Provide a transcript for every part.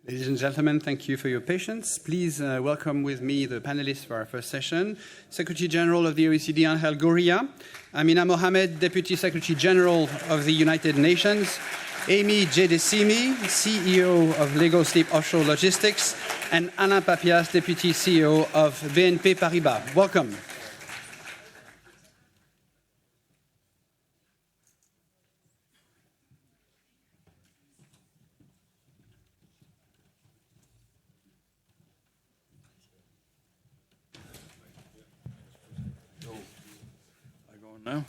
Ladies and gentlemen, thank you for your patience. Please welcome with me the panelists for our first session. Secretary General of the OECD, Ángel Gurría, Amina Mohammed, Deputy Secretary General of the United Nations, Amy Jadesimi, CEO of Lagos Deep Offshore Logistics, and Alain Papiasse, Deputy CEO of BNP Paribas. Welcome. No?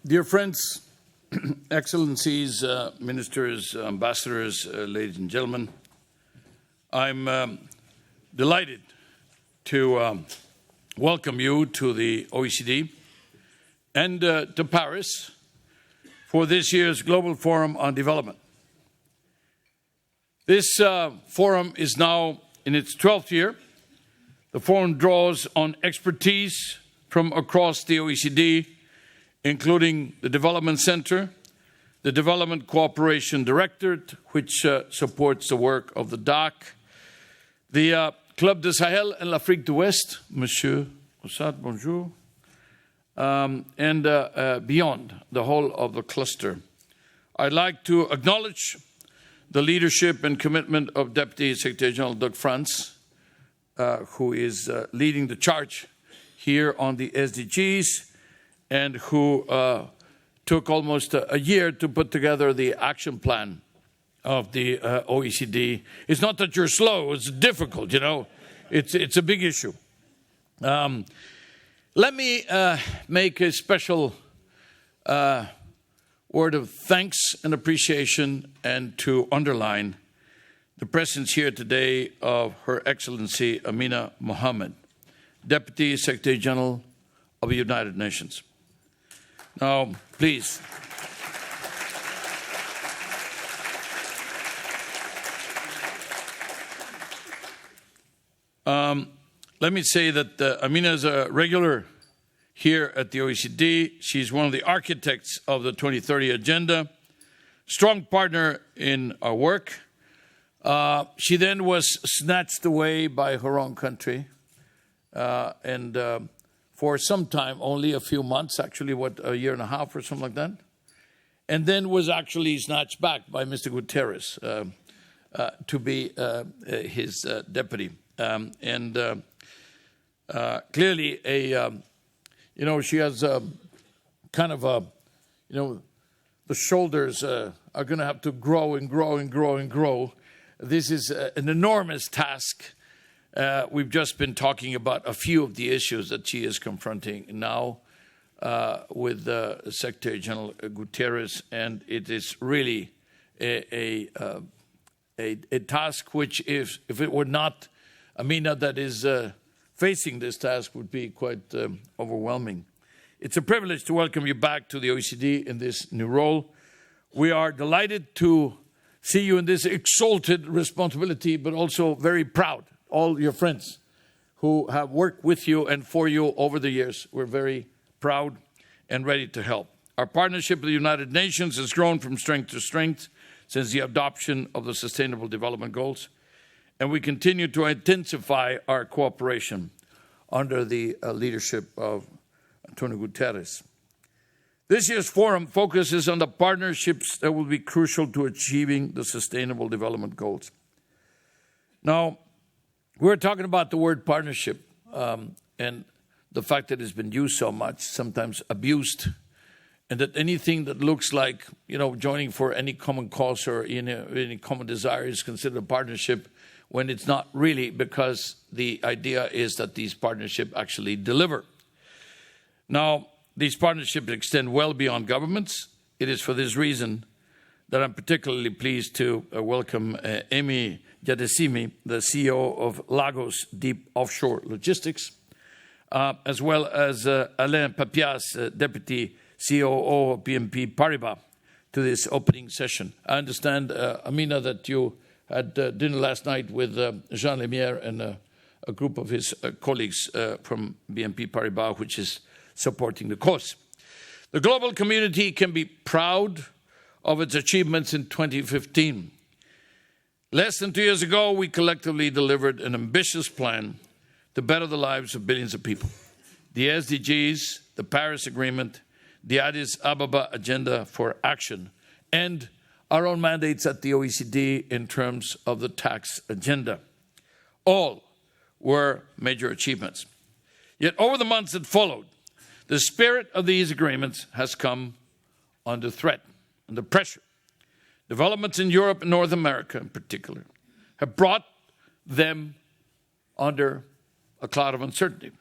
Dear friends, excellencies, ministers, ambassadors, ladies and gentlemen, I'm delighted to welcome you to the OECD and to Paris for this year's Global Forum on Development. This forum is now in its 12th year. The forum draws on expertise from across the OECD, including the Development Center, the Development Cooperation Directorate, which supports the work of the DAC, the Club de Sahel and l'Afrique de l'Ouest, Monsieur Mossad, bonjour, and beyond the whole of the cluster. I'd like to acknowledge the leadership and commitment of Deputy Secretary General Doug France, who is leading the charge here on the SDGs and who took almost a year to put together the action plan of the OECD. It's not that you're slow, it's difficult, you know. It's a big issue. Let me make a special word of thanks and appreciation and to underline the presence here today of Her Excellency Amina Mohammed, Deputy Secretary General of the United Nations. Now, please. Let me say that Amina is a regular here at the OECD. She's one of the architects of the 2030 Agenda, strong partner in our work. She then was snatched away by her own country, and for some time, only a few months, actually, a year and a half or something like that, and then was actually snatched back by Mr. Guterres to be his deputy. Clearly, she has kind of the shoulders are going to have to grow and grow and grow and grow. This is an enormous task. We've just been talking about a few of the issues that she is confronting now with Secretary General Guterres, and it is really a task which, if it were not Amina that is facing this task, would be quite overwhelming. It's a privilege to welcome you back to the OECD in this new role. We are delighted to see you in this exalted responsibility, but also very proud, all your friends who have worked with you and for you over the years. We're very proud and ready to help. Our partnership with the United Nations has grown from strength to strength since the adoption of the Sustainable Development Goals, and we continue to intensify our cooperation under the leadership of Antonio Guterres. This year's forum focuses on the partnerships that will be crucial to achieving the Sustainable Development Goals. Now, we're talking about the word partnership and the fact that it's been used so much, sometimes abused, and that anything that looks like, joining for any common cause or any common desire is considered a partnership, when it's not really, because the idea is that these partnerships actually deliver. Now, these partnerships extend well beyond governments. It is for this reason that I'm particularly pleased to welcome Amy Jadesimi, the CEO of Lagos Deep Offshore Logistics, as well as Alain Papiasse, Deputy COO of BNP Paribas, to this opening session. I understand, Amina, that you had dinner last night with Jean Lemierre and a group of his colleagues from BNP Paribas, which is supporting the cause. The global community can be proud of its achievements in 2015. Less than 2 years ago, we collectively delivered an ambitious plan to better the lives of billions of people. The SDGs, the Paris Agreement, the Addis Ababa Agenda for Action, and our own mandates at the OECD in terms of the tax agenda. All were major achievements. Yet over the months that followed, the spirit of these agreements has come under threat, under pressure. Developments in Europe and North America in particular have brought them under a cloud of uncertainty.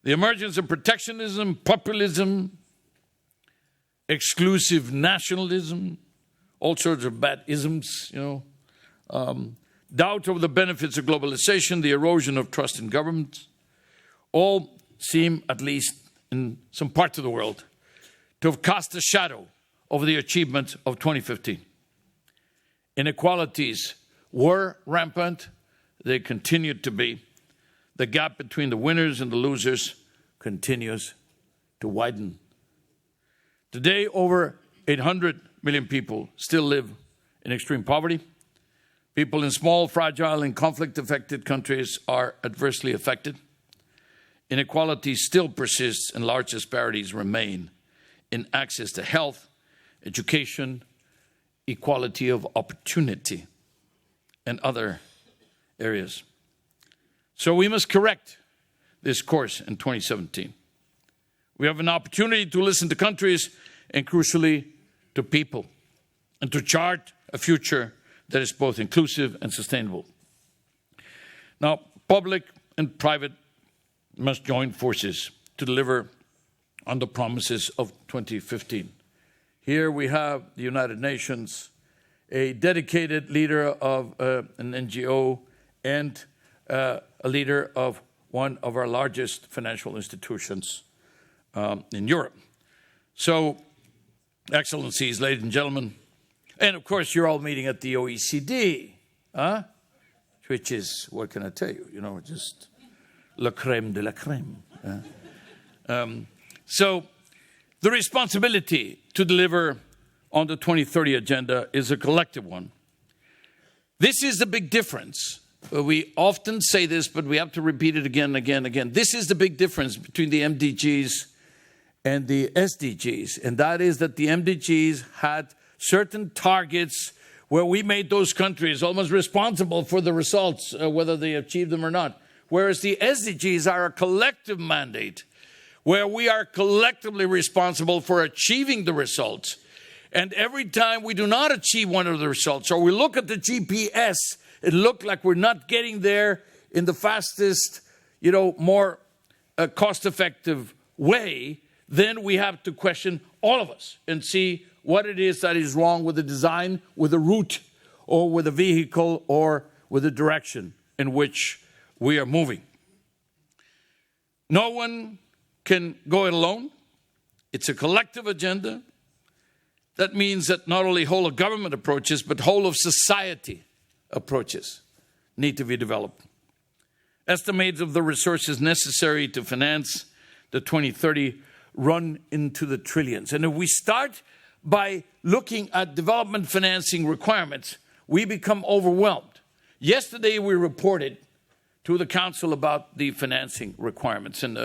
The emergence of protectionism, populism, exclusive nationalism, all sorts of bad isms, doubt over the benefits of globalization, the erosion of trust in governments, all seem, at least in some parts of the world, to have cast a shadow over the achievements of 2015. Inequalities were rampant. They continued to be. The gap between the winners and the losers continues to widen. Today, over 800 million people still live in extreme poverty. People in small, fragile, and conflict-affected countries are adversely affected. Inequality still persists and large disparities remain in access to health, education, equality of opportunity, and other areas. So we must correct this course in 2017. We have an opportunity to listen to countries and, crucially, to people, and to chart a future that is both inclusive and sustainable. Now, public and private must join forces to deliver on the promises of 2015. Here we have the United Nations, a dedicated leader of an NGO, and a leader of one of our largest financial institutions in Europe. So, Excellencies, ladies and gentlemen, and of course you're all meeting at the OECD, which is, what can I tell you, just la crème de la crème. So the responsibility to deliver on the 2030 agenda is a collective one. This is the big difference. We often say this, but we have to repeat it again and again and again. This is the big difference between the MDGs and the SDGs, and that is that the MDGs had certain targets where we made those countries almost responsible for the results, whether they achieved them or not. Whereas the SDGs are a collective mandate where we are collectively responsible for achieving the results. And every time we do not achieve one of the results, or we look at the GPS, it looks like we're not getting there in the fastest, more cost-effective way, then we have to question all of us and see what it is that is wrong with the design, with the route, or with the vehicle, or with the direction in which we are moving. No one can go it alone. It's a collective agenda. That means that not only whole of government approaches, but whole of society approaches need to be developed. Estimates of the resources necessary to finance the 2030 run into the trillions. And if we start by looking at development financing requirements, we become overwhelmed. Yesterday we reported to the Council about the financing requirements, and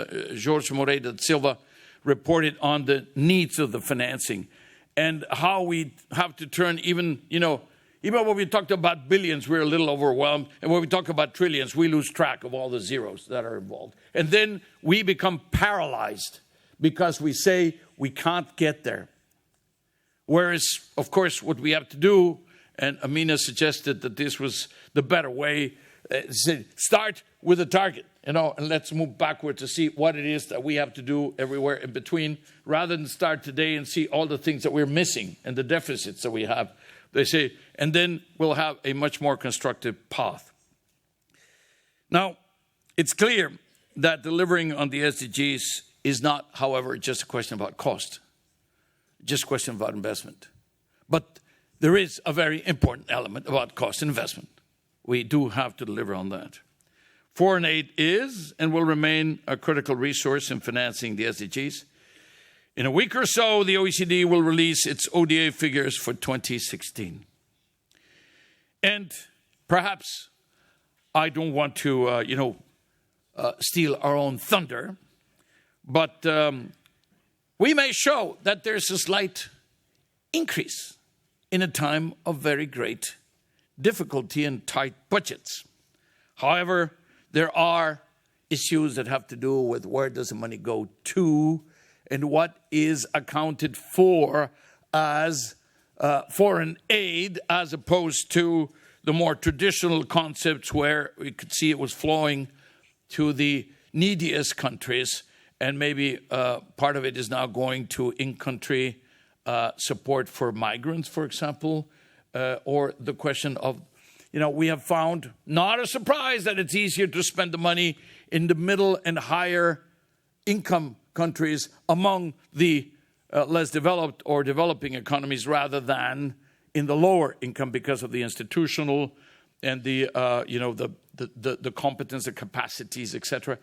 Jorge Moreira da Silva reported on the needs of the financing and how we have to turn even when we talked about billions, we're a little overwhelmed, and when we talk about trillions, we lose track of all the zeros that are involved. And then we become paralyzed because we say we can't get there. Whereas, of course, what we have to do, and Amina suggested that this was the better way, start with a target, and let's move backward to see what it is that we have to do everywhere in between, rather than start today and see all the things that we're missing and the deficits that we have. They say, and then we'll have a much more constructive path. Now, it's clear that delivering on the SDGs is not, however, just a question about cost, just a question about investment. But there is a very important element about cost investment. We do have to deliver on that. Foreign aid is and will remain a critical resource in financing the SDGs. In a week or so, the OECD will release its ODA figures for 2016. And perhaps I don't want to, steal our own thunder, but we may show that there's a slight increase in a time of very great difficulty and tight budgets. However, there are issues that have to do with where does the money go to and what is accounted for as foreign aid as opposed to the more traditional concepts where we could see it was flowing to the neediest countries, and maybe part of it is now going to in-country support for migrants, for example, or the question of, we have found, not a surprise, that it's easier to spend the money in the middle and higher income countries among the less developed or developing economies rather than in the lower income because of the institutional and the competence, the capacities, etc.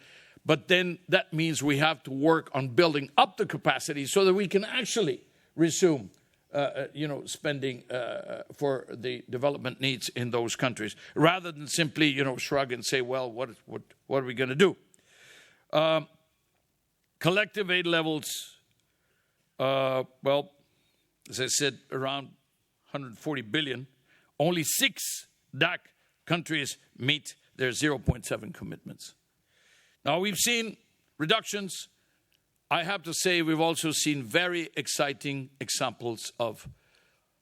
But then that means we have to work on building up the capacity so that we can actually resume spending for the development needs in those countries, rather than simply, shrug and say, well, what are we going to do? Collective aid levels, as I said, around 140 billion. Only 6 DAC countries meet their 0.7 commitments. Now, we've seen reductions. I have to say we've also seen very exciting examples of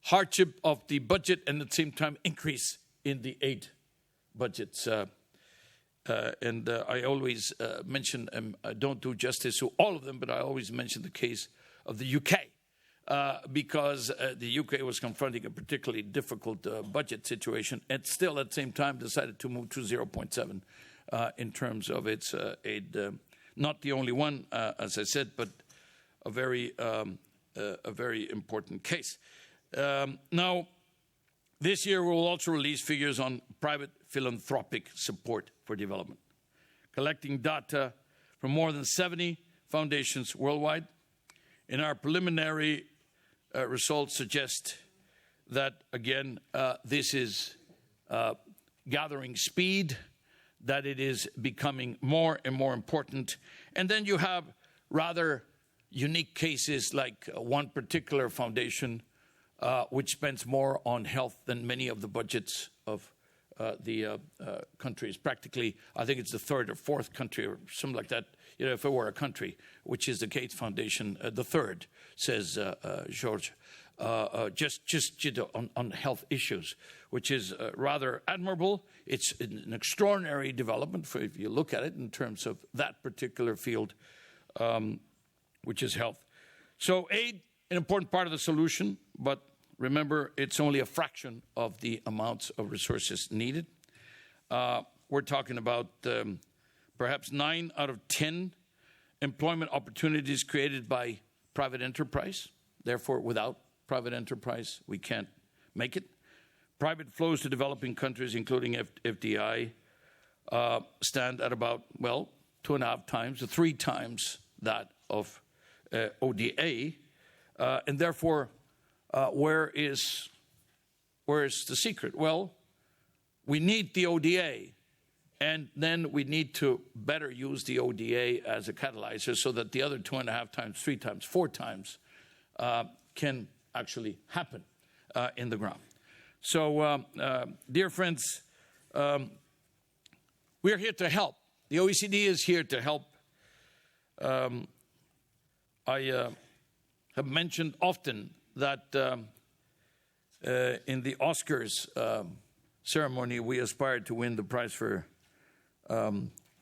hardship of the budget and at the same time increase in the aid budgets. I always mention, I don't do justice to all of them, but I always mention the case of the UK because the UK was confronting a particularly difficult budget situation and still at the same time decided to move to 0.7 in terms of its aid. Not the only one, as I said, but a very important case. Now, this year we will also release figures on private philanthropic support for development, collecting data from more than 70 foundations worldwide. And our preliminary results suggest that, again, this is gathering speed, that it is becoming more and more important. And then you have rather unique cases like one particular foundation which spends more on health than many of the budgets of the countries. Practically, I think it's the third or fourth country or something like that, if it were a country, which is the Gates Foundation, the third, says George, just on health issues, which is rather admirable. It's an extraordinary development if you look at it in terms of that particular field, which is health. So aid, an important part of the solution, but remember, it's only a fraction of the amounts of resources needed. We're talking about perhaps 9 out of 10 employment opportunities created by private enterprise. Therefore, without private enterprise, we can't make it. Private flows to developing countries, including FDI, stand at about, 2.5 times to 3 times that of ODA. And therefore, where is the secret? Well, we need the ODA, and then we need to better use the ODA as a catalyzer so that the other 2.5 times, 3 times, 4 times can actually happen in the ground. So, dear friends, we're here to help. The OECD is here to help. I have mentioned often that in the Oscars ceremony, we aspired to win the prize for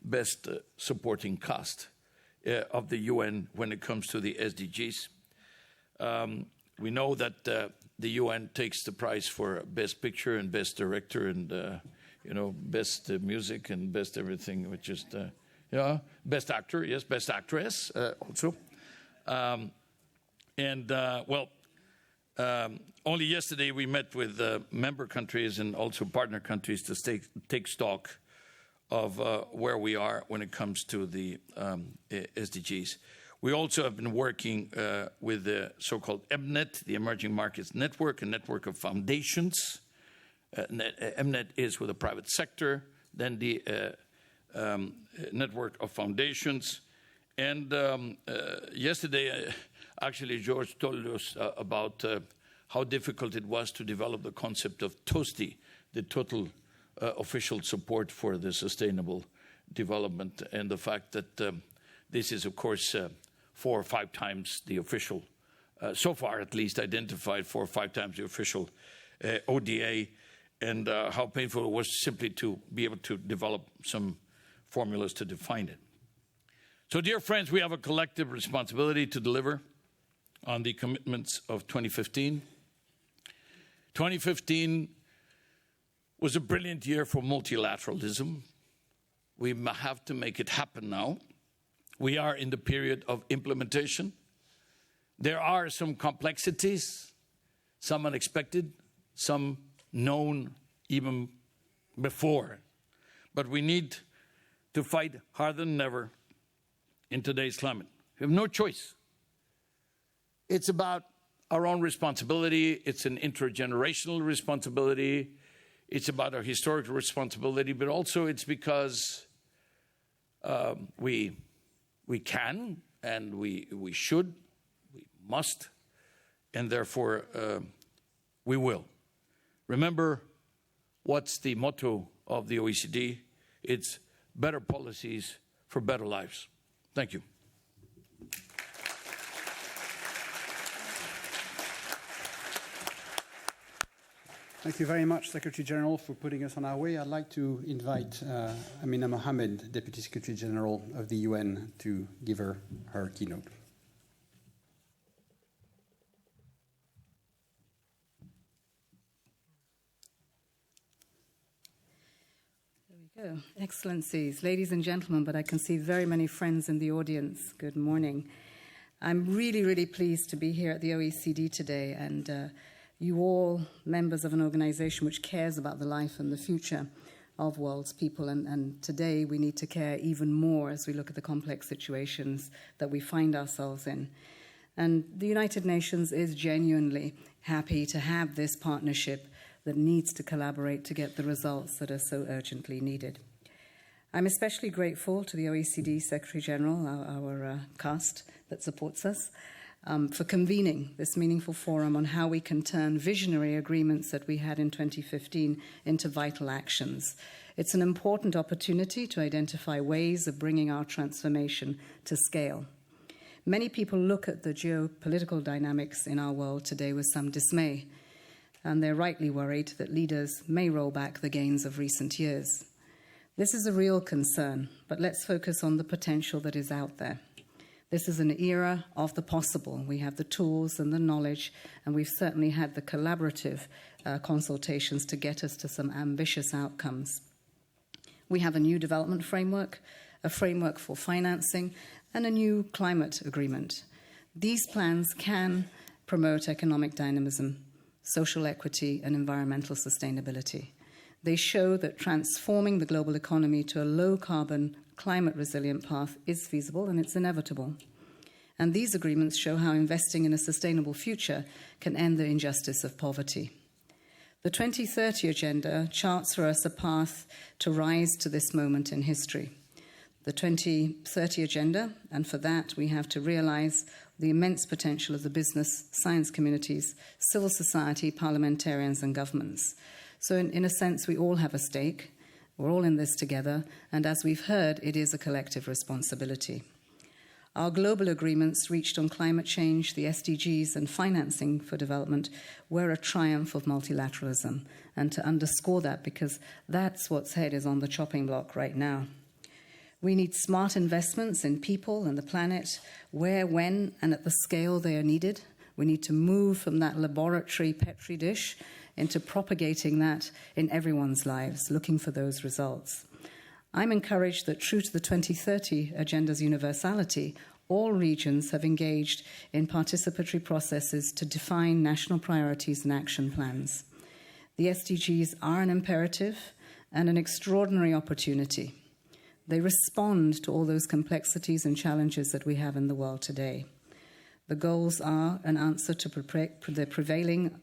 best supporting cast of the UN when it comes to the SDGs. We know that the UN takes the prize for best picture and best director and best music and best everything, which is best actor, yes, best actress also. Only yesterday we met with member countries and also partner countries to take stock of where we are when it comes to the SDGs. We also have been working with the so-called EMNET, the Emerging Markets Network, a network of foundations. EMNET is with the private sector, then the network of foundations. And yesterday, actually, George told us about how difficult it was to develop the concept of TOSTI, the total official support for the sustainable development, and the fact that this is, of course, 4 or 5 times the official, so far at least, identified 4 or 5 times the official ODA, and how painful it was simply to be able to develop some formulas to define it. So, dear friends, we have a collective responsibility to deliver on the commitments of 2015. 2015 was a brilliant year for multilateralism. We have to make it happen now. We are in the period of implementation. There are some complexities, some unexpected, some known even before. But we need to fight harder than ever in today's climate. We have no choice. It's about our own responsibility. It's an intergenerational responsibility. It's about our historical responsibility, but also it's because we can and we should, we must, and therefore we will. Remember, what's the motto of the OECD? It's better policies for better lives. Thank you. Thank you very much, Secretary General, for putting us on our way. I'd like to invite Amina Mohammed, Deputy Secretary General of the UN, to give her keynote. There we go. Excellencies, ladies and gentlemen, but I can see very many friends in the audience. Good morning. I'm really, really pleased to be here at the OECD today, and you all members of an organization which cares about the life and the future of world's people. And today we need to care even more as we look at the complex situations that we find ourselves in. And the United Nations is genuinely happy to have this partnership that needs to collaborate to get the results that are so urgently needed. I'm especially grateful to the OECD Secretary General, our cast that supports us, for convening this meaningful forum on how we can turn visionary agreements that we had in 2015 into vital actions. It's an important opportunity to identify ways of bringing our transformation to scale. Many people look at the geopolitical dynamics in our world today with some dismay, and they're rightly worried that leaders may roll back the gains of recent years. This is a real concern, but let's focus on the potential that is out there. This is an era of the possible. We have the tools and the knowledge, and we've certainly had the collaborative consultations to get us to some ambitious outcomes. We have a new development framework, a framework for financing, and a new climate agreement. These plans can promote economic dynamism, social equity, and environmental sustainability. They show that transforming the global economy to a low-carbon, climate-resilient path is feasible and it's inevitable. And these agreements show how investing in a sustainable future can end the injustice of poverty. The 2030 Agenda charts for us a path to rise to this moment in history. The 2030 Agenda, and for that we have to realize the immense potential of the business, science communities, civil society, parliamentarians and governments. So in a sense, we all have a stake. We're all in this together, and as we've heard, it is a collective responsibility. Our global agreements reached on climate change, the SDGs, and financing for development were a triumph of multilateralism, and to underscore that, because that's what's head is on the chopping block right now. We need smart investments in people and the planet, where, when, and at the scale they are needed. We need to move from that laboratory Petri dish into propagating that in everyone's lives, looking for those results. I'm encouraged that, true to the 2030 Agenda's universality, all regions have engaged in participatory processes to define national priorities and action plans. The SDGs are an imperative and an extraordinary opportunity. They respond to all those complexities and challenges that we have in the world today. The goals are an answer to the prevailing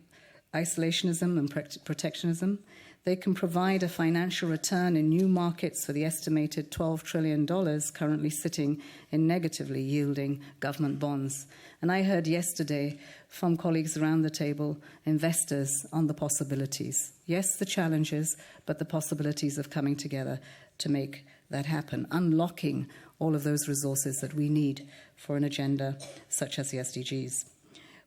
isolationism and protectionism. They can provide a financial return in new markets for the estimated $12 trillion currently sitting in negatively yielding government bonds. And I heard yesterday from colleagues around the table, investors, on the possibilities. Yes, the challenges, but the possibilities of coming together to make that happen, unlocking all of those resources that we need for an agenda such as the SDGs.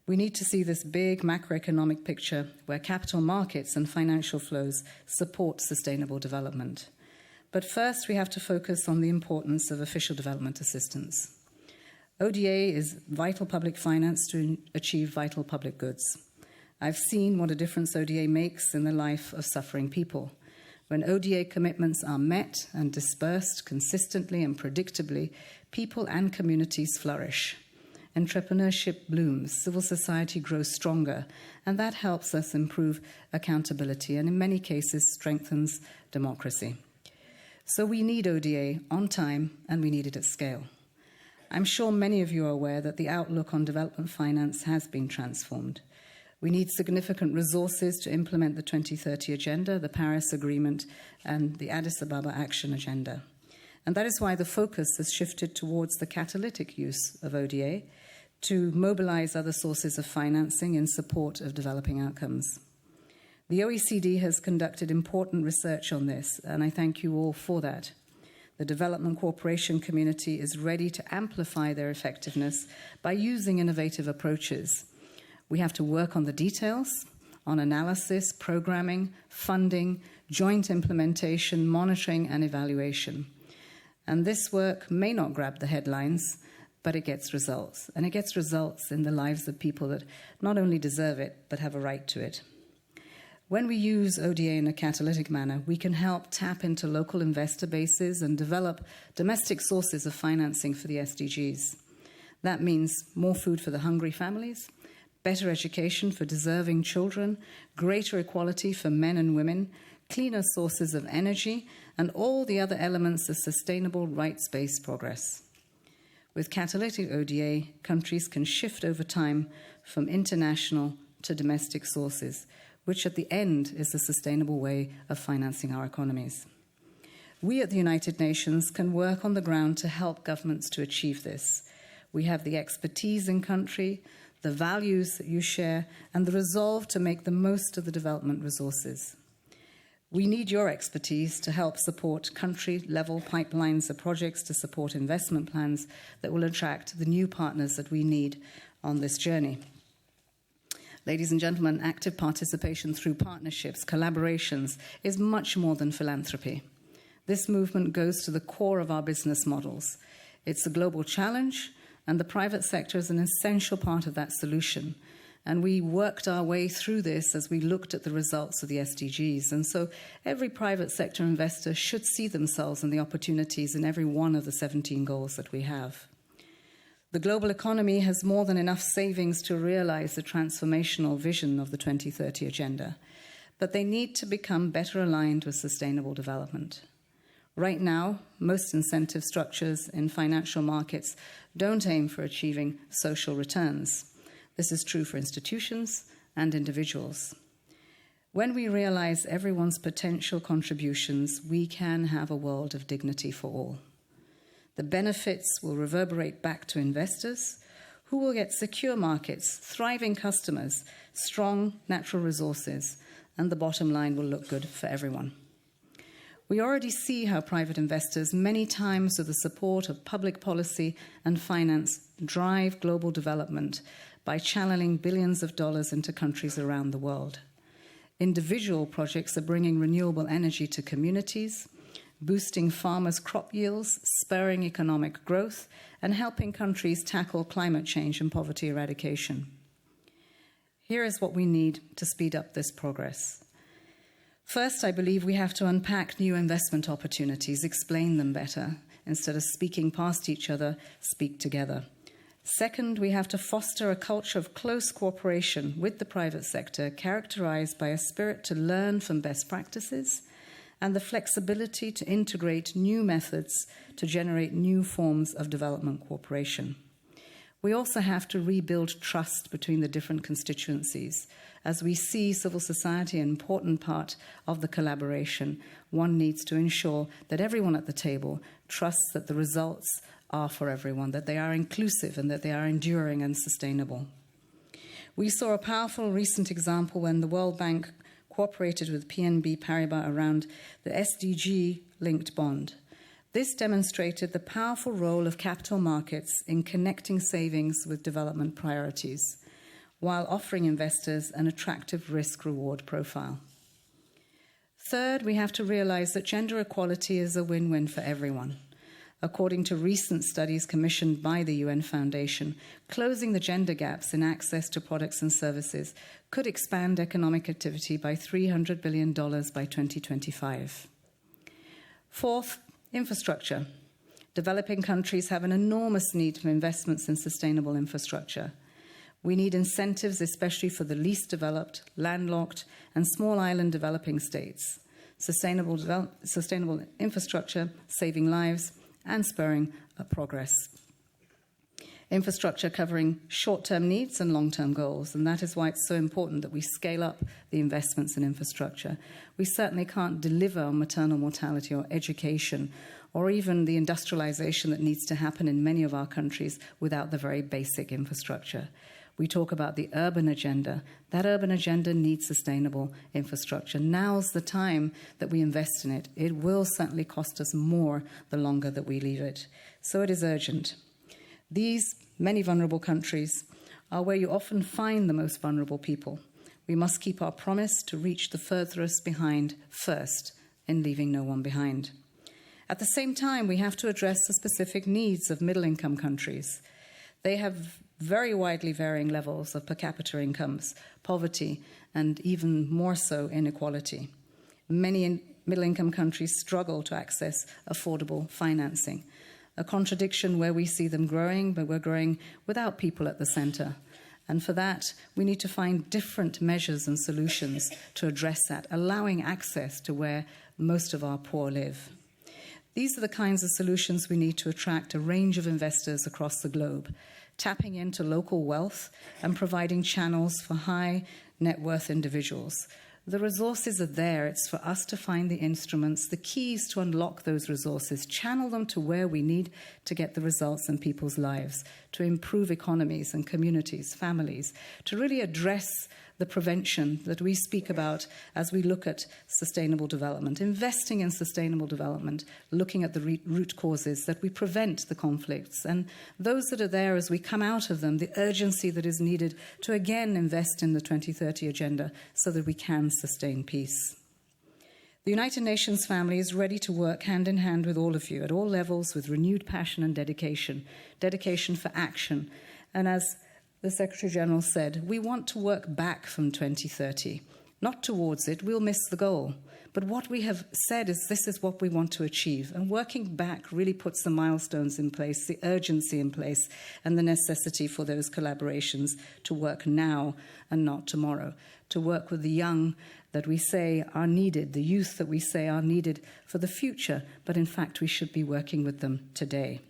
We need to see this big macroeconomic picture where capital markets and financial flows support sustainable development. But first, we have to focus on the importance of official development assistance. ODA is vital public finance to achieve vital public goods. I've seen what a difference ODA makes in the life of suffering people. When ODA commitments are met and dispersed consistently and predictably, people and communities flourish. Entrepreneurship blooms, civil society grows stronger, and that helps us improve accountability and in many cases strengthens democracy. So we need ODA on time and we need it at scale. I'm sure many of you are aware that the outlook on development finance has been transformed. We need significant resources to implement the 2030 Agenda, the Paris Agreement, and the Addis Ababa Action Agenda. And that is why the focus has shifted towards the catalytic use of ODA to mobilize other sources of financing in support of developing outcomes. The OECD has conducted important research on this, and I thank you all for that. The development cooperation community is ready to amplify their effectiveness by using innovative approaches. We have to work on the details, on analysis, programming, funding, joint implementation, monitoring, and evaluation. And this work may not grab the headlines, but it gets results. And it gets results in the lives of people that not only deserve it, but have a right to it. When we use ODA in a catalytic manner, we can help tap into local investor bases and develop domestic sources of financing for the SDGs. That means more food for the hungry families, better education for deserving children, greater equality for men and women, cleaner sources of energy, and all the other elements of sustainable rights-based progress. With catalytic ODA, countries can shift over time from international to domestic sources, which at the end is a sustainable way of financing our economies. We at the United Nations can work on the ground to help governments to achieve this. We have the expertise in country, the values that you share, and the resolve to make the most of the development resources. We need your expertise to help support country-level pipelines of projects to support investment plans that will attract the new partners that we need on this journey. Ladies and gentlemen, active participation through partnerships, collaborations, is much more than philanthropy. This movement goes to the core of our business models. It's a global challenge, and the private sector is an essential part of that solution. And we worked our way through this as we looked at the results of the SDGs. And so every private sector investor should see themselves in the opportunities in every one of the 17 goals that we have. The global economy has more than enough savings to realize the transformational vision of the 2030 Agenda, but they need to become better aligned with sustainable development. Right now, most incentive structures in financial markets don't aim for achieving social returns. This is true for institutions and individuals. When we realize everyone's potential contributions, we can have a world of dignity for all. The benefits will reverberate back to investors, who will get secure markets, thriving customers, strong natural resources, and the bottom line will look good for everyone. We already see how private investors, many times with the support of public policy and finance, drive global development by channeling billions of dollars into countries around the world. Individual projects are bringing renewable energy to communities, boosting farmers' crop yields, spurring economic growth, and helping countries tackle climate change and poverty eradication. Here is what we need to speed up this progress. First, I believe we have to unpack new investment opportunities, explain them better. instead of speaking past each other, speak together. Second, we have to foster a culture of close cooperation with the private sector, characterized by a spirit to learn from best practices and the flexibility to integrate new methods to generate new forms of development cooperation. We also have to rebuild trust between the different constituencies. As we see civil society an important part of the collaboration, one needs to ensure that everyone at the table trusts that the results are for everyone, that they are inclusive and that they are enduring and sustainable. We saw a powerful recent example when the World Bank cooperated with PNB Paribas around the SDG-linked bond. This demonstrated the powerful role of capital markets in connecting savings with development priorities, while offering investors an attractive risk-reward profile. Third, we have to realize that gender equality is a win-win for everyone. According to recent studies commissioned by the UN Foundation, closing the gender gaps in access to products and services could expand economic activity by $300 billion by 2025. Fourth, infrastructure. Developing countries have an enormous need for investments in sustainable infrastructure. We need incentives, especially for the least developed, landlocked, and small island developing states. Sustainable infrastructure, saving lives, and spurring progress. Infrastructure covering short-term needs and long-term goals, and that is why it's so important that we scale up the investments in infrastructure. We certainly can't deliver on maternal mortality or education or even the industrialization that needs to happen in many of our countries without the very basic infrastructure. We talk about the urban agenda. That urban agenda needs sustainable infrastructure. Now's the time that we invest in it. It will certainly cost us more the longer that we leave it. So it is urgent. These many vulnerable countries are where you often find the most vulnerable people. We must keep our promise to reach the furthest behind first in leaving no one behind. At the same time, we have to address the specific needs of middle-income countries. They have very widely varying levels of per capita incomes, poverty, and even more so inequality. Many middle-income countries struggle to access affordable financing, a contradiction where we see them growing, but we're growing without people at the center. And for that, we need to find different measures and solutions to address that, allowing access to where most of our poor live. These are the kinds of solutions we need to attract a range of investors across the globe, tapping into local wealth and providing channels for high net worth individuals. The resources are there. It's for us to find the instruments, the keys to unlock those resources, channel them to where we need to get the results in people's lives, to improve economies and communities, families, to really address the prevention that we speak about as we look at sustainable development, investing in sustainable development, looking at the root causes, that we prevent the conflicts, and those that are there as we come out of them, the urgency that is needed to again invest in the 2030 agenda so that we can sustain peace. The United Nations family is ready to work hand in hand with all of you at all levels with renewed passion and dedication for action. And as the Secretary General said, we want to work back from 2030, not towards it. We'll miss the goal. But what we have said is this is what we want to achieve. And working back really puts the milestones in place, the urgency in place, and the necessity for those collaborations to work now and not tomorrow, to work with the young that we say are needed, the youth that we say are needed for the future, but in fact we should be working with them today.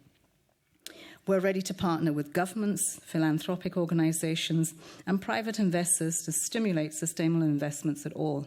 We're ready to partner with governments, philanthropic organizations, and private investors to stimulate sustainable investments at all.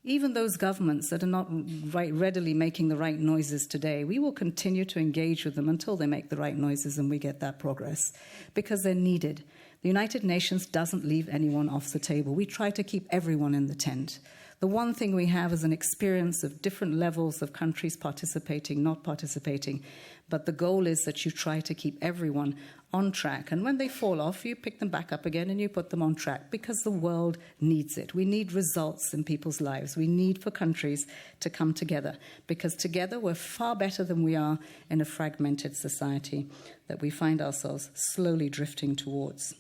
Even those governments that are not readily making the right noises today, we will continue to engage with them until they make the right noises and we get that progress, because they're needed. The United Nations doesn't leave anyone off the table. We try to keep everyone in the tent. The one thing we have is an experience of different levels of countries participating, not participating. But the goal is that you try to keep everyone on track. And when they fall off, you pick them back up again and you put them on track because the world needs it. We need results in people's lives. We need for countries to come together because together we're far better than we are in a fragmented society that we find ourselves slowly drifting towards.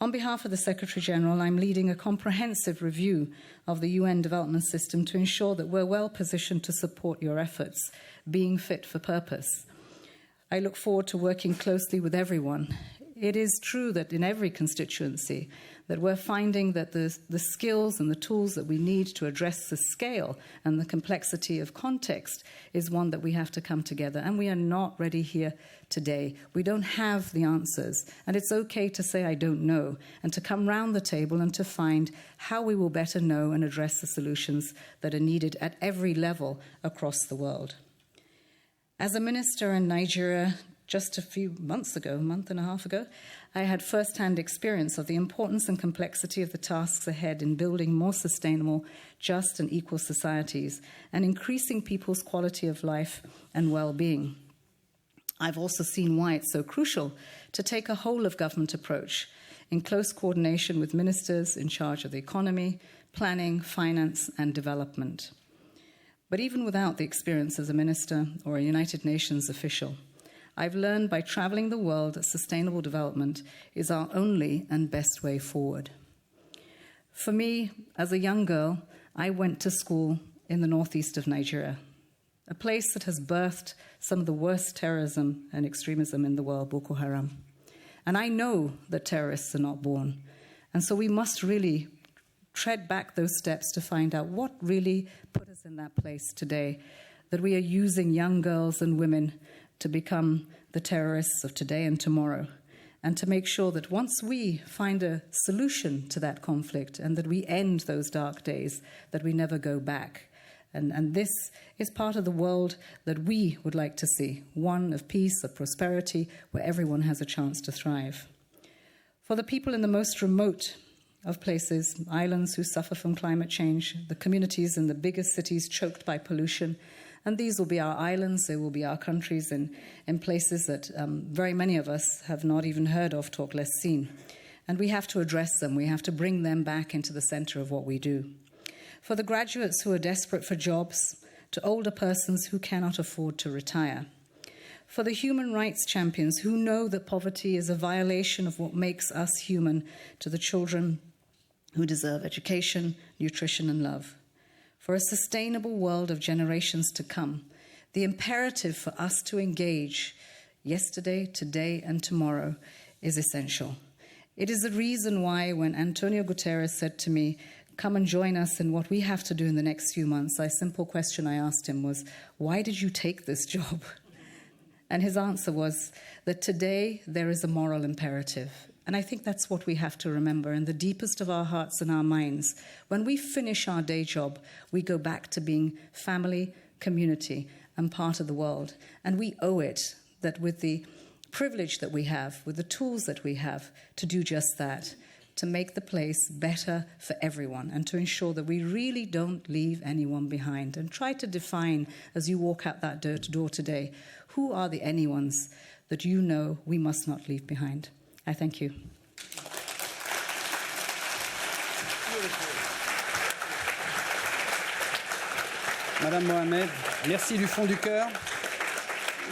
On behalf of the Secretary-General, I'm leading a comprehensive review of the UN development system to ensure that we're well positioned to support your efforts, being fit for purpose. I look forward to working closely with everyone. It is true that in every constituency that we're finding that the skills and the tools that we need to address the scale and the complexity of context is one that we have to come together. And we are not ready here today. We don't have the answers. And it's okay to say, I don't know, and to come round the table and to find how we will better know and address the solutions that are needed at every level across the world. As a minister in Nigeria, just a few months ago, a month and a half ago, I had first-hand experience of the importance and complexity of the tasks ahead in building more sustainable, just and equal societies and increasing people's quality of life and well-being. I've also seen why it's so crucial to take a whole-of-government approach in close coordination with ministers in charge of the economy, planning, finance, and development. But even without the experience as a minister or a United Nations official, I've learned by traveling the world that sustainable development is our only and best way forward. For me, as a young girl, I went to school in the northeast of Nigeria, a place that has birthed some of the worst terrorism and extremism in the world, Boko Haram. And I know that terrorists are not born. And so we must really tread back those steps to find out what really put us in that place today, that we are using young girls and women to become the terrorists of today and tomorrow, and to make sure that once we find a solution to that conflict and that we end those dark days, that we never go back. And this is part of the world that we would like to see, one of peace, of prosperity, where everyone has a chance to thrive. For the people in the most remote of places, islands who suffer from climate change, the communities in the biggest cities choked by pollution, and these will be our islands, they will be our countries in places that very many of us have not even heard of, talk less seen. And we have to address them, we have to bring them back into the center of what we do. For the graduates who are desperate for jobs, to older persons who cannot afford to retire. For the human rights champions who know that poverty is a violation of what makes us human, to the children who deserve education, nutrition, and love. For a sustainable world of generations to come, the imperative for us to engage yesterday, today, and tomorrow is essential. It is the reason why when Antonio Guterres said to me, come and join us in what we have to do in the next few months, a simple question I asked him was, why did you take this job? And his answer was that today there is a moral imperative. And I think that's what we have to remember in the deepest of our hearts and our minds. When we finish our day job, we go back to being family, community, and part of the world. And we owe it that with the privilege that we have, with the tools that we have, to do just that, to make the place better for everyone and to ensure that we really don't leave anyone behind. And try to define, as you walk out that door today, who are the anyones that you know we must not leave behind. I thank you. Madame Mohammed, merci du fond du cœur.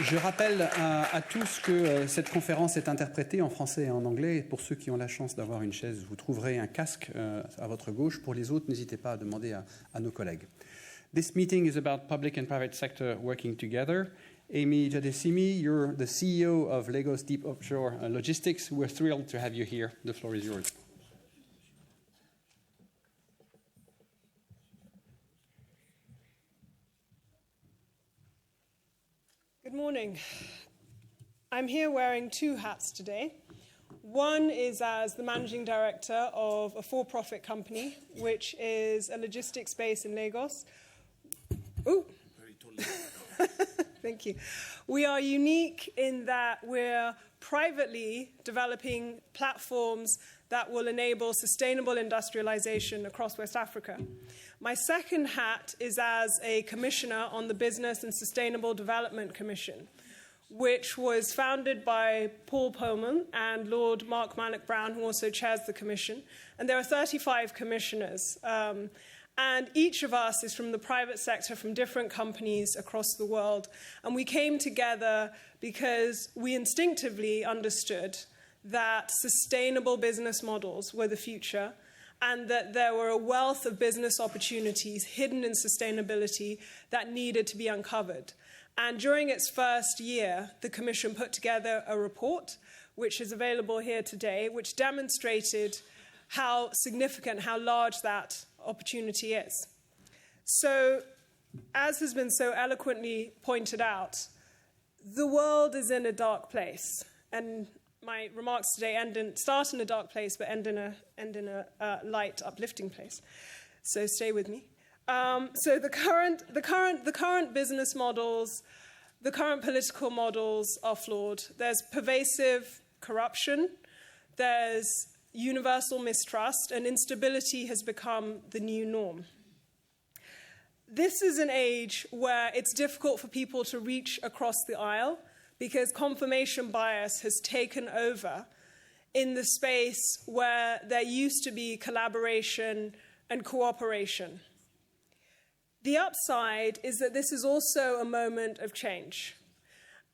Je rappelle à tous que cette conférence est interprétée en français et en anglais. Pour ceux qui ont la chance d'avoir une chaise, vous trouverez un casque à votre gauche. Pour les autres, n'hésitez pas à demander à nos collègues. This meeting is about public and private sector working together. Amy Jadesimi, you're the CEO of Lagos Deep Offshore Logistics. We're thrilled to have you here. The floor is yours. Good morning. I'm here wearing two hats today. One is as the managing director of a for-profit company, which is a logistics base in Lagos. Ooh. Thank you. We are unique in that we're privately developing platforms that will enable sustainable industrialization across West Africa. My second hat is as a commissioner on the Business and Sustainable Development Commission, which was founded by Paul Pullman and Lord Mark Malloch-Brown, who also chairs the commission. And there are 35 commissioners. And each of us is from the private sector, from different companies across the world. And we came together because we instinctively understood that sustainable business models were the future, and that there were a wealth of business opportunities hidden in sustainability that needed to be uncovered. And during its first year, the Commission put together a report, which is available here today, which demonstrated how significant, how large that opportunity is. So, as has been so eloquently pointed out, the world is in a dark place. And my remarks today start in a dark place, but end in a light, uplifting place. So stay with me. So the current business models, the current political models are flawed. There's pervasive corruption. There's universal mistrust, and instability has become the new norm. This is an age where it's difficult for people to reach across the aisle because confirmation bias has taken over in the space where there used to be collaboration and cooperation. The upside is that this is also a moment of change.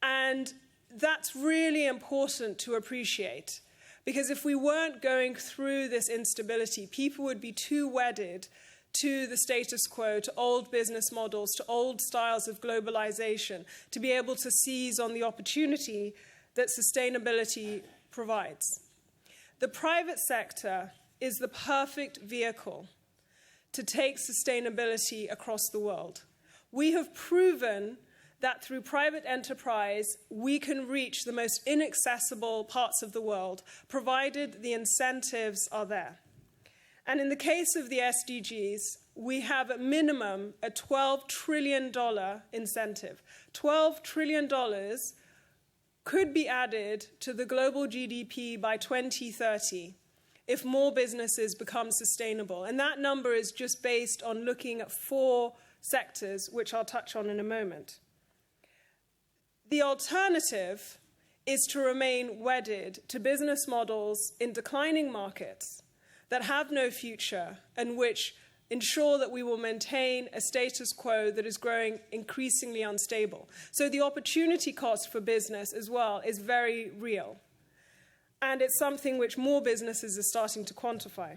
And that's really important to appreciate, because if we weren't going through this instability, people would be too wedded to the status quo, to old business models, to old styles of globalization, to be able to seize on the opportunity that sustainability provides. The private sector is the perfect vehicle to take sustainability across the world. We have proven that through private enterprise, we can reach the most inaccessible parts of the world, provided the incentives are there. And in the case of the SDGs, we have at minimum a $12 trillion incentive. $12 trillion could be added to the global GDP by 2030 if more businesses become sustainable. And that number is just based on looking at 4 sectors, which I'll touch on in a moment. The alternative is to remain wedded to business models in declining markets that have no future and which ensure that we will maintain a status quo that is growing increasingly unstable. So the opportunity cost for business as well is very real. And it's something which more businesses are starting to quantify.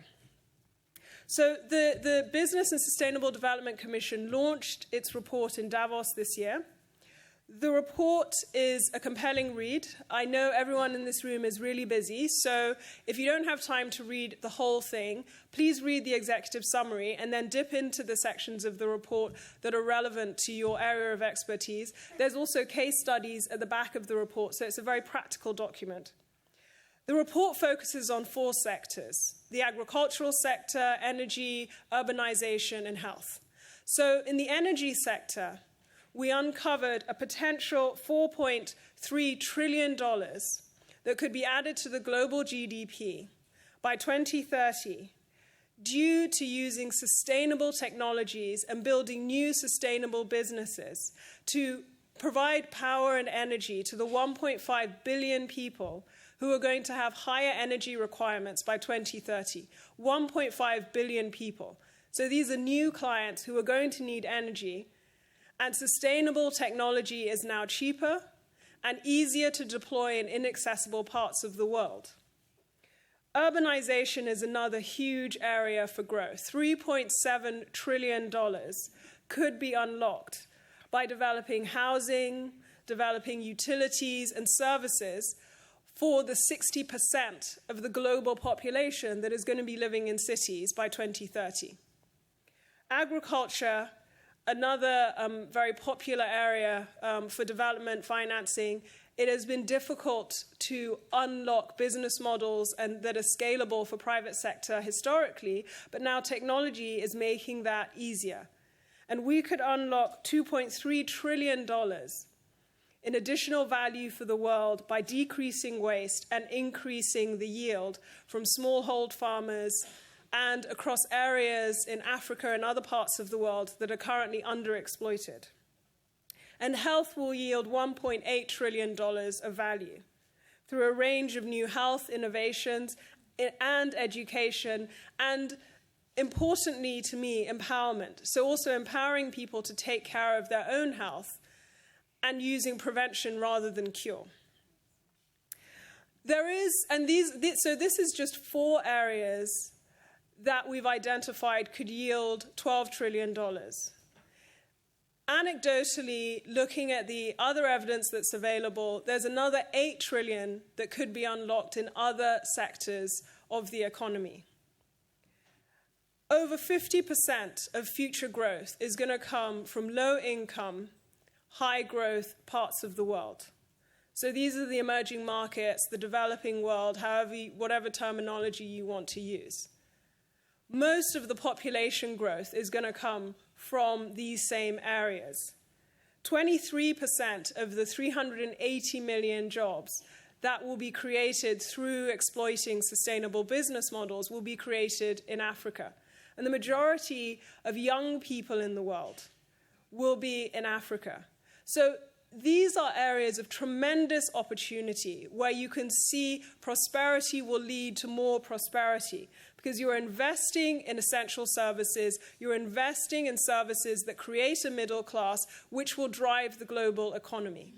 So the Business and Sustainable Development Commission launched its report in Davos this year. The report is a compelling read. I know everyone in this room is really busy, so if you don't have time to read the whole thing, please read the executive summary and then dip into the sections of the report that are relevant to your area of expertise. There's also case studies at the back of the report, so it's a very practical document. The report focuses on 4 sectors: the agricultural sector, energy, urbanization, and health. So in the energy sector, we uncovered a potential $4.3 trillion that could be added to the global GDP by 2030 due to using sustainable technologies and building new sustainable businesses to provide power and energy to the 1.5 billion people who are going to have higher energy requirements by 2030. 1.5 billion people. So these are new clients who are going to need energy. And sustainable technology is now cheaper and easier to deploy in inaccessible parts of the world. Urbanization is another huge area for growth. $3.7 trillion could be unlocked by developing housing, developing utilities and services for the 60% of the global population that is going to be living in cities by 2030. Agriculture, another very popular area for development financing. It has been difficult to unlock business models that are scalable for private sector historically, but now technology is making that easier. And we could unlock $2.3 trillion in additional value for the world by decreasing waste and increasing the yield from smallhold farmers and across areas in Africa and other parts of the world that are currently underexploited. And health will yield $1.8 trillion of value through a range of new health innovations and education and, importantly to me, empowerment. So also empowering people to take care of their own health and using prevention rather than cure. There is, and so this is just 4 areas that we've identified could yield $12 trillion. Anecdotally, looking at the other evidence that's available, there's another $8 trillion that could be unlocked in other sectors of the economy. Over 50% of future growth is going to come from low-income, high-growth parts of the world. So these are the emerging markets, the developing world, whatever terminology you want to use. Most of the population growth is going to come from these same areas. 23% of the 380 million jobs that will be created through exploiting sustainable business models will be created in Africa. And the majority of young people in the world will be in Africa. So these are areas of tremendous opportunity where you can see prosperity will lead to more prosperity because you're investing in essential services, you're investing in services that create a middle class, which will drive the global economy.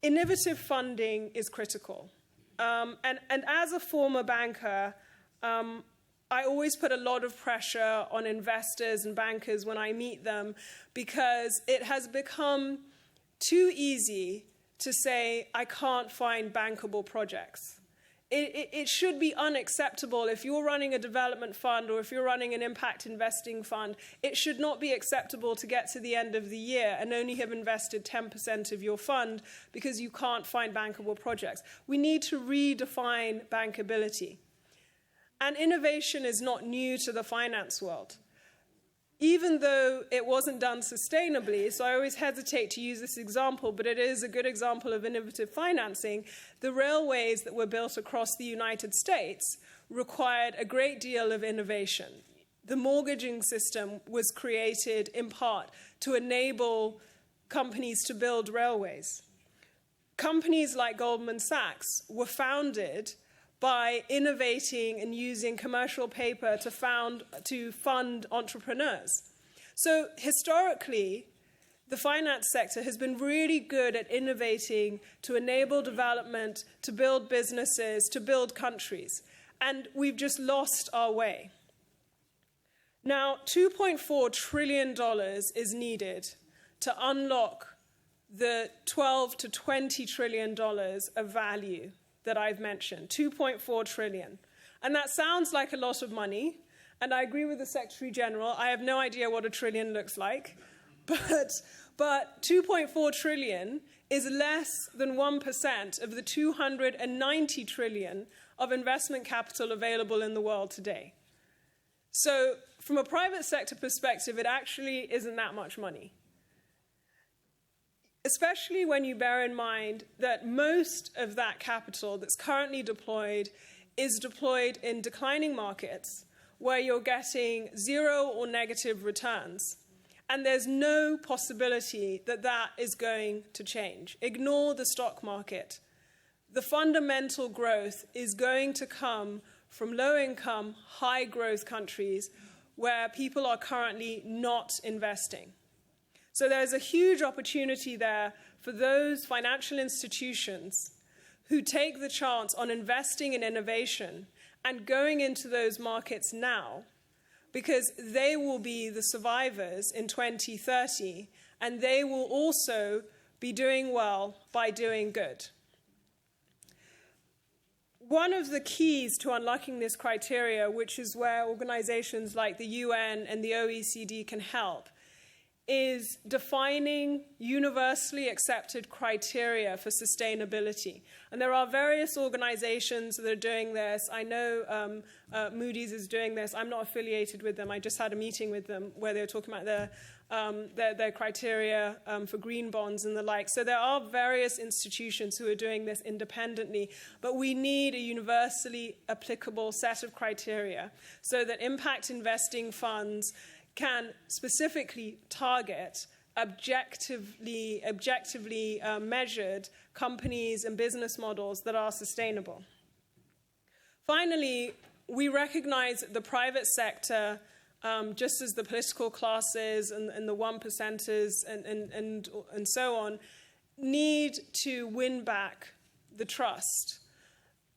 Innovative funding is critical. And as a former banker, I always put a lot of pressure on investors and bankers when I meet them because it has become too easy to say, I can't find bankable projects. It should be unacceptable if you're running a development fund or if you're running an impact investing fund. It should not be acceptable to get to the end of the year and only have invested 10% of your fund because you can't find bankable projects. We need to redefine bankability. And innovation is not new to the finance world. Even though it wasn't done sustainably, so I always hesitate to use this example, but it is a good example of innovative financing, the railways that were built across the United States required a great deal of innovation. The mortgaging system was created in part to enable companies to build railways. Companies like Goldman Sachs were founded by innovating and using commercial paper to fund entrepreneurs. So historically, the finance sector has been really good at innovating to enable development, to build businesses, to build countries. And we've just lost our way. Now, $2.4 trillion is needed to unlock the $12 to $20 trillion of value that I've mentioned, 2.4 trillion. And that sounds like a lot of money, and I agree with the Secretary General. I have no idea what a trillion looks like, but 2.4 trillion is less than 1% of the 290 trillion of investment capital available in the world today. So from a private sector perspective, it actually isn't that much money. Especially when you bear in mind that most of that capital that's currently deployed is deployed in declining markets where you're getting zero or negative returns. And there's no possibility that that is going to change. Ignore the stock market. The fundamental growth is going to come from low-income, high-growth countries where people are currently not investing. So there's a huge opportunity there for those financial institutions who take the chance on investing in innovation and going into those markets now, because they will be the survivors in 2030, and they will also be doing well by doing good. One of the keys to unlocking this criteria, which is where organizations like the UN and the OECD can help, is defining universally accepted criteria for sustainability. And there are various organizations that are doing this. I know Moody's is doing this. I'm not affiliated with them. I just had a meeting with them where they were talking about their criteria for green bonds and the like. So there are various institutions who are doing this independently, but we need a universally applicable set of criteria so that impact investing funds can specifically target objectively measured companies and business models that are sustainable. Finally, we recognize that the private sector, just as the political classes and the 1%ers and so on, need to win back the trust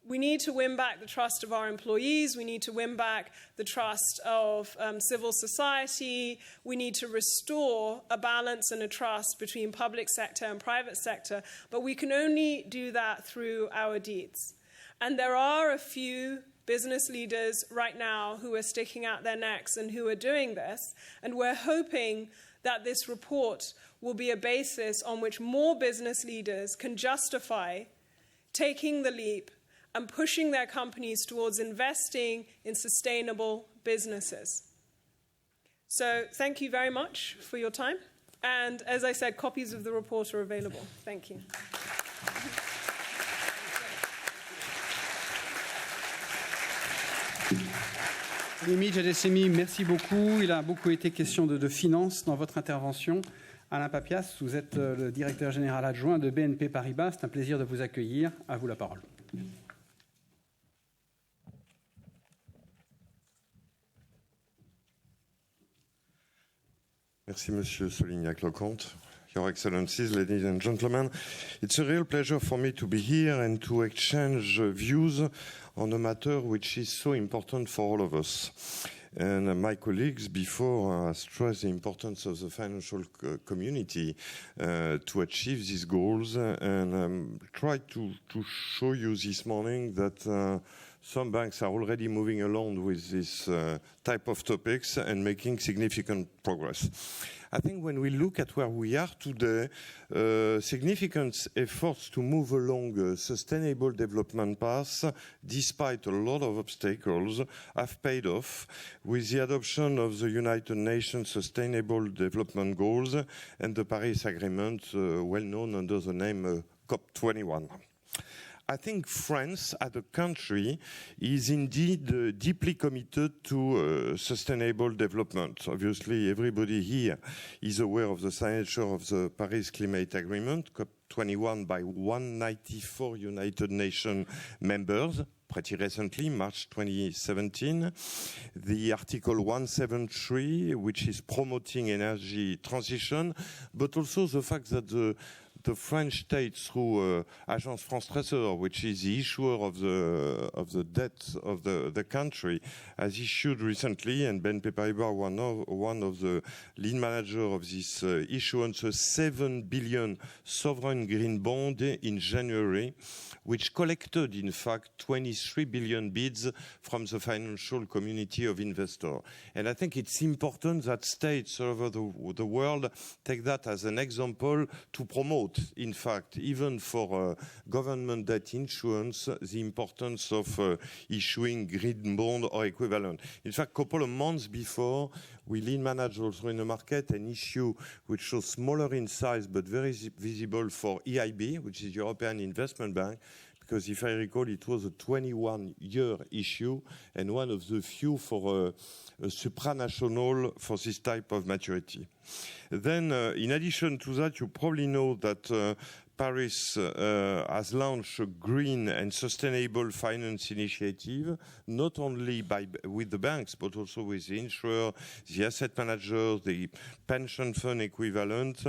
We need to win back the trust of our employees. We need to win back the trust of civil society. We need to restore a balance and a trust between public sector and private sector. But we can only do that through our deeds. And there are a few business leaders right now who are sticking out their necks and who are doing this. And we're hoping that this report will be a basis on which more business leaders can justify taking the leap and pushing their companies towards investing in sustainable businesses. So thank you very much for your time. And as I said, copies of the report are available. Thank you. Jadesimi, merci beaucoup. Il a beaucoup été question de finance dans votre intervention. Alain Papiasse, vous êtes le directeur général adjoint de BNP Paribas. C'est un plaisir de vous accueillir. À vous la parole. Merci, Monsieur Solignac-Lecomte. Your Excellencies, ladies and gentlemen, it's a real pleasure for me to be here and to exchange views on a matter which is so important for all of us. And my colleagues before stressed the importance of the financial community to achieve these goals, and tried to show you this morning that some banks are already moving along with this type of topics and making significant progress. I think when we look at where we are today, significant efforts to move along a sustainable development path, despite a lot of obstacles, have paid off with the adoption of the United Nations Sustainable Development Goals and the Paris Agreement, well known under the name COP21. I think France, as a country, is indeed deeply committed to sustainable development. Obviously, everybody here is aware of the signature of the Paris Climate Agreement, COP21, by 194 United Nations members, pretty recently, March 2017. The Article 173, which is promoting energy transition, but also the fact that the French state, through Agence France Trésor, which is the issuer of the debt of the country, has issued recently, and BNP Paribas, one of the lead managers of this issuance, a 7 billion sovereign green bond in January, which collected, in fact, 23 billion bids from the financial community of investors. And I think it's important that states all over the world take that as an example to promote, in fact, even for government debt issuance, the importance of issuing green bond or equivalent. In fact, a couple of months before, we lead manage also in the market an issue which shows smaller in size but very visible for EIB, which is European Investment Bank, because if I recall, it was a 21-year issue and one of the few for a supranational for this type of maturity. Then, in addition to that, you probably know that Paris has launched a green and sustainable finance initiative, not only with the banks, but also with the insurer, the asset manager, the pension fund equivalent,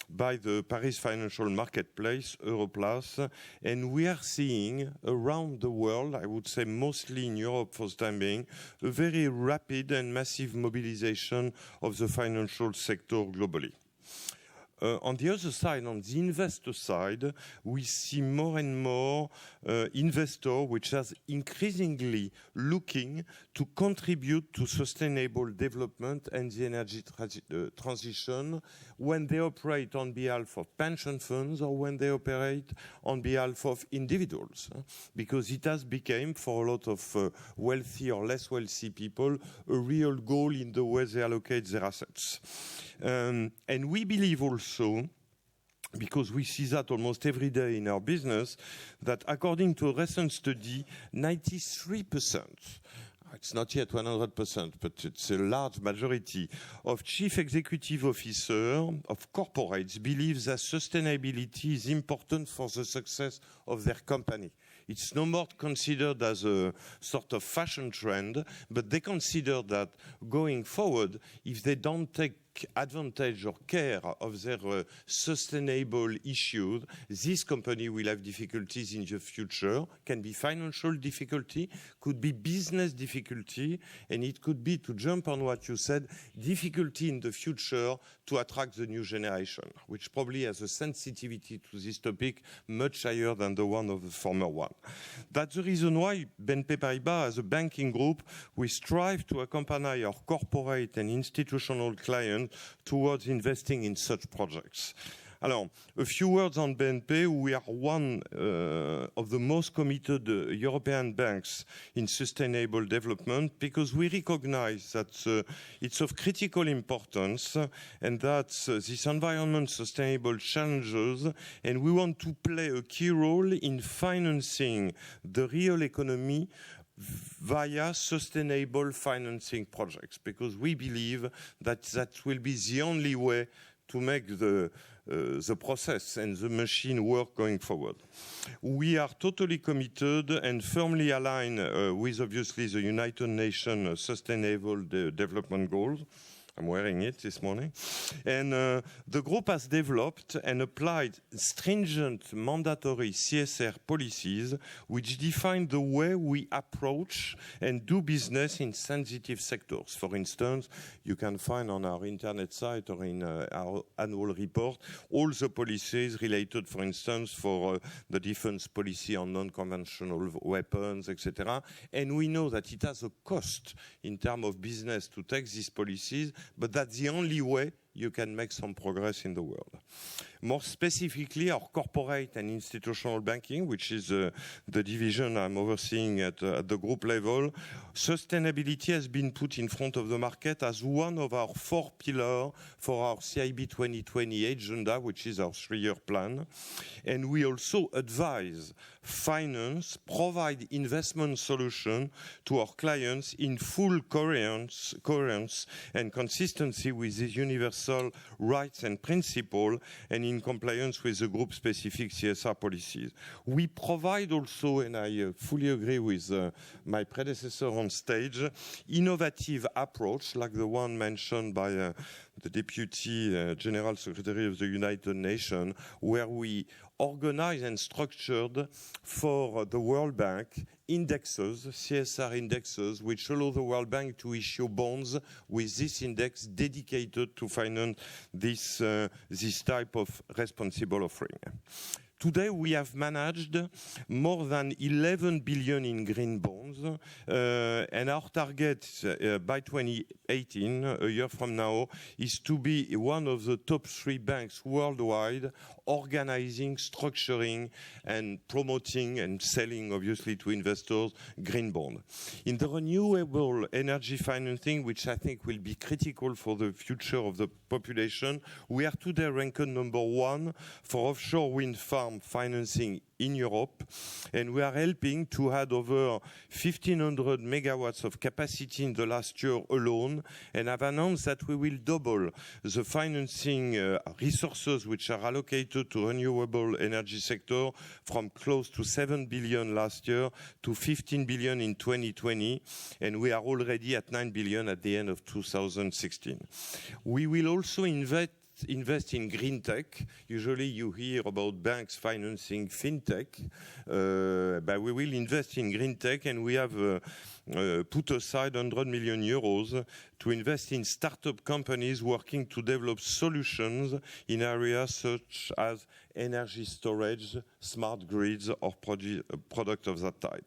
by the Paris Financial Marketplace, Europlace. And we are seeing around the world, I would say mostly in Europe for the time being, a very rapid and massive mobilization of the financial sector globally. On the other side, on the investor side, we see more and more investors which are increasingly looking to contribute to sustainable development and the energy transition when they operate on behalf of pension funds or when they operate on behalf of individuals. Because it has become, for a lot of wealthy or less wealthy people, a real goal in the way they allocate their assets. And we believe also, because we see that almost every day in our business, that according to a recent study, 93%, it's not yet 100%, but it's a large majority of chief executive officers of corporates believe that sustainability is important for the success of their company. It's no more considered as a sort of fashion trend, but they consider that going forward, if they don't take take advantage or care of their sustainable issues, this company will have difficulties in the future. Can be financial difficulty, could be business difficulty, and it could be, to jump on what you said, difficulty in the future to attract the new generation, which probably has a sensitivity to this topic much higher than the one of the former one. That's the reason why BNP Paribas, as a banking group, we strive to accompany our corporate and institutional clients towards investing in such projects. Alors, a few words on BNP. We are one of the most committed European banks in sustainable development because we recognize that it's of critical importance and that this environment sustainable challenges, and we want to play a key role in financing the real economy via sustainable financing projects, because we believe that that will be the only way to make the process and the machine work going forward. We are totally committed and firmly aligned with, obviously, the United Nations Sustainable Development Goals. I'm wearing it this morning. And the group has developed and applied stringent mandatory CSR policies which define the way we approach and do business in sensitive sectors. For instance, you can find on our internet site or in our annual report all the policies related, for instance, for the defense policy on non-conventional weapons, etc. And we know that it has a cost in terms of business to take these policies, but that's the only way you can make some progress in the world. More specifically, our corporate and institutional banking, which is the division I'm overseeing at the group level, sustainability has been put in front of the market as one of our 4 pillars for our CIB 2020 agenda, which is our 3-year plan. And we also advise, finance, provide investment solution to our clients in full coherence and consistency with this universal rights and principles and in compliance with the group-specific CSR policies. We provide also, and I fully agree with my predecessor on stage, innovative approach like the one mentioned by the Deputy General Secretary of the United Nations, where we organize and structured for the World Bank indexes, CSR indexes, which allow the World Bank to issue bonds with this index dedicated to finance this type of responsible offering. Today, we have managed more than 11 billion in green bonds, and our target by 2018, a year from now, is to be one of the top 3 banks worldwide organizing, structuring, and promoting and selling, obviously, to investors green bond. In the renewable energy financing, which I think will be critical for the future of the population, we are today ranked number 1 for offshore wind farm financing in Europe, and we are helping to add over 1,500 megawatts of capacity in the last year alone, and have announced that we will double the financing resources which are allocated to renewable energy sector from close to 7 billion last year to 15 billion in 2020, and we are already at 9 billion at the end of 2016. We will also invest in green tech. Usually you hear about banks financing fintech, but we will invest in green tech, and we have put aside 100 million euros to invest in startup companies working to develop solutions in areas such as energy storage, smart grids, or product of that type.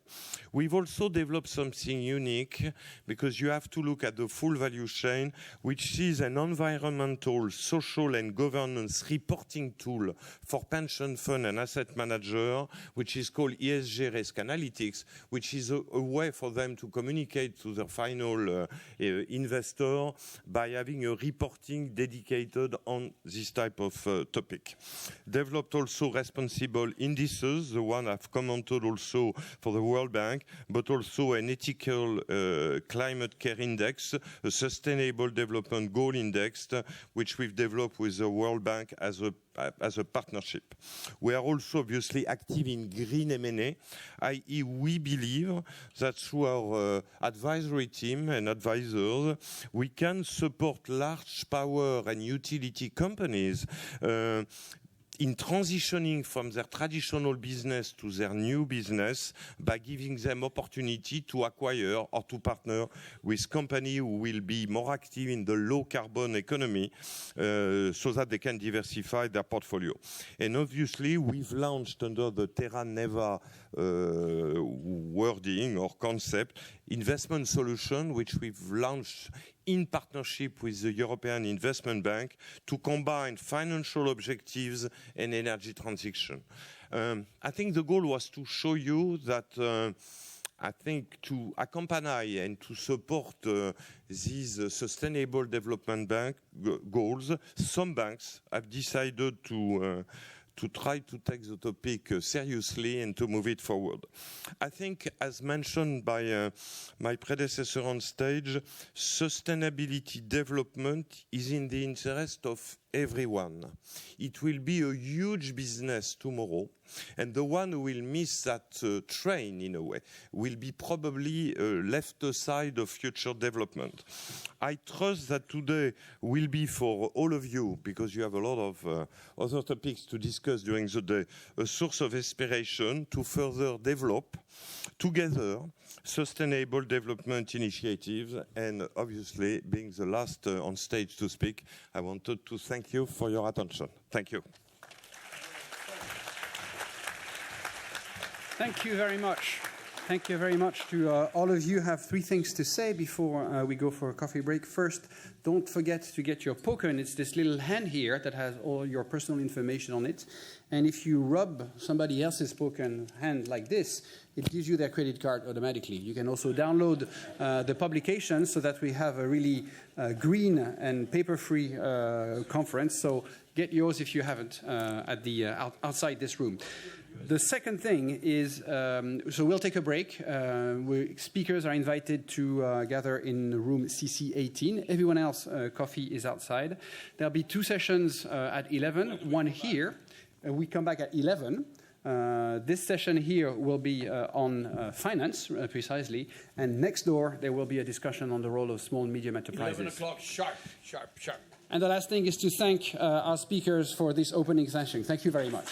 We've also developed something unique, because you have to look at the full value chain, which is an environmental, social, and governance reporting tool for pension fund and asset manager, which is called ESG Risk Analytics, which is a way for them to communicate to their final investor by having a reporting dedicated on this type of topic. Developed also responsible indices, the one I've commented also for the World Bank, but also an ethical climate care index, a sustainable development goal index, which we've developed development with the World Bank as a partnership. We are also obviously active in green M&A, i.e. we believe that through our advisory team and advisors, we can support large power and utility companies in transitioning from their traditional business to their new business by giving them opportunity to acquire or to partner with companies who will be more active in the low carbon economy so that they can diversify their portfolio. And obviously, we've launched under the Terra Neva wording or concept, investment solution, which we've launched in partnership with the European Investment Bank to combine financial objectives and energy transition. I think the goal was to show you that I think to accompany and to support these sustainable development bank goals, some banks have decided to try to take the topic seriously and to move it forward. I think, as mentioned by my predecessor on stage, sustainability development is in the interest of everyone. It will be a huge business tomorrow, and the one who will miss that train, in a way, will be probably left aside of future development. I trust that today will be for all of you, because you have a lot of other topics to discuss during the day, a source of inspiration to further develop together sustainable development initiatives. And obviously, being the last on stage to speak, I wanted to thank you for your attention. Thank you. Thank you very much. Thank you very much to all of you. I have three things to say before we go for a coffee break. First, don't forget to get your token. It's this little hand here that has all your personal information on it. And if you rub somebody else's token hand like this, it gives you their credit card automatically. You can also download the publication so that we have a really green and paper-free conference. So get yours if you haven't at the outside this room. The second thing is, so we'll take a break. Speakers are invited to gather in room CC18. Everyone else, coffee is outside. There'll be two sessions at 11, one here. We come back at 11. This session here will be on finance, precisely. And next door, there will be a discussion on the role of small and medium enterprises. 11 o'clock, sharp. And the last thing is to thank our speakers for this opening session. Thank you very much.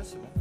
Ouais, c'est bon.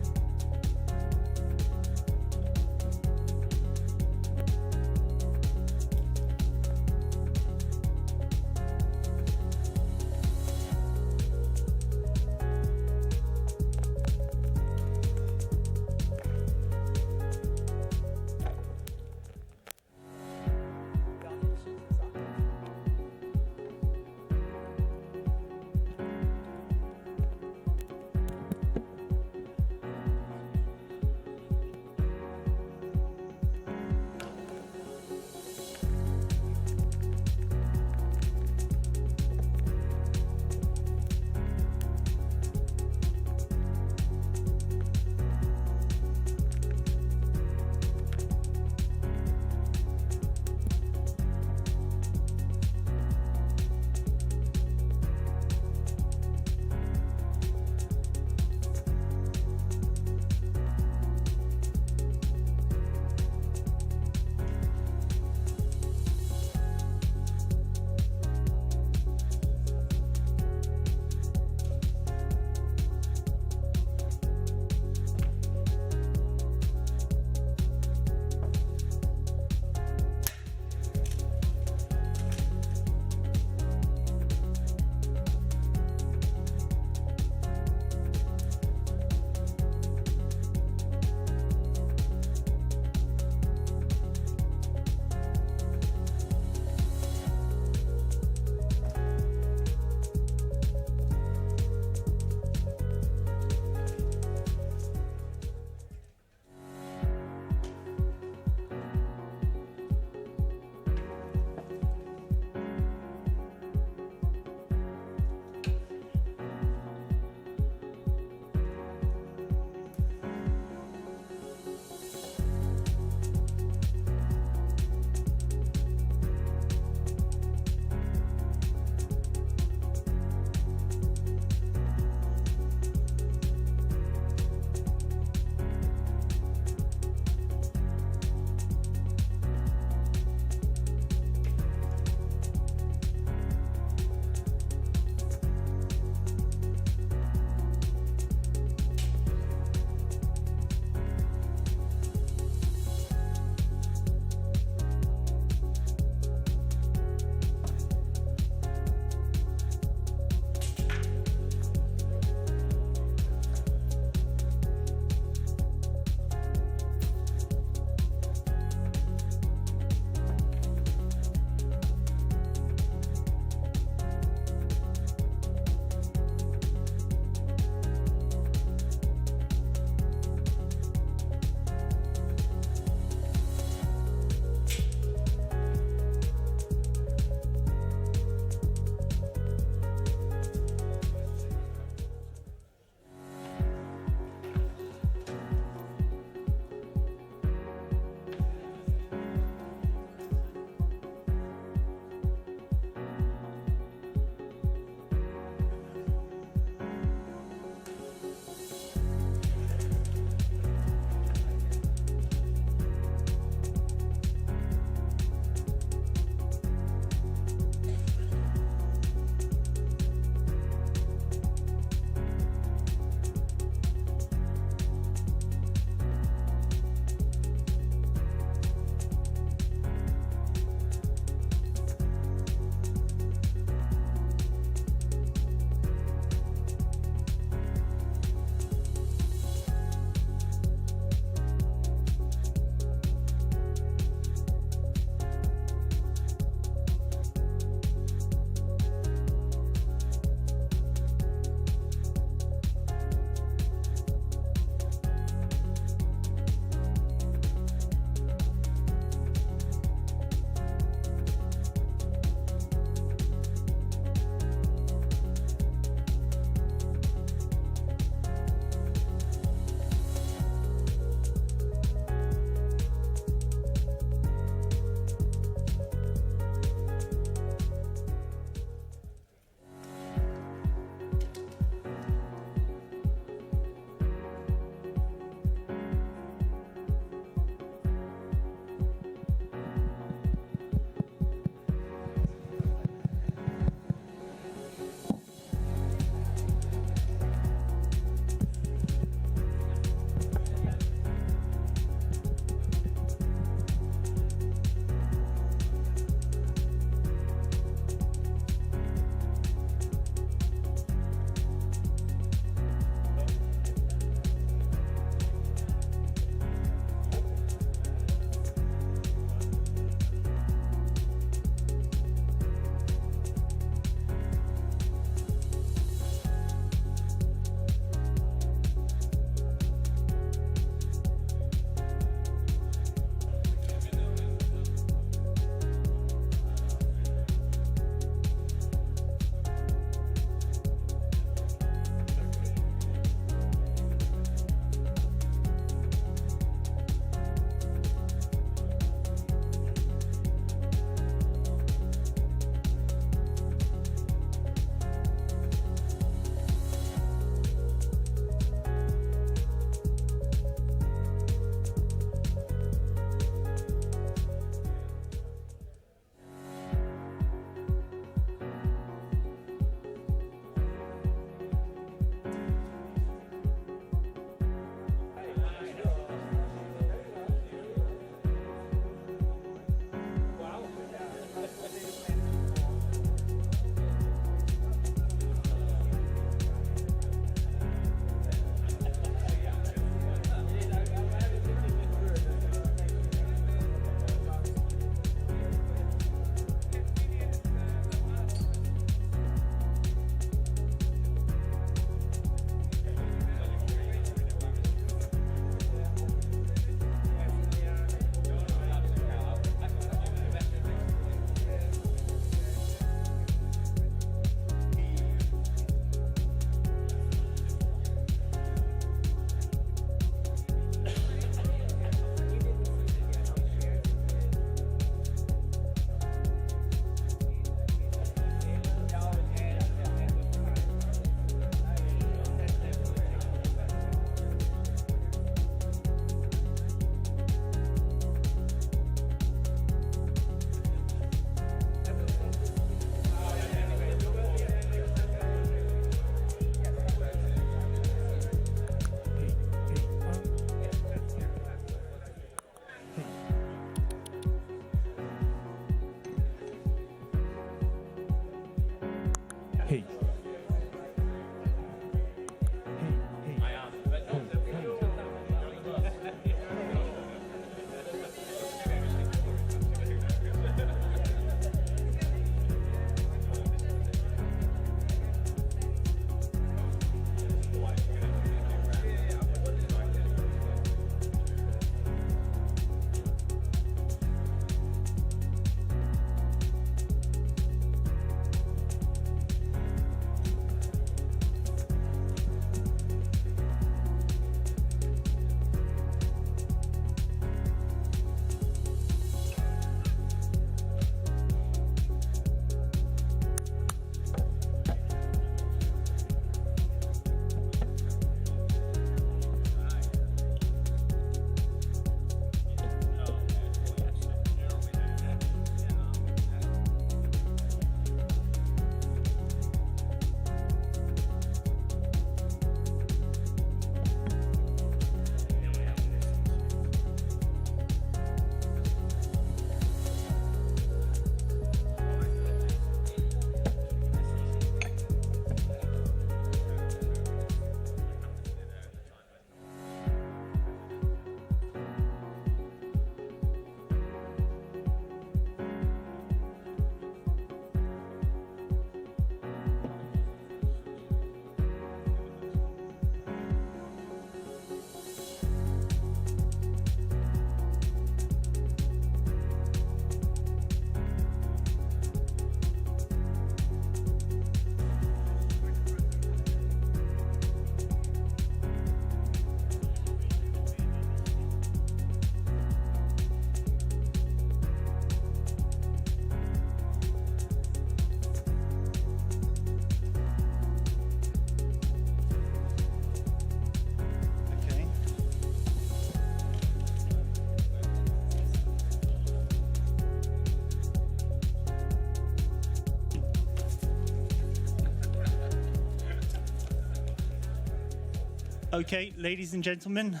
Okay, ladies and gentlemen,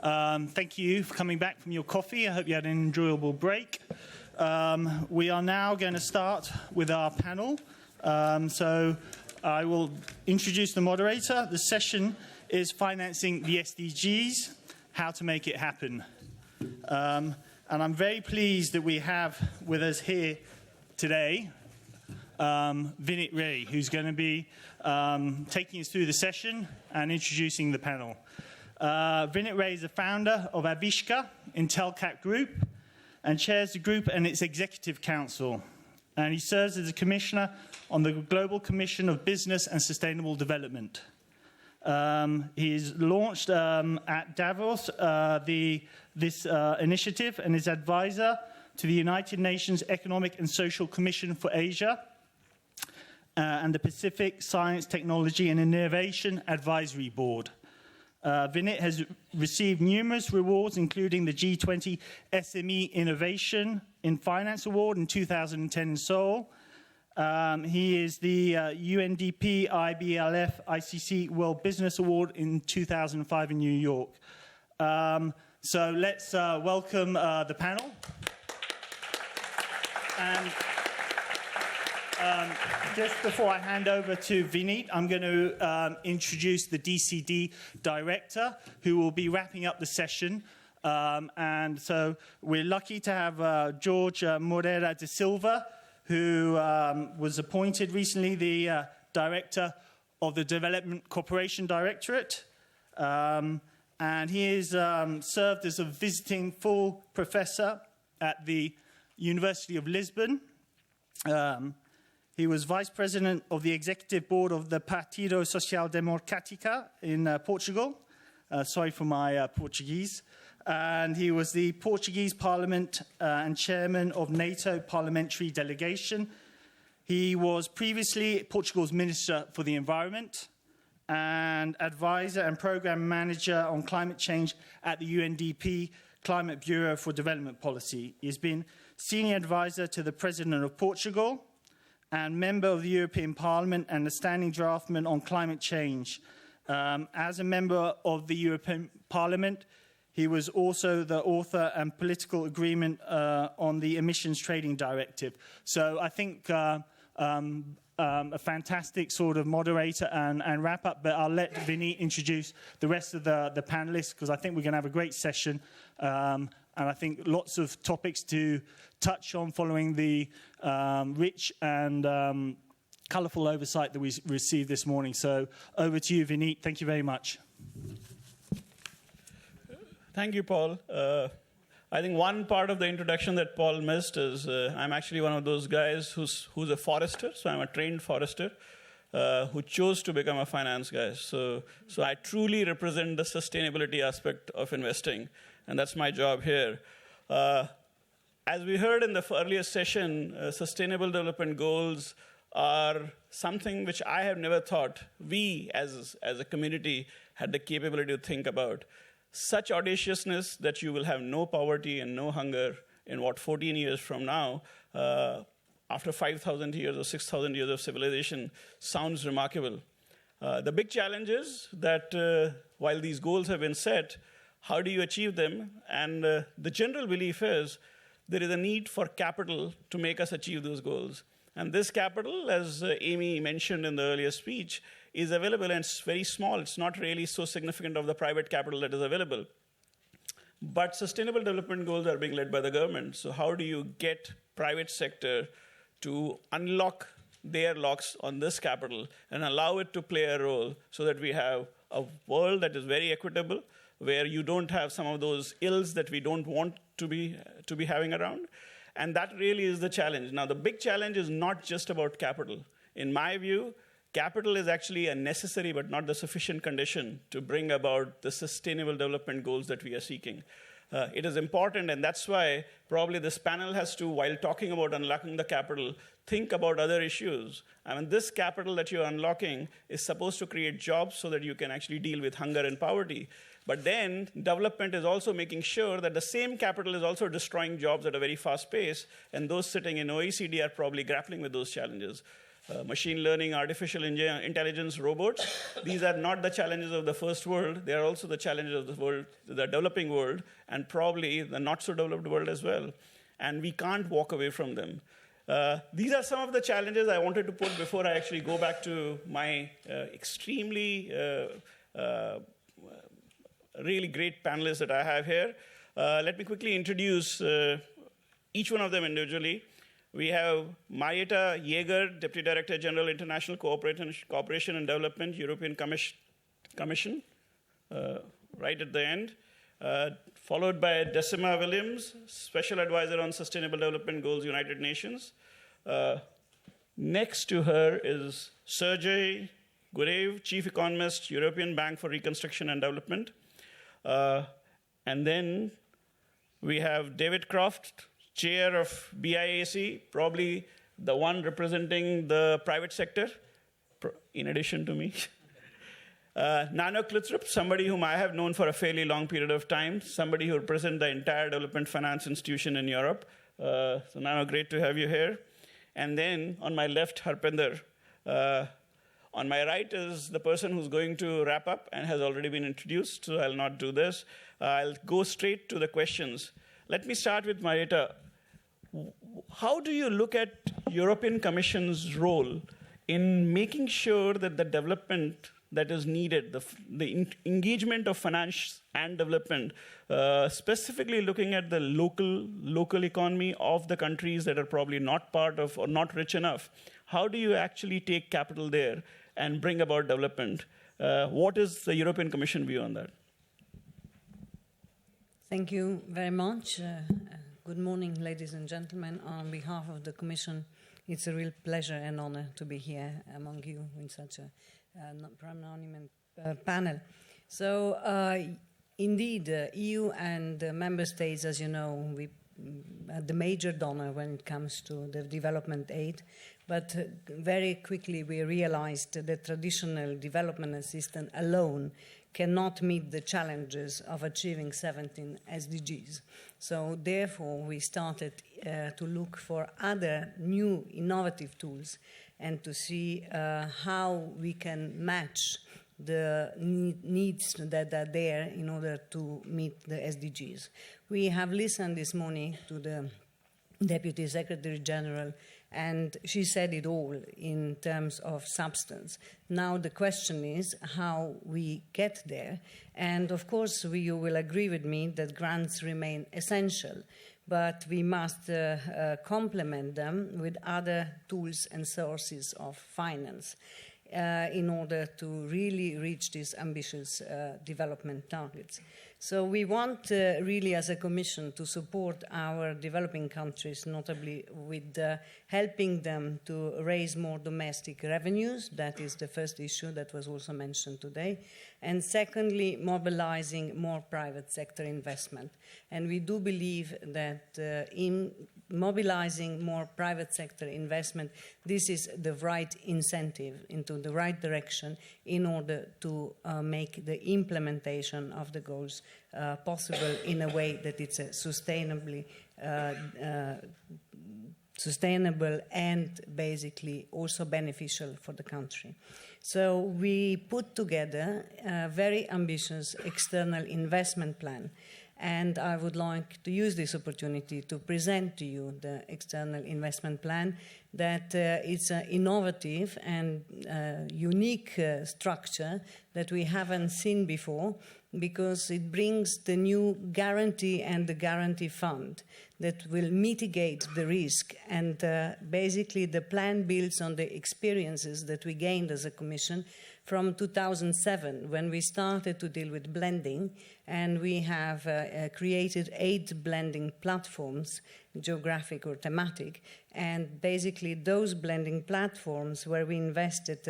thank you for coming back from your coffee. I hope you had an enjoyable break. We are now going to start with our panel. So I will introduce the moderator. The session is Financing the SDGs, How to Make It Happen. And I'm very pleased that we have with us here today Vinit Ray, who's going to be taking us through the session and introducing the panel. Vinit Ray is the founder of Avishka Intelcat Group and chairs the group and its executive council. And he serves as a commissioner on the Global Commission of Business and Sustainable Development. He's launched at Davos this initiative and is advisor to the United Nations Economic and Social Commission for Asia and the Pacific Science, Technology and Innovation Advisory Board. Vinit has received numerous rewards, including the G20 SME Innovation in Finance Award in 2010 in Seoul. He is the UNDP IBLF ICC World Business Award in 2005 in New York. So let's welcome the panel. And just before I hand over to Vinit, I'm going to introduce the DCD director, who will be wrapping up the session. And so we're lucky to have George Moreira de Silva, who was appointed recently the director of the Development Cooperation Directorate. And he has served as a visiting full professor at the University of Lisbon. He was vice president of the executive board of the Partido Social Democrática in Portugal. Sorry for my Portuguese. And he was the Portuguese Parliament and chairman of NATO Parliamentary Delegation. He was previously Portugal's Minister for the Environment and advisor and program manager on climate change at the UNDP Climate Bureau for Development Policy. He's been senior advisor to the President of Portugal and member of the European Parliament and the standing draftman on climate change. As a member of the European Parliament, he was also the author and political agreement on the Emissions Trading Directive. So I think a fantastic sort of moderator and wrap up, but I'll let Vinit introduce the rest of the panelists, because I think we're going to have a great session. And I think lots of topics to touch on following the rich and colourful oversight that we received this morning. So over to you, Vinit. Thank you very much. Thank you, Paul. I think one part of the introduction that Paul missed is I'm actually one of those guys who's a forester. So I'm a trained forester who chose to become a finance guy. So I truly represent the sustainability aspect of investing. And that's my job here. As we heard in the earlier session, Sustainable Development Goals are something which I have never thought we, as a community, had the capability to think about. Such audaciousness that you will have no poverty and no hunger in 14 years from now, after 5,000 years or 6,000 years of civilization, sounds remarkable. The big challenge is that while these goals have been set, how do you achieve them? And the general belief is there is a need for capital to make us achieve those goals. And this capital, as Amy mentioned in the earlier speech, is available and it's very small. It's not really so significant of the private capital that is available. But sustainable development goals are being led by the government. So how do you get private sector to unlock their locks on this capital and allow it to play a role so that we have a world that is very equitable, where you don't have some of those ills that we don't want to be having around. And that really is the challenge. Now, the big challenge is not just about capital. In my view, capital is actually a necessary but not the sufficient condition to bring about the sustainable development goals that we are seeking. It is important, and that's why probably this panel has to, while talking about unlocking the capital, think about other issues. I mean, this capital that you're unlocking is supposed to create jobs so that you can actually deal with hunger and poverty. But then development is also making sure that the same capital is also destroying jobs at a very fast pace, and those sitting in OECD are probably grappling with those challenges. Machine learning, artificial intelligence, robots, these are not the challenges of the first world. They are also the challenges of the world, the developing world, and probably the not-so-developed world as well. And we can't walk away from them. These are some of the challenges I wanted to put before I actually go back to my extremely really great panelists that I have here. Let me quickly introduce each one of them individually. We have Marjeta, Jager, Deputy Director General, International Cooperation and Development, European Commission, right at the end. Followed by Dessima Williams, Special Advisor on Sustainable Development Goals, United Nations. Next to her is Sergei, Guriev, Chief Economist, European Bank for Reconstruction and Development. And then we have David Croft, Chair of BIAC, probably the one representing the private sector, in addition to me. Nanno, somebody whom I have known for a fairly long period of time, somebody who represents the entire development finance institution in Europe. So Nanno, great to have you here. And then on my left, Harpinder. On my right is the person who's going to wrap up and has already been introduced, so I'll not do this. I'll go straight to the questions. Let me start with Marjeta. How do you look at European Commission's role in making sure that the development that is needed, the engagement of finance and development, specifically looking at the local economy of the countries that are probably not part of or not rich enough, how do you actually take capital there and bring about development? What is the European Commission view on that? Thank you very much. Good morning, ladies and gentlemen. On behalf of the Commission, it's a real pleasure and honor to be here among you in such a prominent panel. So, indeed, EU and member states, as you know, we are the major donor when it comes to the development aid. But very quickly we realized that traditional development assistance alone cannot meet the challenges of achieving 17 SDGs. So therefore, we started to look for other new innovative tools and to see how we can match the needs that are there in order to meet the SDGs. We have listened this morning to the Deputy Secretary General, and she said it all in terms of substance. Now the question is how we get there. And of course, you will agree with me that grants remain essential, but we must complement them with other tools and sources of finance in order to really reach these ambitious development targets. So we want really as a Commission to support our developing countries, notably with helping them to raise more domestic revenues. That is the first issue that was also mentioned today. And secondly, mobilizing more private sector investment. And we do believe that in mobilizing more private sector investment, this is the right incentive into the right direction in order to make the implementation of the goals possible in a way that it's sustainable and basically also beneficial for the country. So we put together a very ambitious external investment plan. And I would like to use this opportunity to present to you the external investment plan that it's an innovative and unique structure that we haven't seen before, because it brings the new guarantee and the guarantee fund that will mitigate the risk. And basically the plan builds on the experiences that we gained as a Commission from 2007, when we started to deal with blending, and we have created 8 blending platforms, geographic or thematic, and basically those blending platforms where we invested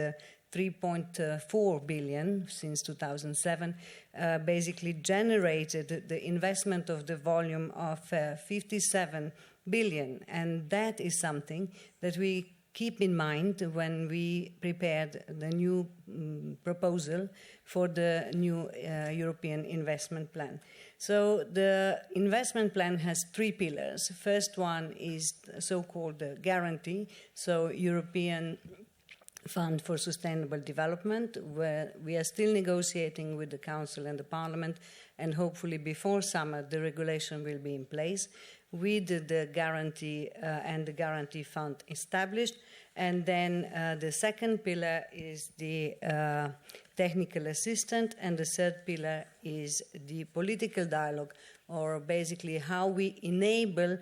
3.4 billion since 2007, basically generated the investment of the volume of 57 billion, and that is something that we keep in mind when we prepared the new proposal for the new European investment plan. So the investment plan has 3 pillars. First one is so-called guarantee, so European Fund for Sustainable Development, where we are still negotiating with the Council and the Parliament, and hopefully before summer the regulation will be in place with the guarantee and the guarantee fund established. And then the second pillar is the technical assistance, and the third pillar is the political dialogue, or basically how we enable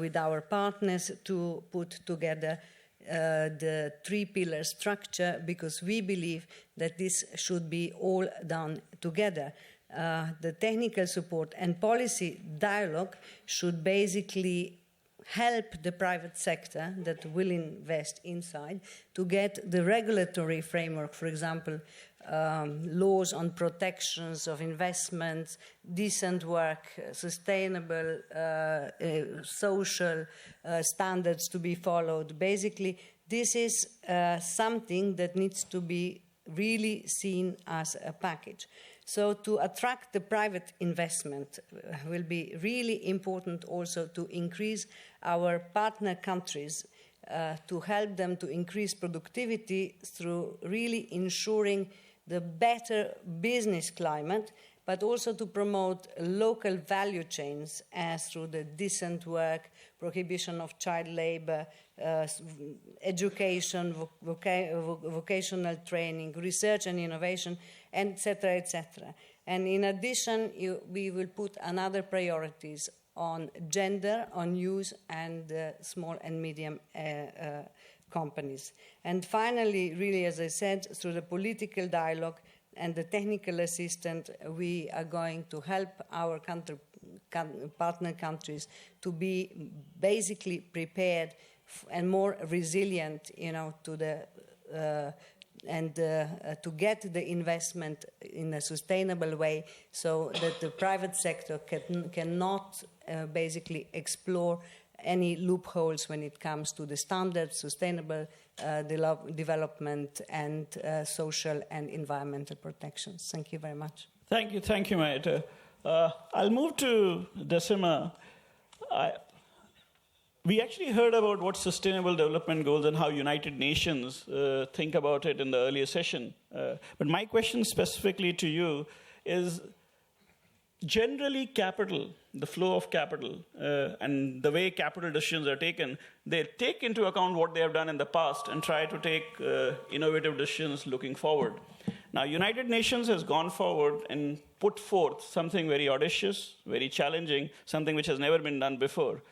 with our partners to put together the 3-pillar structure, because we believe that this should be all done together. The technical support and policy dialogue should basically help the private sector that will invest inside to get the regulatory framework, for example, laws on protections of investments, decent work, sustainable social standards to be followed. Basically, this is something that needs to be really seen as a package. So to attract the private investment will be really important also to increase our partner countries, to help them to increase productivity through really ensuring the better business climate, but also to promote local value chains as through the decent work, prohibition of child labor, education, vocational training, research and innovation, etc., etc. And in addition, we will put another priorities on gender, on youth, and small and medium companies. And finally, really, as I said, through the political dialogue and the technical assistance, we are going to help our partner countries to be basically prepared and more resilient, to the to get the investment in a sustainable way, so that the private sector cannot basically explore any loopholes when it comes to the standards, sustainable development, and social and environmental protections. Thank you very much. Thank you, Marjeta. I'll move to Dessima. We actually heard about what Sustainable Development Goals and how United Nations think about it in the earlier session. But my question specifically to you is, generally capital, the flow of capital, and the way capital decisions are taken, they take into account what they have done in the past and try to take innovative decisions looking forward. Now, United Nations has gone forward and put forth something very audacious, very challenging, something which has never been done before.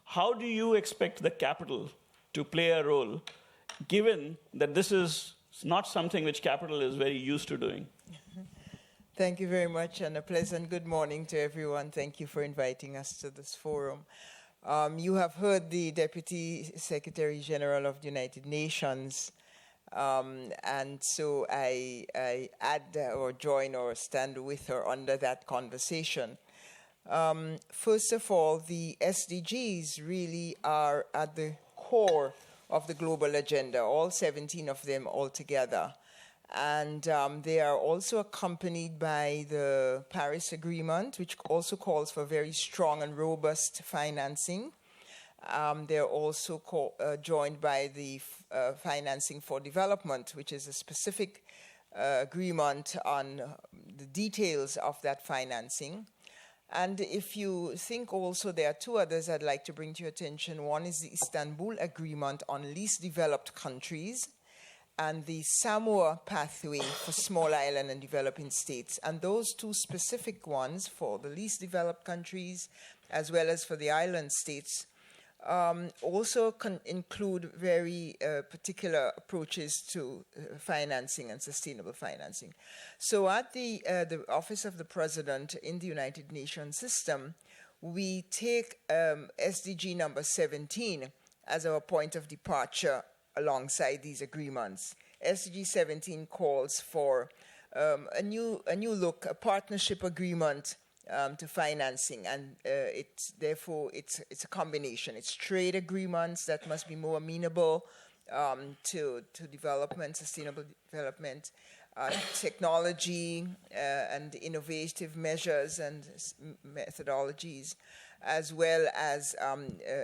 How do you expect the capital to play a role, given that this is not something which capital is very used to doing? Thank you very much, and a pleasant good morning to everyone. Thank you for inviting us to this forum. You have heard the Deputy Secretary General of the United Nations, and so I add or join or stand with her under that conversation. First of all, the SDGs really are at the core of the global agenda, all 17 of them altogether. And they are also accompanied by the Paris Agreement, which also calls for very strong and robust financing. They're also joined by the Financing for Development, which is a specific agreement on the details of that financing. And if you think also, there are 2 others I'd like to bring to your attention. One is the Istanbul Agreement on Least Developed Countries, and the Samoa Pathway for Small Island and Developing States. And those 2 specific ones, for the least developed countries as well as for the island states, also include very particular approaches to financing and sustainable financing. So at the Office of the President in the United Nations system, we take SDG number 17 as our point of departure alongside these agreements. SDG 17 calls for a new look, a partnership agreement to financing, and therefore it's a combination. It's trade agreements that must be more amenable to development, sustainable development, technology and innovative measures and methodologies, as well as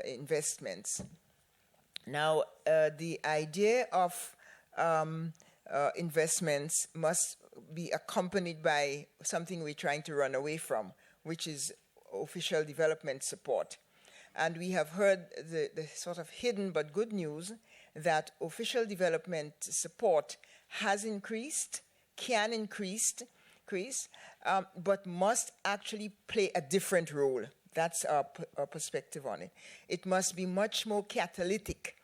investments. Now, the idea of investments must be accompanied by something we're trying to run away from, which is official development support. And we have heard the sort of hidden but good news that official development support has increased, can increase, but must actually play a different role. That's our perspective on it. It must be much more catalytic,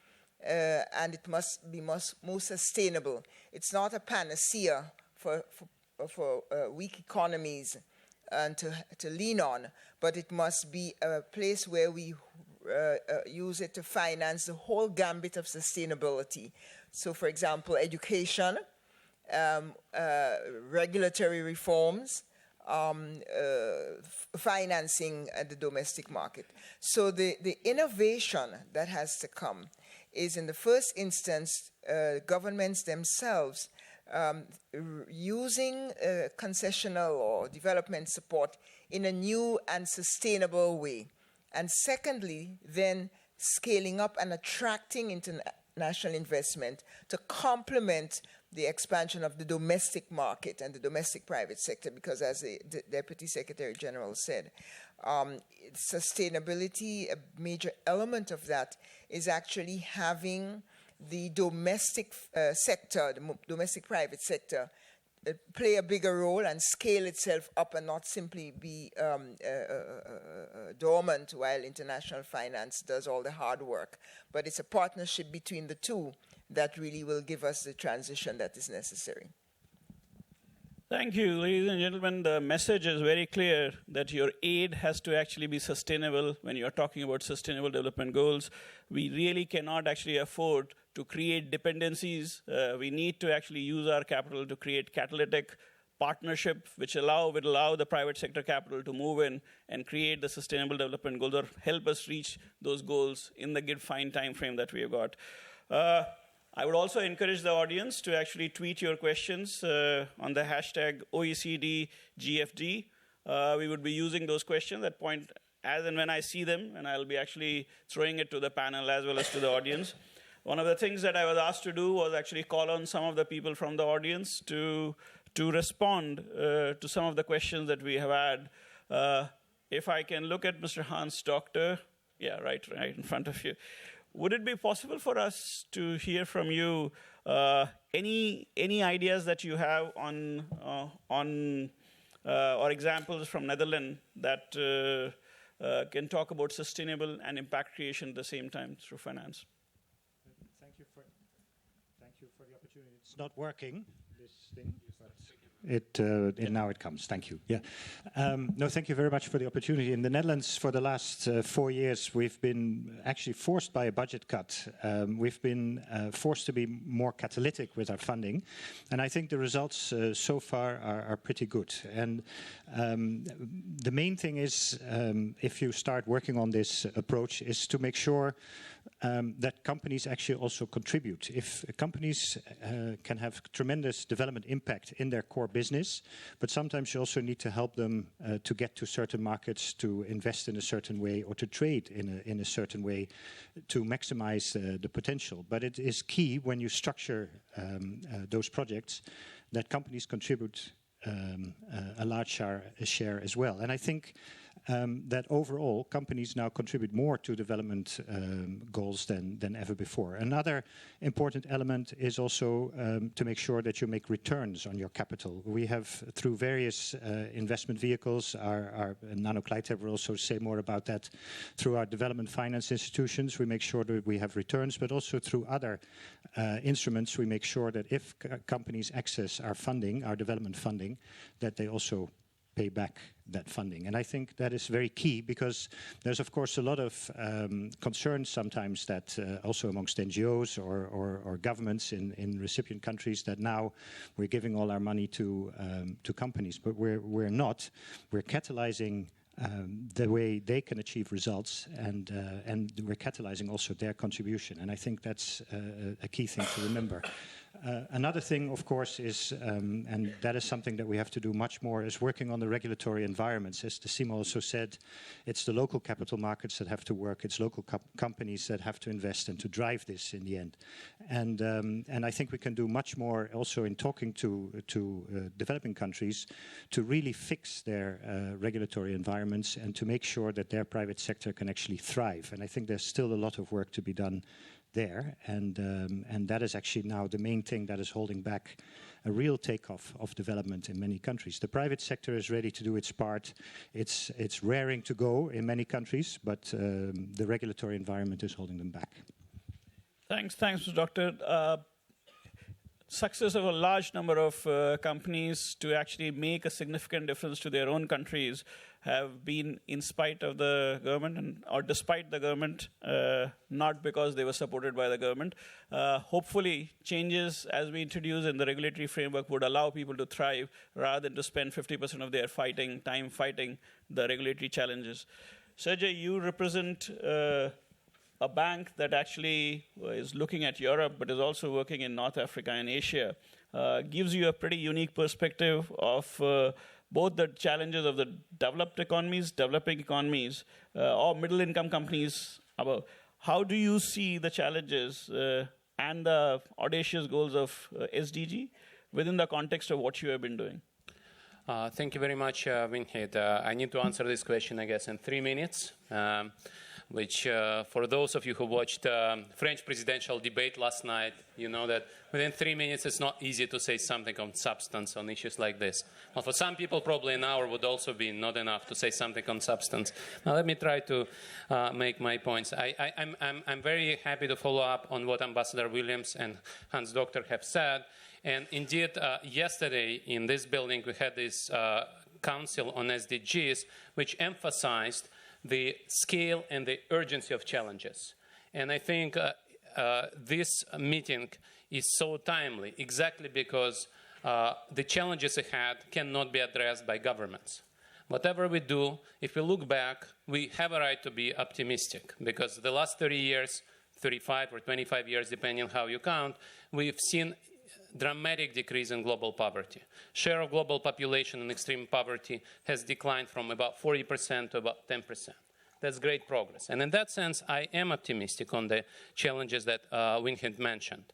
and it must be more sustainable. It's not a panacea for weak economies and to lean on, but it must be a place where we use it to finance the whole gambit of sustainability. So, for example, education, regulatory reforms, financing the domestic market. So the innovation that has to come is, in the first instance, governments themselves using concessional or development support in a new and sustainable way. And secondly, then scaling up and attracting international investment to complement the expansion of the domestic market and the domestic private sector, because as the Deputy Secretary General said, sustainability, a major element of that is actually having the domestic sector, the domestic private sector, play a bigger role and scale itself up and not simply be dormant while international finance does all the hard work. But it's a partnership between the two that really will give us the transition that is necessary. Thank you, ladies and gentlemen. The message is very clear that your aid has to actually be sustainable. When you're talking about sustainable development goals, we really cannot actually afford to create dependencies. We need to actually use our capital to create catalytic partnership, which will allow the private sector capital to move in and create the sustainable development goals or help us reach those goals in the defined time frame that we have got. I would also encourage the audience to actually tweet your questions on the hashtag OECDGFD. We would be using those questions at point as and when I see them, and I'll be actually throwing it to the panel as well as to the audience. One of the things that I was asked to do was actually call on some of the people from the audience to respond to some of the questions that we have had. If I can look at Mr. Hans Doctor, yeah, right in front of you. Would it be possible for us to hear from you any ideas that you have on or examples from Netherlands that can talk about sustainable and impact creation at the same time through finance? Thank you for the opportunity. It's not working, this thing. Now it comes. Thank you. Yeah. No, thank you very much for the opportunity. In the Netherlands, for the last 4 years, we've been actually forced by a budget cut. We've been forced to be more catalytic with our funding, and I think the results so far are pretty good. And the main thing is, if you start working on this approach, is to make sure that companies actually also contribute. If companies can have tremendous development impact in their core business, but sometimes you also need to help them to get to certain markets, to invest in a certain way, or to trade in a certain way to maximize the potential. But it is key when you structure those projects that companies contribute a large share as well. And I think that overall companies now contribute more to development goals than ever before. Another important element is also to make sure that you make returns on your capital. We have, through various investment vehicles, our Nanno Kleiterp will also say more about that, through our development finance institutions, we make sure that we have returns, but also through other instruments, we make sure that if companies access our funding, our development funding, that they also pay back that funding. And I think that is very key, because there's, of course, a lot of concerns sometimes that also amongst NGOs or governments in recipient countries, that now we're giving all our money to companies. But we're not. We're catalyzing the way they can achieve results, and we're catalyzing also their contribution. And I think that's a key thing to remember. Another thing, of course, is, and that is something that we have to do much more, is working on the regulatory environments. As Dessima also said, it's the local capital markets that have to work, it's local companies that have to invest and to drive this in the end. And I think we can do much more also in talking to developing countries to really fix their regulatory environments and to make sure that their private sector can actually thrive. And I think there's still a lot of work to be done there, and that is actually now the main thing that is holding back a real takeoff of development in many countries. The private sector is ready to do its part. It's raring to go in many countries, but the regulatory environment is holding them back. Thanks, Doctor. Success of a large number of companies to actually make a significant difference to their own countries have been in spite of the government or despite the government, not because they were supported by the government. Hopefully, changes as we introduce in the regulatory framework would allow people to thrive rather than to spend 50% of their time fighting the regulatory challenges. Sergei, you represent a bank that actually is looking at Europe but is also working in North Africa and Asia. Gives you a pretty unique perspective of both the challenges of the developing economies, or middle-income companies. How do you see the challenges and the audacious goals of SDG within the context of what you have been doing? Thank you very much, Winhead. I need to answer this question, I guess, in 3 minutes, which for those of you who watched French presidential debate last night, you know that within 3 minutes it's not easy to say something on substance on issues like this. Well, for some people, probably an hour would also be not enough to say something on substance. Now, let me try to make my points. I'm very happy to follow up on what Ambassador Williams and Hans Doctor have said. And indeed, yesterday in this building, we had this council on SDGs, which emphasized the scale and the urgency of challenges. And I think this meeting is so timely, exactly because the challenges ahead cannot be addressed by governments. Whatever we do, if we look back, we have a right to be optimistic, because the last 30 years, 35 or 25 years, depending on how you count, we've seen dramatic decrease in global poverty. Share of global population in extreme poverty has declined from about 40% to about 10%. That's great progress. And in that sense, I am optimistic on the challenges that Winhead mentioned.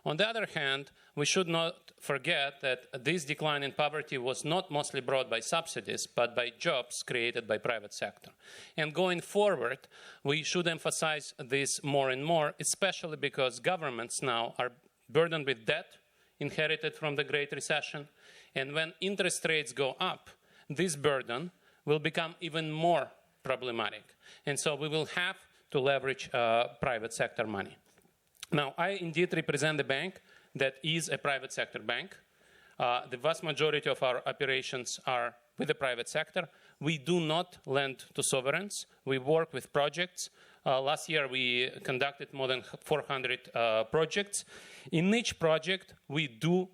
On the other hand, we should not forget that this decline in poverty was not mostly brought by subsidies, but by jobs created by private sector. And going forward, we should emphasize this more and more, especially because governments now are burdened with debt inherited from the Great Recession. And when interest rates go up, this burden will become even more problematic. And so we will have to leverage private sector money. Now, I indeed represent a bank that is a private sector bank. The vast majority of our operations are with the private sector. We do not lend to sovereigns. We work with projects. Last year, we conducted more than 400 projects. In each project, we do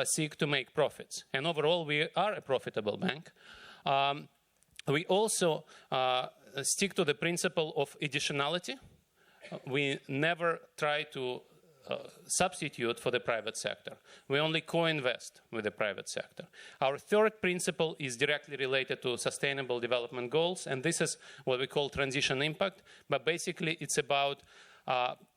seek to make profits. And overall, we are a profitable bank. We also stick to the principle of additionality. We never try to substitute for the private sector. We only co-invest with the private sector. Our third principle is directly related to sustainable development goals, and this is what we call transition impact. But basically, it's about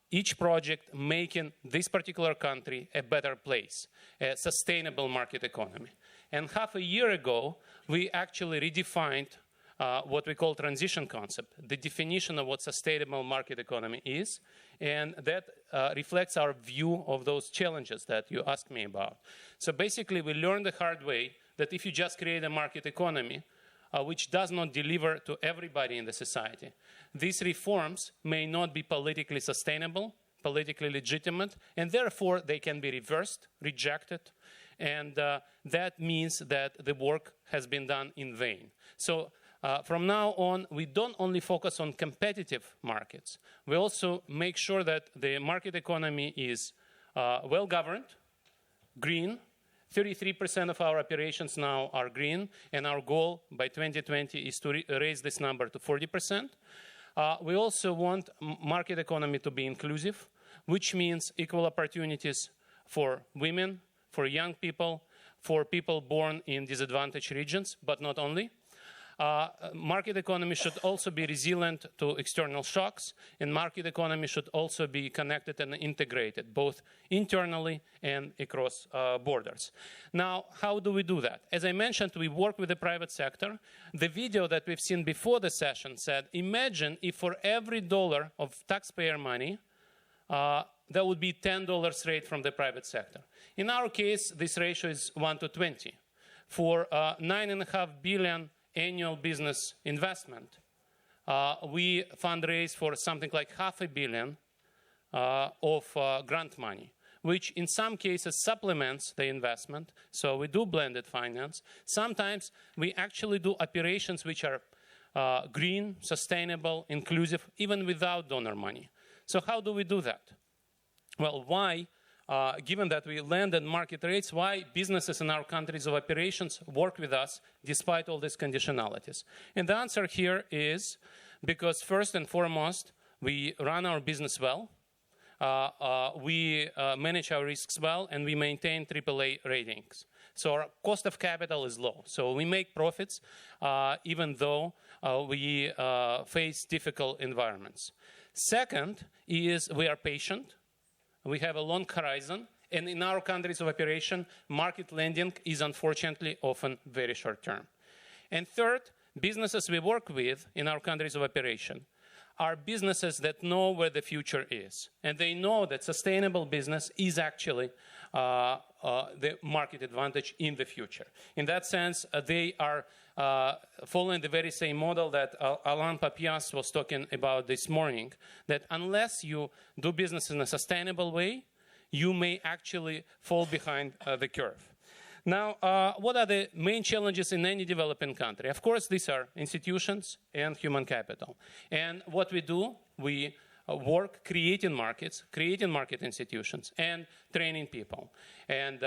each project making this particular country a better place, a sustainable market economy. And half a year ago, we actually redefined what we call transition concept, the definition of what sustainable market economy is, and that reflects our view of those challenges that you asked me about. So basically, we learned the hard way that if you just create a market economy, which does not deliver to everybody in the society, these reforms may not be politically sustainable, politically legitimate, and therefore they can be reversed, rejected, and that means that the work has been done in vain. So from now on, we don't only focus on competitive markets. We also make sure that the market economy is well-governed, green, 33% of our operations now are green, and our goal by 2020 is to raise this number to 40%. We also want market economy to be inclusive, which means equal opportunities for women, for young people, for people born in disadvantaged regions, but not only. Market economy should also be resilient to external shocks, and market economy should also be connected and integrated, both internally and across borders. Now, how do we do that? As I mentioned, we work with the private sector. The video that we've seen before the session said, imagine if for every $1 of taxpayer money, there would be $10 straight from the private sector. In our case, this ratio is 1 to 20. For $9.5 billion annual business investment, we fundraise for something like $500 million of grant money, which in some cases supplements the investment. So we do blended finance. Sometimes we actually do operations which are green, sustainable, inclusive, even without donor money. So how do we do that? Well, why, given that we lend at market rates, why businesses in our countries of operations work with us despite all these conditionalities? And the answer here is because first and foremost, we run our business well, we manage our risks well, and we maintain AAA ratings. So our cost of capital is low. So we make profits even though we face difficult environments. Second is we are patient. We have a long horizon, and in our countries of operation, market lending is unfortunately often very short term. And third, businesses we work with in our countries of operation are businesses that know where the future is, and they know that sustainable business is actually the market advantage in the future. In that sense, they are following the very same model that Alain Papiasse was talking about this morning, that unless you do business in a sustainable way, you may actually fall behind the curve. Now, what are the main challenges in any developing country? Of course, these are institutions and human capital. And what we do, we work creating markets, creating market institutions, and training people. And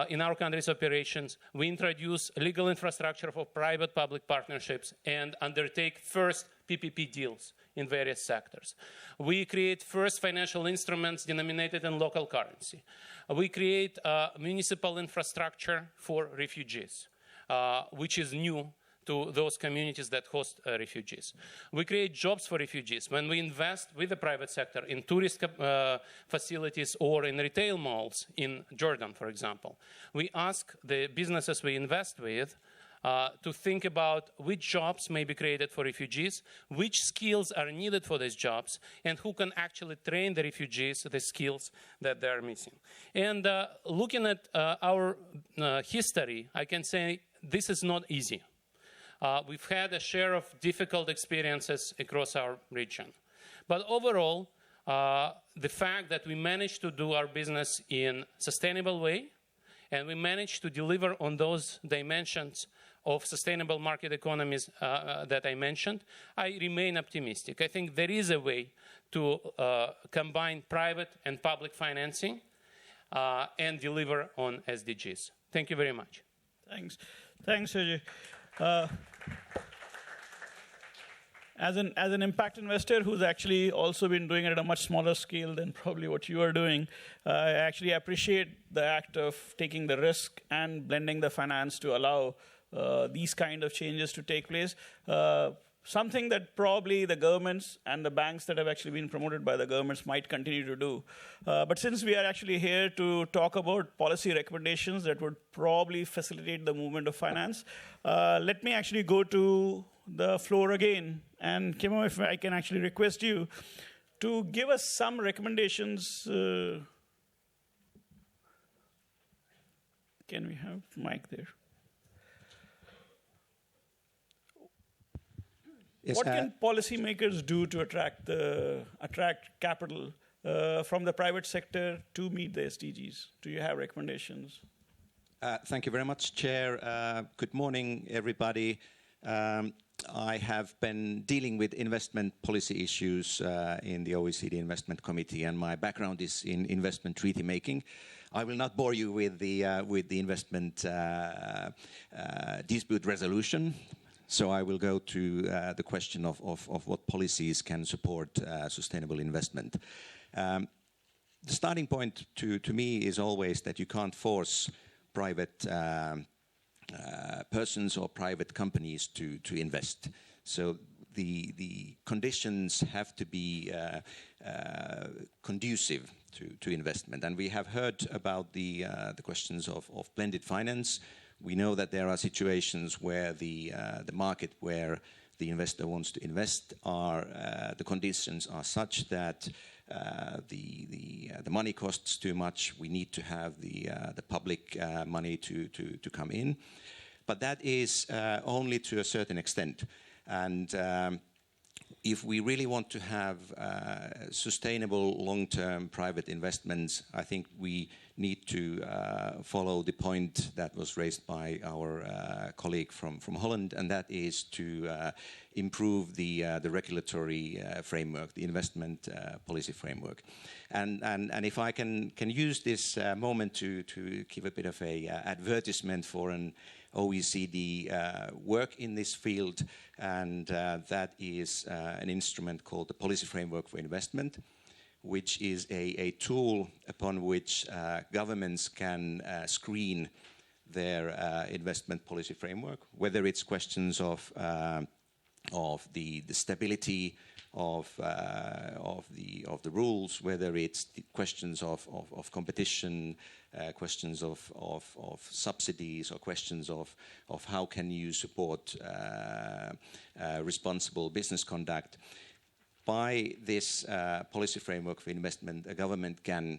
in our country's operations, we introduce legal infrastructure for private-public partnerships and undertake first PPP deals in various sectors. We create first financial instruments denominated in local currency. We create municipal infrastructure for refugees, which is new to those communities that host refugees. We create jobs for refugees. When we invest with the private sector in tourist facilities or in retail malls in Jordan, for example, we ask the businesses we invest with to think about which jobs may be created for refugees, which skills are needed for these jobs, and who can actually train the refugees the skills that they are missing. And looking at our history, I can say this is not easy. We've had a share of difficult experiences across our region. But overall, the fact that we managed to do our business in a sustainable way, and we managed to deliver on those dimensions of sustainable market economies that I mentioned, I remain optimistic. I think there is a way to combine private and public financing and deliver on SDGs. Thank you very much. Thanks. Thanks, Sergei. As an impact investor who's actually also been doing it at a much smaller scale than probably what you are doing, I actually appreciate the act of taking the risk and blending the finance to allow these kind of changes to take place. Something that probably the governments and the banks that have actually been promoted by the governments might continue to do. But since we are actually here to talk about policy recommendations that would probably facilitate the movement of finance, let me actually go to the floor again. And Kimo, if I can actually request you to give us some recommendations. Can we have mic there? Yes, what can policymakers do to attract capital from the private sector to meet the SDGs? Do you have recommendations? Thank you very much, Chair. Good morning, everybody. I have been dealing with investment policy issues in the OECD Investment Committee, and my background is in investment treaty making. I will not bore you with the investment dispute resolution, so I will go to the question of what policies can support sustainable investment. The starting point to me is always that you can't force private persons or private companies to invest. So the conditions have to be conducive to investment. And we have heard about the questions of blended finance. We know that there are situations where the market where the investor wants to invest are the conditions are such that the money costs too much. We need to have the public money to come in, but that is only to a certain extent. And if we really want to have sustainable long-term private investments, I think we need to follow the point that was raised by our colleague from Holland, and that is to improve the regulatory framework, the investment policy framework. And if I can use this moment to give a bit of a advertisement for an OECD work in this field, and that is an instrument called the Policy Framework for Investment, which is a tool upon which governments can screen their investment policy framework, whether it's questions of the stability of the rules, whether it's the questions of competition, questions of subsidies, or questions of how can you support responsible business conduct. By this policy framework for investment, a government can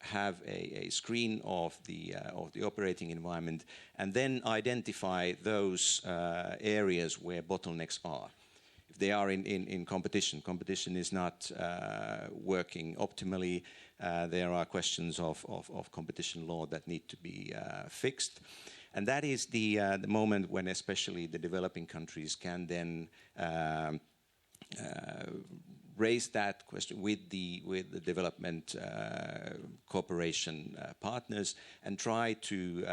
have a screen of the operating environment and then identify those areas where bottlenecks are. If they are in competition is not working optimally. There are questions of competition law that need to be fixed. And that is the moment when especially the developing countries can then raise that question with the development cooperation partners and try to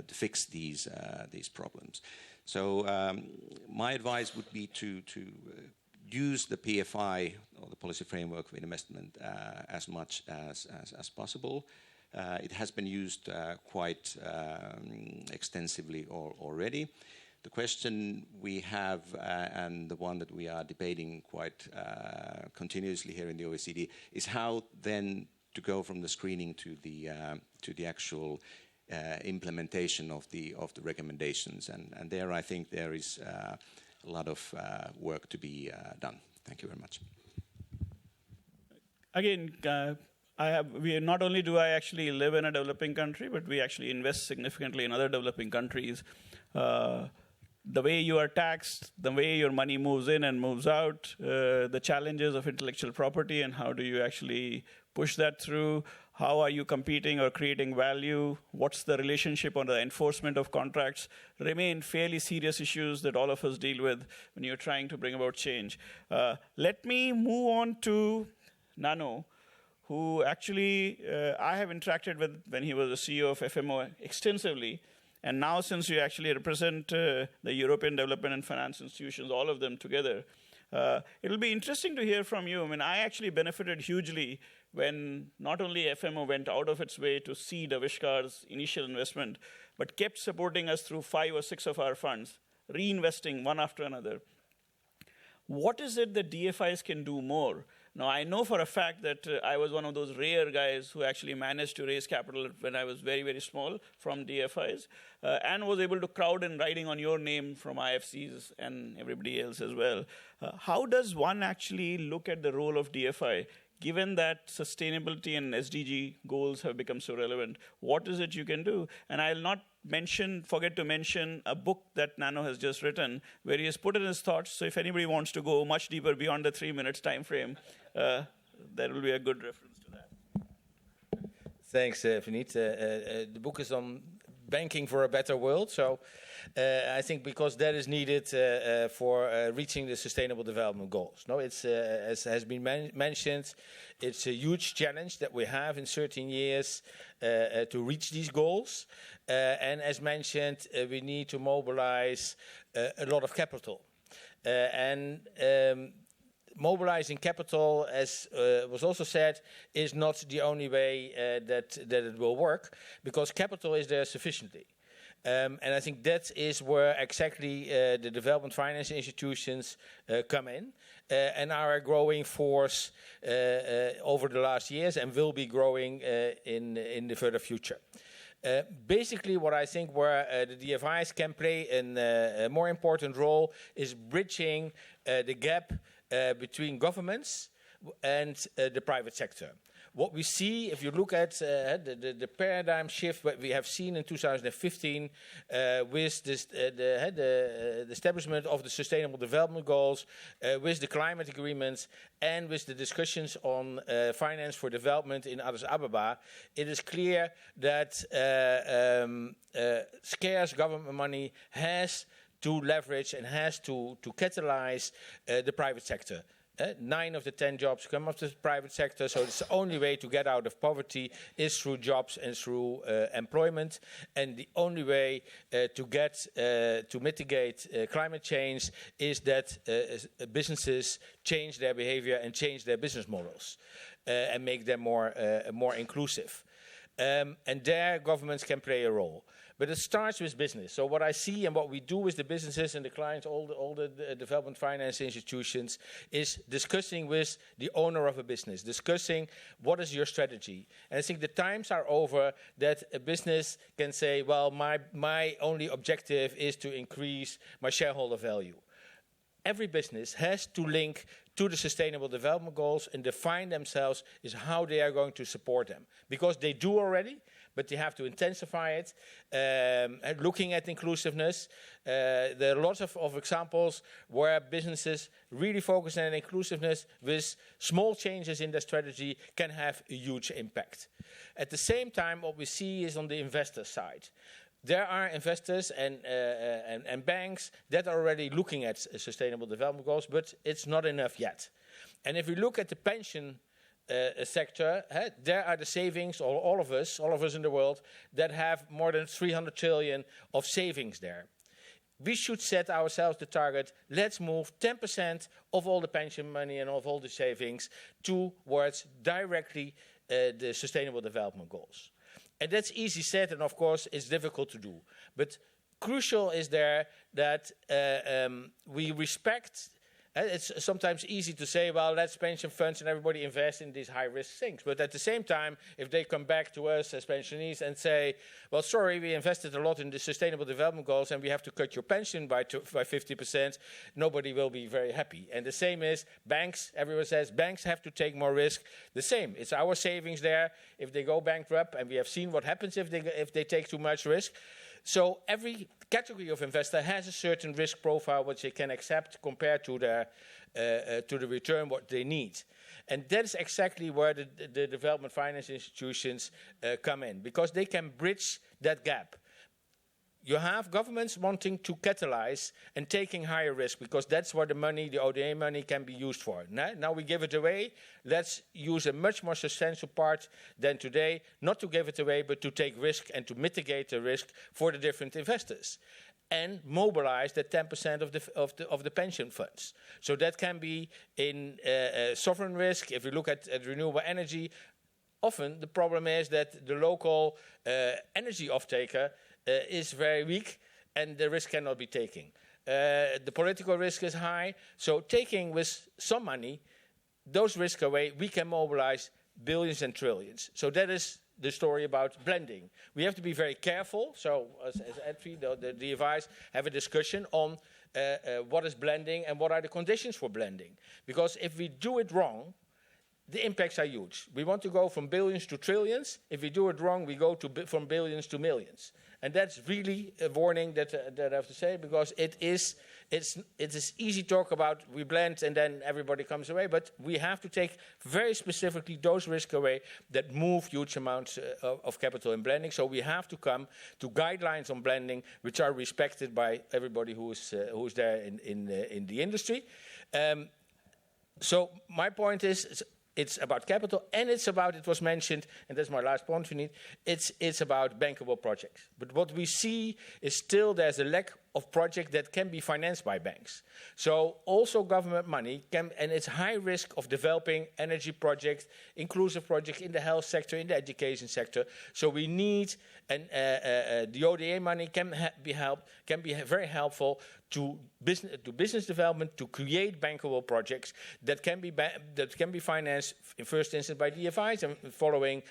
fix these problems. So my advice would be to use the PFI, or the Policy Framework for Investment, as much as possible. It has been used quite extensively already. The question we have, and the one that we are debating quite continuously here in the OECD, is how then to go from the screening to the actual implementation of the recommendations. And there, I think there is a lot of work to be done. Thank you very much. Again, not only do I actually live in a developing country, but we actually invest significantly in other developing countries. The way you are taxed, the way your money moves in and moves out, the challenges of intellectual property and how do you actually push that through, how are you competing or creating value, what's the relationship on the enforcement of contracts, remain fairly serious issues that all of us deal with when you're trying to bring about change. Let me move on to Nanno, who actually I have interacted with when he was the CEO of FMO extensively. And now, since you actually represent the European Development and Finance institutions, all of them together, it'll be interesting to hear from you. I mean, I actually benefited hugely when not only FMO went out of its way to seed Avishkar's initial investment, but kept supporting us through 5 or 6 of our funds, reinvesting one after another. What is it that DFIs can do more? Now, I know for a fact that I was one of those rare guys who actually managed to raise capital when I was very, very small from DFIs and was able to crowd in writing on your name from IFCs and everybody else as well. How does one actually look at the role of DFI, given that sustainability and SDG goals have become so relevant? What is it you can do? And I'll not forget to mention a book that Nanno has just written, where he has put in his thoughts. So if anybody wants to go much deeper beyond the 3 minutes time frame, there will be a good reference to that. Thanks, Vineet. The book is on banking for a better world. So I think because that is needed for reaching the Sustainable Development Goals. No, it's as has been mentioned, it's a huge challenge that we have in 13 years to reach these goals. And as mentioned, we need to mobilize a lot of capital. Mobilizing capital, as was also said, is not the only way that it will work, because capital is there sufficiently. And I think that is where exactly the development finance institutions come in and are a growing force over the last years and will be growing in the further future. Basically, what I think where the DFIs can play a more important role is bridging the gap between governments and the private sector. What we see, if you look at the paradigm shift that we have seen in 2015 with this, the establishment of the Sustainable Development Goals, with the climate agreements, and with the discussions on finance for development in Addis Ababa, it is clear that scarce government money has to leverage and has to catalyze the private sector. 9 of the 10 jobs come from the private sector, so it's the only way to get out of poverty is through jobs and through employment. And the only way to mitigate climate change is that businesses change their behavior and change their business models and make them more inclusive. And there, governments can play a role. But it starts with business. So what I see and what we do with the businesses and the clients, all the development finance institutions, is discussing with the owner of a business, discussing what is your strategy. And I think the times are over that a business can say, well, my only objective is to increase my shareholder value. Every business has to link to the Sustainable Development Goals and define themselves is how they are going to support them. Because they do already, but they have to intensify it. Looking at inclusiveness, there are lots of examples where businesses really focus on inclusiveness with small changes in their strategy can have a huge impact. At the same time, what we see is on the investor side. There are investors and banks that are already looking at Sustainable Development Goals, but it's not enough yet. And if we look at the pension sector, there are the savings, all of us in the world, that have more than 300 trillion of savings there. We should set ourselves the target, let's move 10% of all the pension money and of all the savings towards directly the Sustainable Development Goals. And that's easy said, and of course it's difficult to do. But crucial is there that we respect. It's sometimes easy to say, well, let's pension funds and everybody invest in these high-risk things. But at the same time, if they come back to us as pensionees and say, well, sorry, we invested a lot in the Sustainable Development Goals and we have to cut your pension by 50%, nobody will be very happy. And the same is banks. Everyone says banks have to take more risk. The same. It's our savings there. If they go bankrupt, and we have seen what happens if they take too much risk. So every category of investor has a certain risk profile which they can accept compared to the return what they need. And that is exactly where the development finance institutions come in, because they can bridge that gap. You have governments wanting to catalyze and taking higher risk, because that's where the money, the ODA money, can be used for. Now we give it away. Let's use a much more substantial part than today, not to give it away, but to take risk and to mitigate the risk for the different investors. And mobilize the 10% of the pension funds. So that can be in sovereign risk. If we look at renewable energy, often the problem is that the local energy off-taker is very weak and the risk cannot be taken. The political risk is high, so taking with some money those risks away, we can mobilize billions and trillions. So that is the story about blending. We have to be very careful. So as EDFI, the DFIs, have a discussion on what is blending and what are the conditions for blending. Because if we do it wrong, the impacts are huge. We want to go from billions to trillions. If we do it wrong, we go from billions to millions. And that's really a warning that I have to say, because it is easy talk about we blend and then everybody comes away, but we have to take very specifically those risks away that move huge amounts of capital in blending. So we have to come to guidelines on blending which are respected by everybody who is there in the industry. So my point is, it's about capital, and it's about, it was mentioned, and that's my last point, it's about bankable projects. But what we see is still there's a lack of projects that can be financed by banks. So also government money can, and it's high risk of developing energy projects, inclusive projects in the health sector, in the education sector. So we need, and the ODA money can be very helpful to business development, to create bankable projects that can be financed in first instance by DFIs and following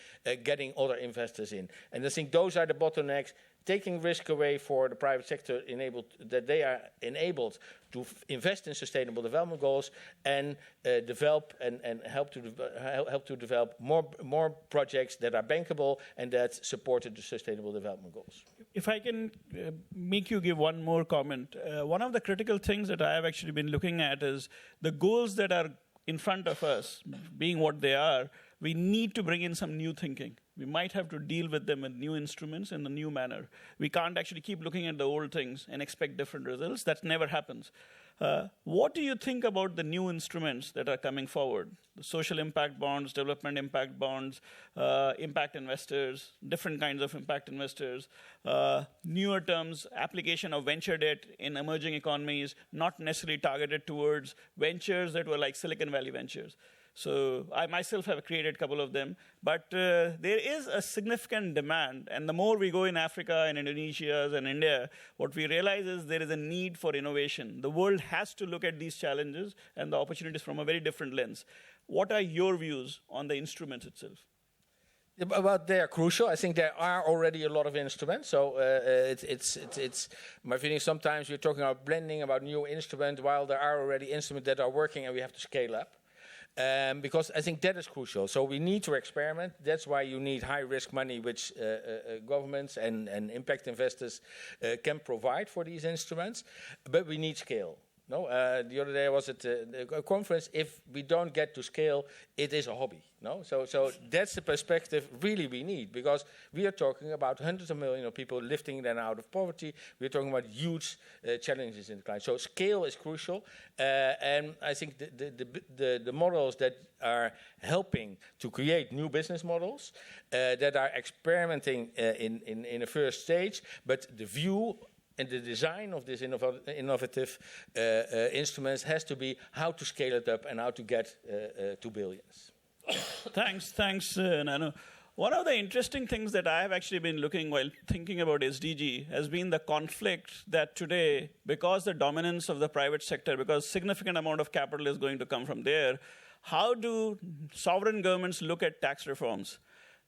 getting other investors in. And I think those are the bottlenecks. Taking risk away for the private sector, that they are enabled to invest in sustainable development goals and develop and help to develop more projects that are bankable and that support the sustainable development goals. If I can make you give one more comment, one of the critical things that I have actually been looking at is the goals that are in front of us, being what they are, we need to bring in some new thinking. We might have to deal with them with new instruments in a new manner. We can't actually keep looking at the old things and expect different results. That never happens. What do you think about the new instruments that are coming forward? The social impact bonds, development impact bonds, impact investors, different kinds of impact investors, newer terms, application of venture debt in emerging economies, not necessarily targeted towards ventures that were like Silicon Valley ventures. So I myself have created a couple of them, but there is a significant demand, and the more we go in Africa and Indonesia and India, what we realize is there is a need for innovation. The world has to look at these challenges and the opportunities from a very different lens. What are your views on the instruments itself? But they are crucial. I think there are already a lot of instruments. So it's my feeling. Sometimes we're talking about blending, about new instruments, while there are already instruments that are working and we have to scale up. Because I think that is crucial. So we need to experiment. That's why you need high-risk money, which governments and impact investors can provide for these instruments. But we need scale. No, the other day I was at a conference. If we don't get to scale, it is a hobby. No, so that's the perspective really we need, because we are talking about hundreds of millions of people lifting them out of poverty. We are talking about huge challenges in the climate. So scale is crucial, and I think the models that are helping to create new business models that are experimenting in a first stage, but the view and the design of these innovative instruments has to be how to scale it up and how to get to billions. Thanks, Nanno. One of the interesting things that I have actually been looking while thinking about SDG has been the conflict that today, because the dominance of the private sector, because significant amount of capital is going to come from there, how do sovereign governments look at tax reforms?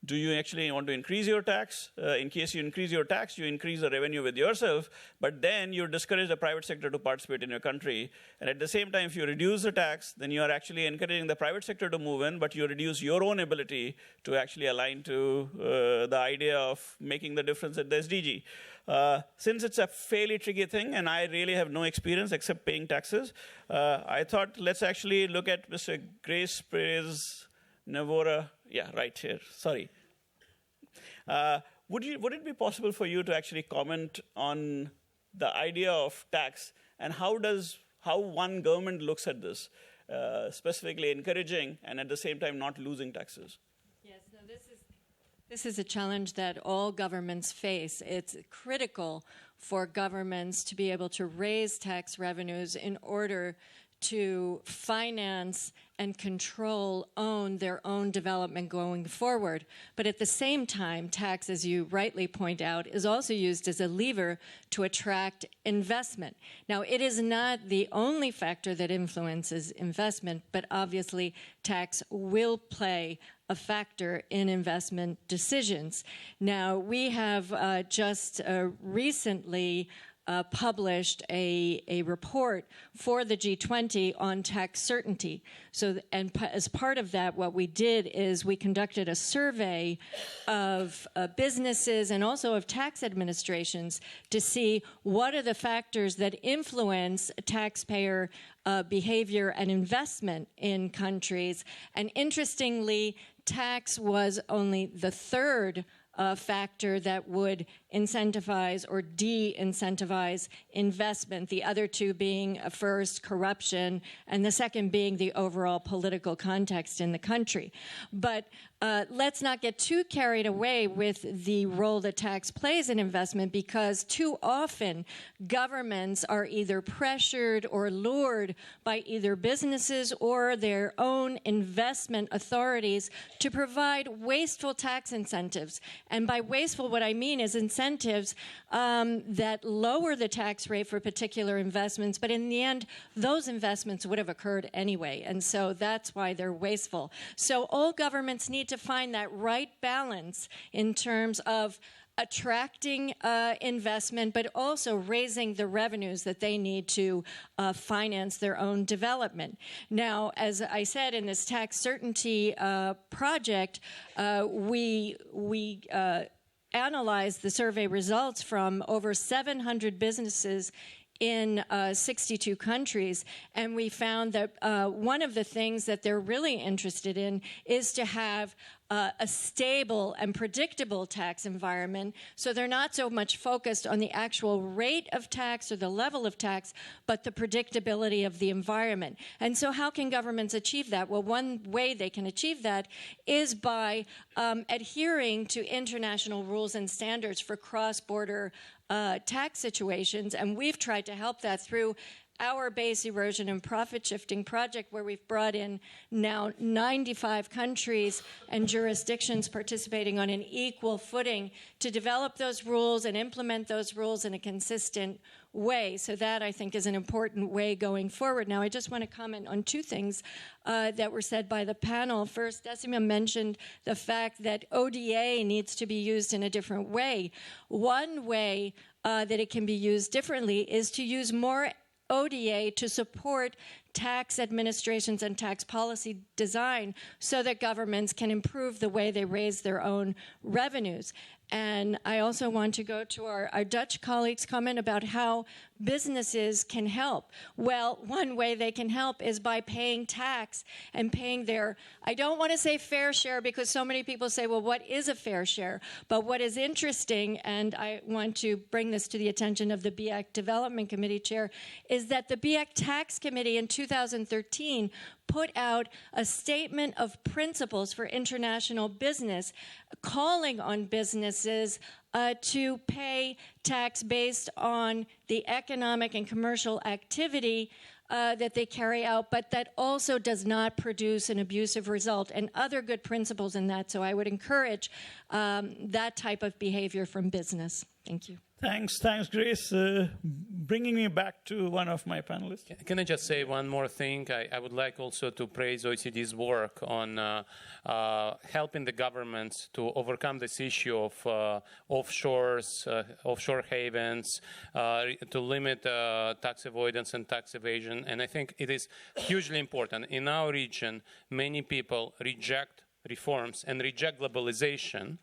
Do you actually want to increase your tax? In case you increase your tax, you increase the revenue with yourself, but then you discourage the private sector to participate in your country. And at the same time, if you reduce the tax, then you are actually encouraging the private sector to move in, but you reduce your own ability to actually align to the idea of making the difference at the SDG. Since it's a fairly tricky thing, and I really have no experience except paying taxes, I thought let's actually look at Mr. Grace Perez Navora. Yeah, right here. Sorry. Would it be possible for you to actually comment on the idea of tax and how one government looks at this, specifically encouraging and at the same time not losing taxes? Yes, no, this is a challenge that all governments face. It's critical for governments to be able to raise tax revenues in order to finance and own their own development going forward. But at the same time, tax, as you rightly point out, is also used as a lever to attract investment. Now, it is not the only factor that influences investment, but obviously tax will play a factor in investment decisions. Now, we have just recently published a report for the G20 on tax certainty. So, and as part of that, what we did is we conducted a survey of businesses and also of tax administrations to see what are the factors that influence taxpayer behavior and investment in countries. And interestingly, tax was only the third factor that would incentivize or de-incentivize investment, the other two being first corruption and the second being the overall political context in the country. But let's not get too carried away with the role that tax plays in investment, because too often governments are either pressured or lured by either businesses or their own investment authorities to provide wasteful tax incentives. And by wasteful, what I mean is incentives that lower the tax rate for particular investments, but in the end, those investments would have occurred anyway. And so that's why they're wasteful. So all governments need to find that right balance in terms of attracting investment, but also raising the revenues that they need to finance their own development. Now, as I said, in this tax certainty project, we analyzed the survey results from over 700 businesses in 62 countries, and we found that one of the things that they're really interested in is to have a stable and predictable tax environment. So they're not so much focused on the actual rate of tax or the level of tax, but the predictability of the environment. And so how can governments achieve that? Well, one way they can achieve that is by adhering to international rules and standards for cross-border tax situations. And we've tried to help that through our base erosion and profit shifting project, where we've brought in now 95 countries and jurisdictions participating on an equal footing to develop those rules and implement those rules in a consistent way. So that, I think, is an important way going forward. Now, I just want to comment on two things that were said by the panel. First, Dessima mentioned the fact that ODA needs to be used in a different way. One way that it can be used differently is to use more ODA to support tax administrations and tax policy design so that governments can improve the way they raise their own revenues. And I also want to go to our Dutch colleagues' comment about how businesses can help. Well, one way they can help is by paying tax and paying their, I don't want to say fair share, because so many people say, well, what is a fair share? But what is interesting, and I want to bring this to the attention of the BIAC Development Committee Chair, is that the BIAC Tax Committee in 2013 put out a statement of principles for international business, calling on businesses to pay tax based on the economic and commercial activity that they carry out, but that also does not produce an abusive result, and other good principles in that. So I would encourage that type of behavior from business. Thank you. Thanks, Grace. Bringing me back to one of my panelists. Can I just say one more thing? I would like also to praise OECD's work on helping the governments to overcome this issue of offshores, offshore havens, to limit tax avoidance and tax evasion. And I think it is hugely important. In our region, many people reject reforms and reject globalization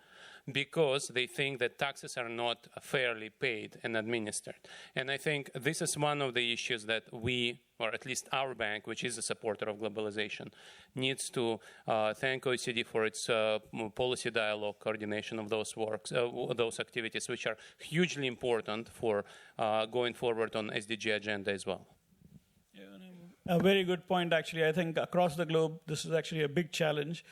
because they think that taxes are not fairly paid and administered. And I think this is one of the issues that we, or at least our bank, which is a supporter of globalization, needs to thank OECD for its policy dialogue, coordination of those works, those activities, which are hugely important for going forward on SDG agenda as well. Yeah, a very good point, actually. I think across the globe, this is actually a big challenge.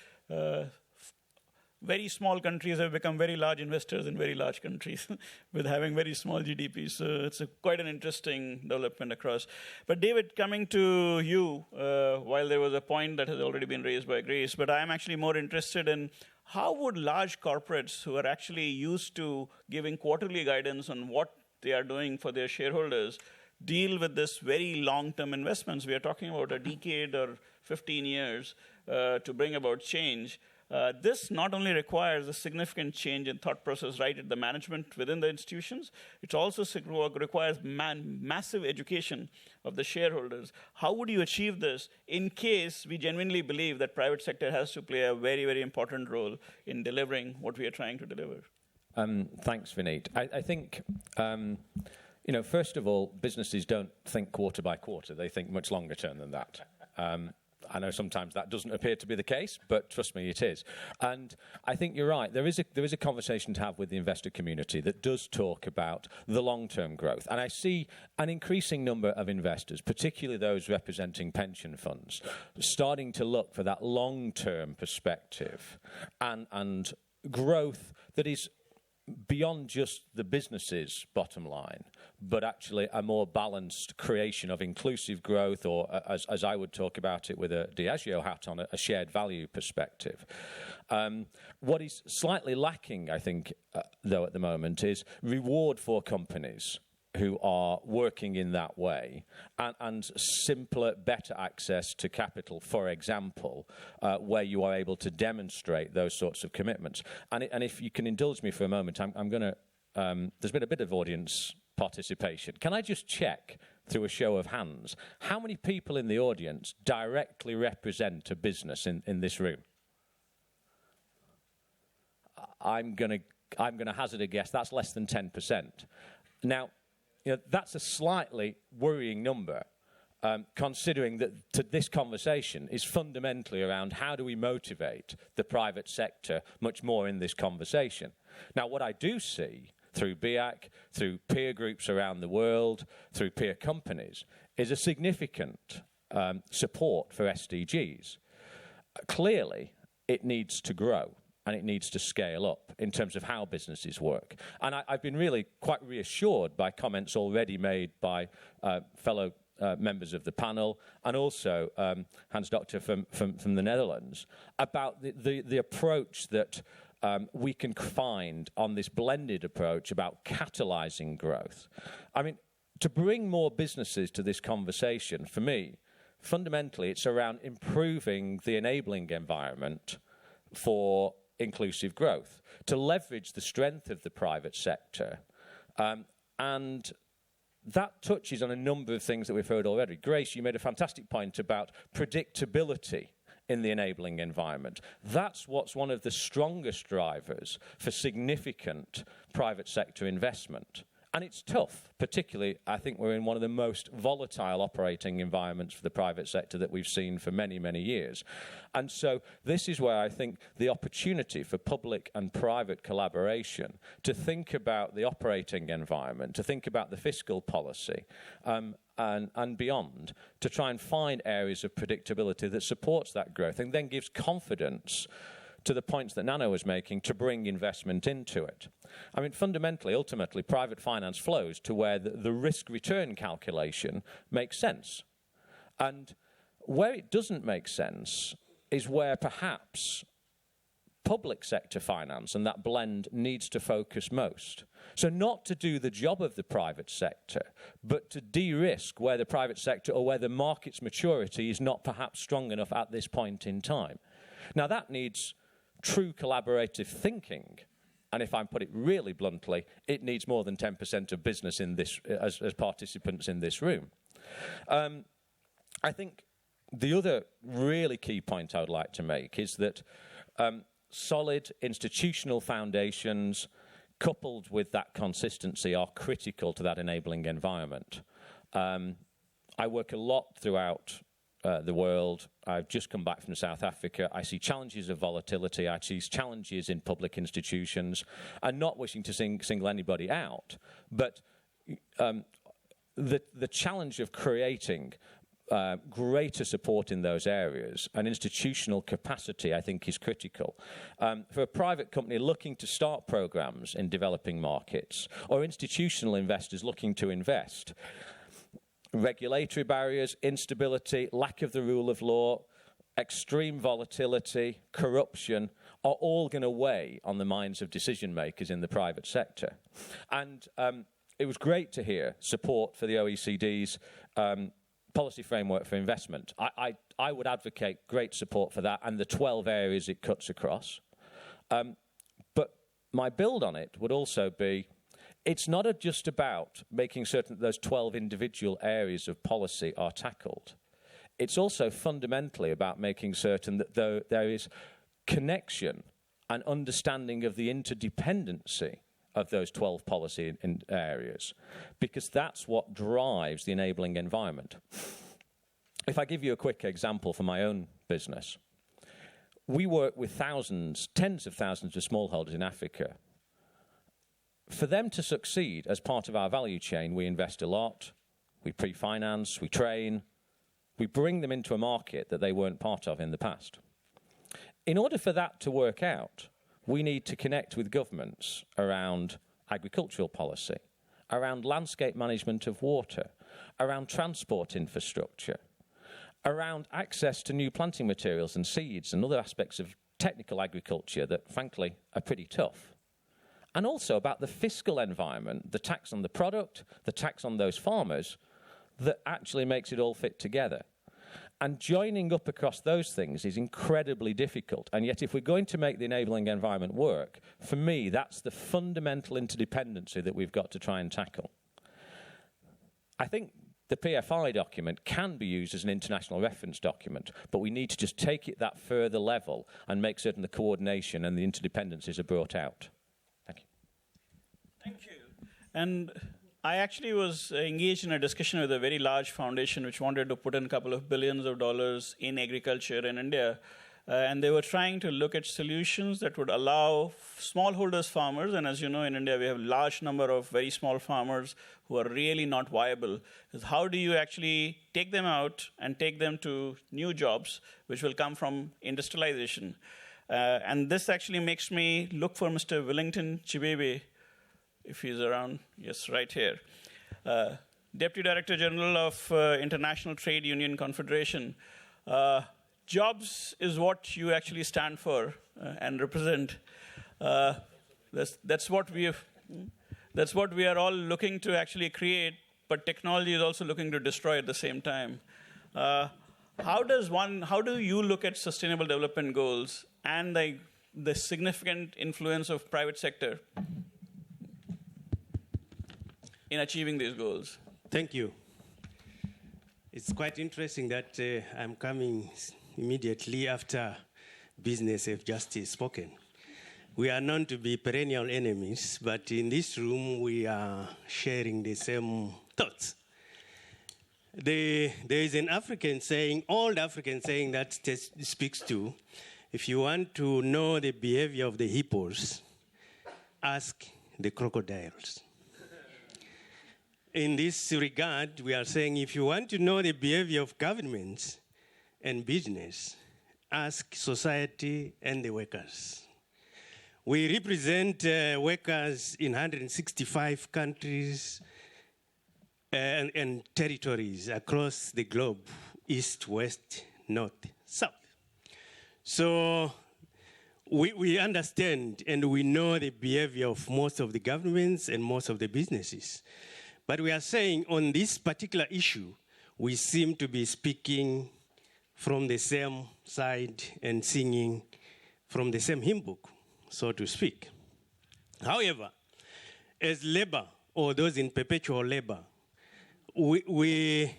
Very small countries have become very large investors in very large countries with having very small GDPs. So it's quite an interesting development across. But David, coming to you, while there was a point that has already been raised by Grace, but I'm actually more interested in how would large corporates who are actually used to giving quarterly guidance on what they are doing for their shareholders deal with this very long-term investments? We are talking about a decade or 15 years to bring about change. This not only requires a significant change in thought process right at the management within the institutions, it also requires massive education of the shareholders. How would you achieve this in case we genuinely believe that private sector has to play a very, very important role in delivering what we are trying to deliver? Thanks, Vineet. I think, first of all, businesses don't think quarter by quarter. They think much longer term than that. I know sometimes that doesn't appear to be the case, but trust me, it is. And I think you're right. There is a conversation to have with the investor community that does talk about the long-term growth. And I see an increasing number of investors, particularly those representing pension funds, starting to look for that long-term perspective and growth that is beyond just the business's bottom line, but actually a more balanced creation of inclusive growth, or as I would talk about it with a Diageo hat on, a shared value perspective. What is slightly lacking, I think, though, at the moment is reward for companies who are working in that way, and simpler, better access to capital, for example, where you are able to demonstrate those sorts of commitments. And if you can indulge me for a moment, I'm going to, there's been a bit of audience participation. Can I just check, through a show of hands, how many people in the audience directly represent a business in this room? I'm going to hazard a guess, that's less than 10%. Now, that's a slightly worrying number, considering that this conversation is fundamentally around how do we motivate the private sector much more in this conversation. Now, what I do see through BIAC, through peer groups around the world, through peer companies, is a significant support for SDGs. Clearly, it needs to grow. And it needs to scale up in terms of how businesses work. And I've been really quite reassured by comments already made by fellow members of the panel, and also Hans Doctor from the Netherlands, about the approach that we can find on this blended approach about catalyzing growth. I mean, to bring more businesses to this conversation, for me, fundamentally, it's around improving the enabling environment for inclusive growth, to leverage the strength of the private sector. And that touches on a number of things that we've heard already. Grace, you made a fantastic point about predictability in the enabling environment. That's what's one of the strongest drivers for significant private sector investment. And it's tough, particularly, I think we're in one of the most volatile operating environments for the private sector that we've seen for many, many years. And so this is where I think the opportunity for public and private collaboration to think about the operating environment, to think about the fiscal policy, and beyond, to try and find areas of predictability that supports that growth and then gives confidence to the points that Nanno was making, to bring investment into it. I mean, fundamentally, ultimately, private finance flows to where the risk-return calculation makes sense. And where it doesn't make sense is where perhaps public sector finance and that blend needs to focus most. So not to do the job of the private sector, but to de-risk where the private sector or where the market's maturity is not perhaps strong enough at this point in time. Now, that needs true collaborative thinking, and if I put it really bluntly, it needs more than 10% of business in this as participants in this room. I think the other really key point I would like to make is that solid institutional foundations coupled with that consistency are critical to that enabling environment. I work a lot throughout the world. I've just come back from South Africa. I see challenges of volatility. I see challenges in public institutions, and not wishing to single anybody out, but the challenge of creating greater support in those areas and institutional capacity, I think, is critical. For a private company looking to start programs in developing markets, or institutional investors looking to invest, regulatory barriers, instability, lack of the rule of law, extreme volatility, corruption are all going to weigh on the minds of decision makers in the private sector. And it was great to hear support for the OECD's policy framework for investment. I would advocate great support for that and the 12 areas it cuts across. But my build on it would also be, it's not just about making certain that those 12 individual areas of policy are tackled. It's also fundamentally about making certain that there is connection and understanding of the interdependency of those 12 policy areas, because that's what drives the enabling environment. If I give you a quick example from my own business, we work with thousands, tens of thousands of smallholders in Africa. For them to succeed as part of our value chain, we invest a lot, we pre-finance, we train, we bring them into a market that they weren't part of in the past. In order for that to work out, we need to connect with governments around agricultural policy, around landscape management of water, around transport infrastructure, around access to new planting materials and seeds and other aspects of technical agriculture that, frankly, are pretty tough. And also about the fiscal environment, the tax on the product, the tax on those farmers, that actually makes it all fit together. And joining up across those things is incredibly difficult. And yet, if we're going to make the enabling environment work, for me, that's the fundamental interdependency that we've got to try and tackle. I think the PFI document can be used as an international reference document, but we need to just take it that further level and make certain the coordination and the interdependencies are brought out. Thank you. Thank you. And I actually was engaged in a discussion with a very large foundation which wanted to put in a couple of billions of dollars in agriculture in India. And they were trying to look at solutions that would allow smallholders farmers, and as you know, in India, we have a large number of very small farmers who are really not viable. How do you actually take them out and take them to new jobs, which will come from industrialization? And this actually makes me look for Mr. Wellington Chibebe, if he's around. Yes, right here. Deputy Director General of International Trade Union Confederation. Jobs is what you actually stand for and represent. That's what we are all looking to actually create, but technology is also looking to destroy at the same time. How do you look at sustainable development goals and the significant influence of private sector in achieving these goals? Thank you. It's quite interesting that I'm coming immediately after business have just spoken. We are known to be perennial enemies, but in this room we are sharing the same thoughts. There is an African saying, old African saying that speaks to, if you want to know the behavior of the hippos, ask the crocodiles. In this regard, we are saying if you want to know the behavior of governments and business, ask society and the workers. We represent workers in 165 countries and territories across the globe, east, west, north, south. So we understand and we know the behavior of most of the governments and most of the businesses. But we are saying on this particular issue, we seem to be speaking from the same side and singing from the same hymn book, so to speak. However, as labor, or those in perpetual labor, we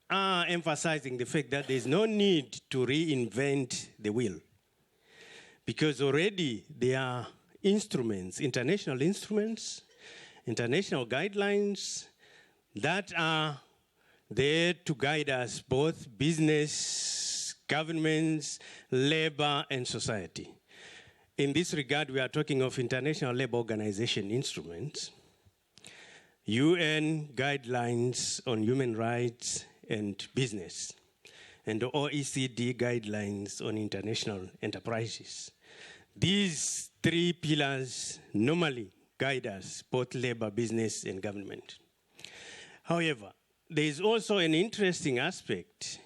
are emphasizing the fact that there's no need to reinvent the wheel, because already there are instruments, international instruments, international guidelines that are there to guide us, both business, governments, labor, and society. In this regard, we are talking of International Labour Organization instruments, UN guidelines on human rights and business, and the OECD guidelines on international enterprises. These three pillars normally guide us, both labor, business, and government. However, there is also an interesting aspect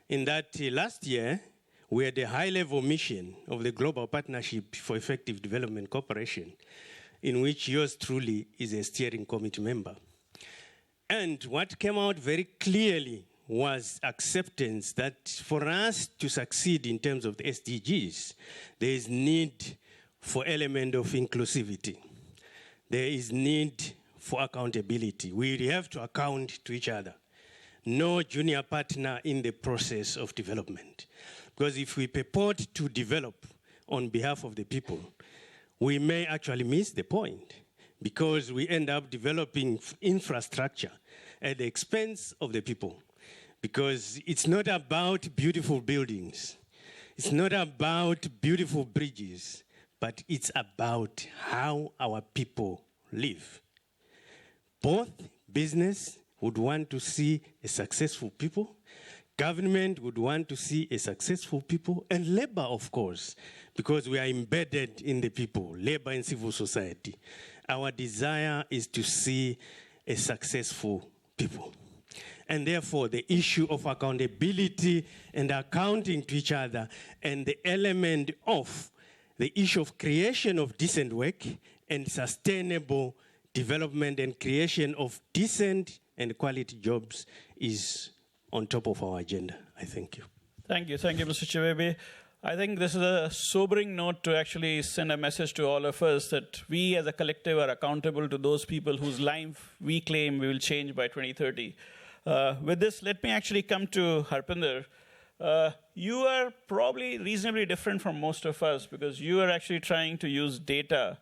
in that last year, we had a high-level mission of the Global Partnership for Effective Development Cooperation, in which yours truly is a steering committee member. And what came out very clearly was acceptance that for us to succeed in terms of the SDGs, there is need for element of inclusivity. There is need for accountability. We have to account to each other. No junior partner in the process of development. Because if we purport to develop on behalf of the people, we may actually miss the point, because we end up developing infrastructure at the expense of the people. Because it's not about beautiful buildings. It's not about beautiful bridges, but it's about how our people live. Both business would want to see a successful people, government would want to see a successful people, and labor, of course, because we are embedded in the people, labor and civil society. Our desire is to see a successful people. And therefore, the issue of accountability and accounting to each other, and the element of the issue of creation of decent work and sustainable development and creation of decent and quality jobs is on top of our agenda. I thank you. Thank you, Mr. Chibebe. I think this is a sobering note to actually send a message to all of us that we as a collective are accountable to those people whose life we claim we will change by 2030. With this, let me actually come to Harpinder. You are probably reasonably different from most of us, because you are actually trying to use data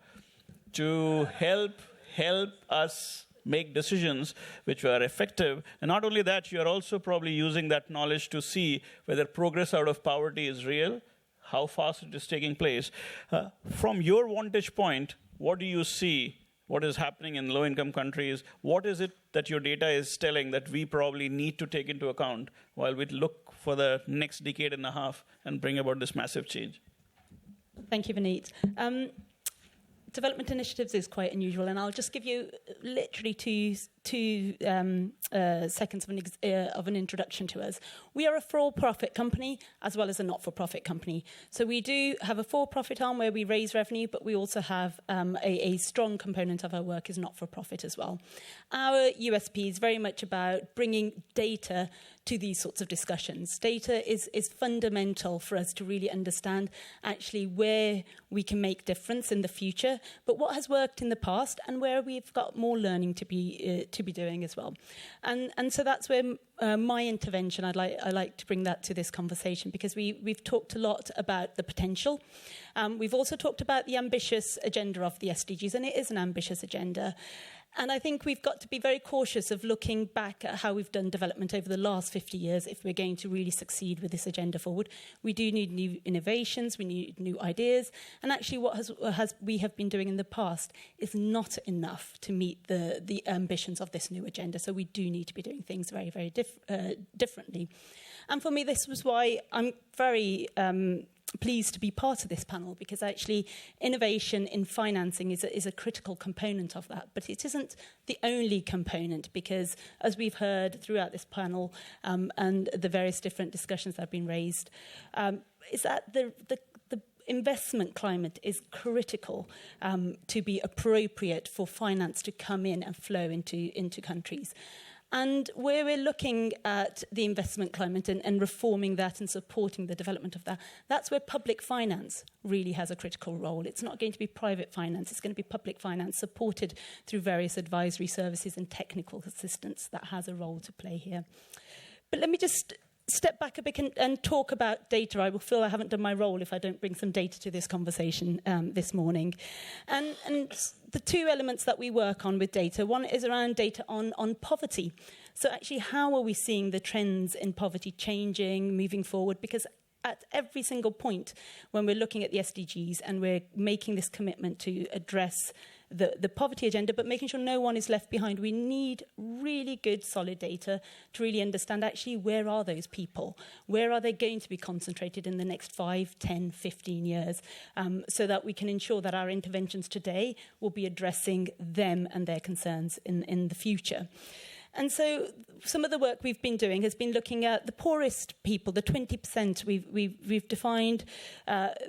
to help us make decisions which are effective. And not only that, you are also probably using that knowledge to see whether progress out of poverty is real, how fast it is taking place. From your vantage point, what do you see? What is happening in low-income countries? What is it that your data is telling that we probably need to take into account while we look for the next decade and a half and bring about this massive change? Thank you, Vineet. Development initiatives is quite unusual, and I'll just give you literally two seconds of an introduction to us. We are a for-profit company as well as a not-for-profit company. So we do have a for-profit arm where we raise revenue, but we also have a strong component of our work is not-for-profit as well. Our USP is very much about bringing data to these sorts of discussions. Data is fundamental for us to really understand actually where we can make difference in the future, but what has worked in the past and where we've got more learning to be doing as well. And so that's where my intervention, I like to bring that to this conversation, because we've talked a lot about the potential. We've also talked about the ambitious agenda of the SDGs, and it is an ambitious agenda. And I think we've got to be very cautious of looking back at how we've done development over the last 50 years if we're going to really succeed with this agenda forward. We do need new innovations, we need new ideas, and actually what we have been doing in the past is not enough to meet the ambitions of this new agenda. So we do need to be doing things very, very differently. And for me, this was why I'm very pleased to be part of this panel, because actually innovation in financing is a critical component of that. But it isn't the only component, because as we've heard throughout this panel and the various different discussions that have been raised, is that the investment climate is critical to be appropriate for finance to come in and flow into countries. And where we're looking at the investment climate and reforming that and supporting the development of that, that's where public finance really has a critical role. It's not going to be private finance, it's going to be public finance supported through various advisory services and technical assistance that has a role to play here. But let me just step back a bit and talk about data. I will feel I haven't done my role if I don't bring some data to this conversation this morning. And the two elements that we work on with data, one is around data on poverty. So actually, how are we seeing the trends in poverty changing, moving forward? Because at every single point when we're looking at the SDGs and we're making this commitment to address the poverty agenda, but making sure no one is left behind, we need really good, solid data to really understand actually where are those people? Where are they going to be concentrated in the next 5, 10, 15 years? So that we can ensure that our interventions today will be addressing them and their concerns in the future. And so some of the work we've been doing has been looking at the poorest people, the 20%. We've defined that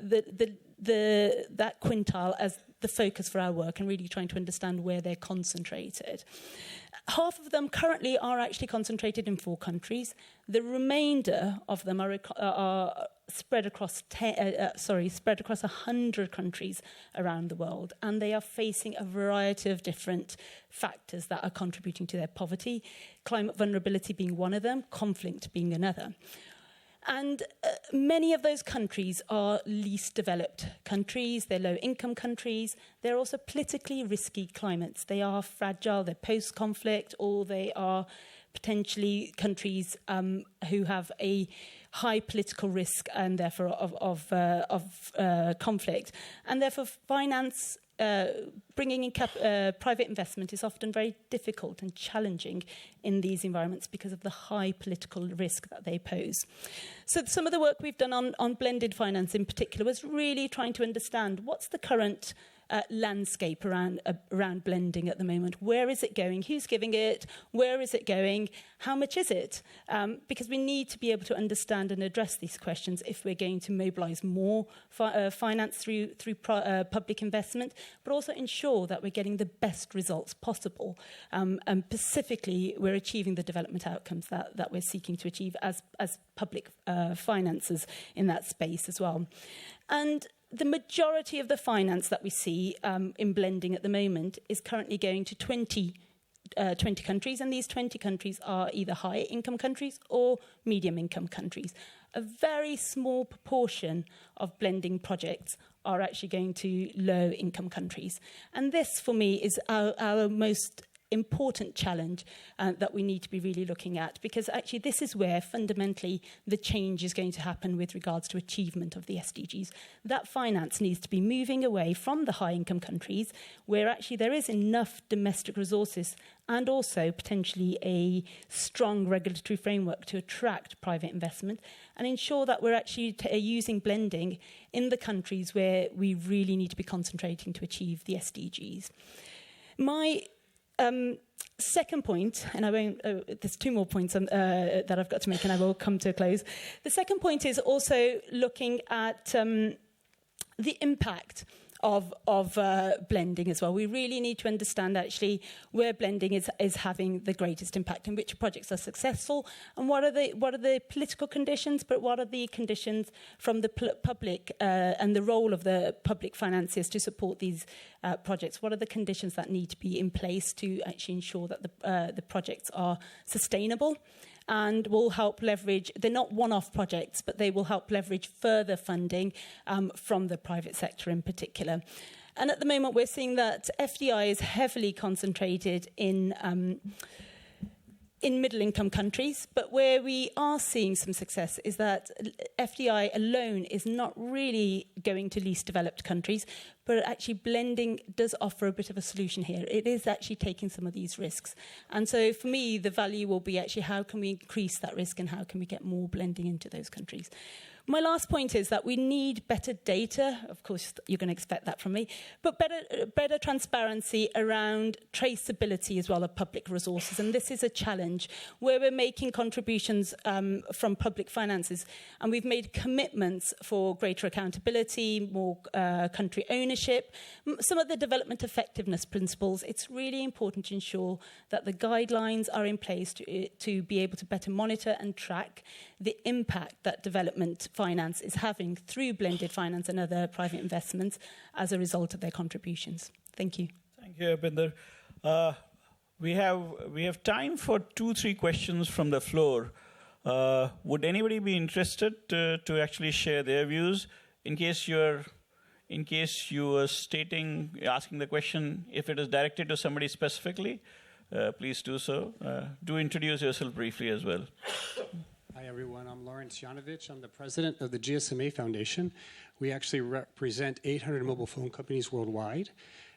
quintile as the focus for our work and really trying to understand where they're concentrated. Half of them currently are actually concentrated in 4 countries. The remainder of them are spread across 100 countries around the world, and they are facing a variety of different factors that are contributing to their poverty, climate vulnerability being one of them, conflict being another. And many of those countries are least developed countries, they're low-income countries, they're also politically risky climates. They are fragile, they're post-conflict, or they are potentially countries who have a high political risk and therefore of conflict. And therefore finance, bringing in private investment is often very difficult and challenging in these environments because of the high political risk that they pose. So some of the work we've done on blended finance in particular was really trying to understand what's the current landscape around blending at the moment. Where is it going? Who's giving it? Where is it going? How much is it? Because we need to be able to understand and address these questions if we're going to mobilise more finance through public investment, but also ensure that we're getting the best results possible. And specifically, we're achieving the development outcomes that we're seeking to achieve as public finances in that space as well. And the majority of the finance that we see in blending at the moment is currently going to 20 countries, and these 20 countries are either high-income countries or medium-income countries. A very small proportion of blending projects are actually going to low-income countries. And this, for me, is our most important challenge that we need to be really looking at, because actually this is where fundamentally the change is going to happen with regards to achievement of the SDGs. That finance needs to be moving away from the high-income countries where actually there is enough domestic resources and also potentially a strong regulatory framework to attract private investment and ensure that we're actually using blending in the countries where we really need to be concentrating to achieve the SDGs. My second point, and I won't, there's 2 more points that I've got to make and I will come to a close. The second point is also looking at the impact of blending as well. We really need to understand actually where blending is having the greatest impact and which projects are successful and what are the political conditions, but what are the conditions from the public and the role of the public financiers to support these projects. What are the conditions that need to be in place to actually ensure that the projects are sustainable and will help leverage, they're not one-off projects, but they will help leverage further funding from the private sector in particular. And at the moment, we're seeing that FDI is heavily concentrated in middle-income countries, but where we are seeing some success is that FDI alone is not really going to least developed countries, but actually blending does offer a bit of a solution here. It is actually taking some of these risks. And so for me, the value will be actually how can we increase that risk and how can we get more blending into those countries. My last point is that we need better data. Of course, you're going to expect that from me, but better transparency around traceability as well of public resources. And this is a challenge where we're making contributions from public finances, and we've made commitments for greater accountability, more country ownership, some of the development effectiveness principles. It's really important to ensure that the guidelines are in place to be able to better monitor and track the impact that development finance is having through blended finance and other private investments as a result of their contributions. Thank you. Thank you, Harpinder. We have time for 2-3 questions from the floor. Would anybody be interested to actually share their views? In case you are asking the question, if it is directed to somebody specifically, please do so. Do introduce yourself briefly as well. Hi, everyone. I'm Lawrence Yanovich. I'm the president of the GSMA Foundation. We actually represent 800 mobile phone companies worldwide,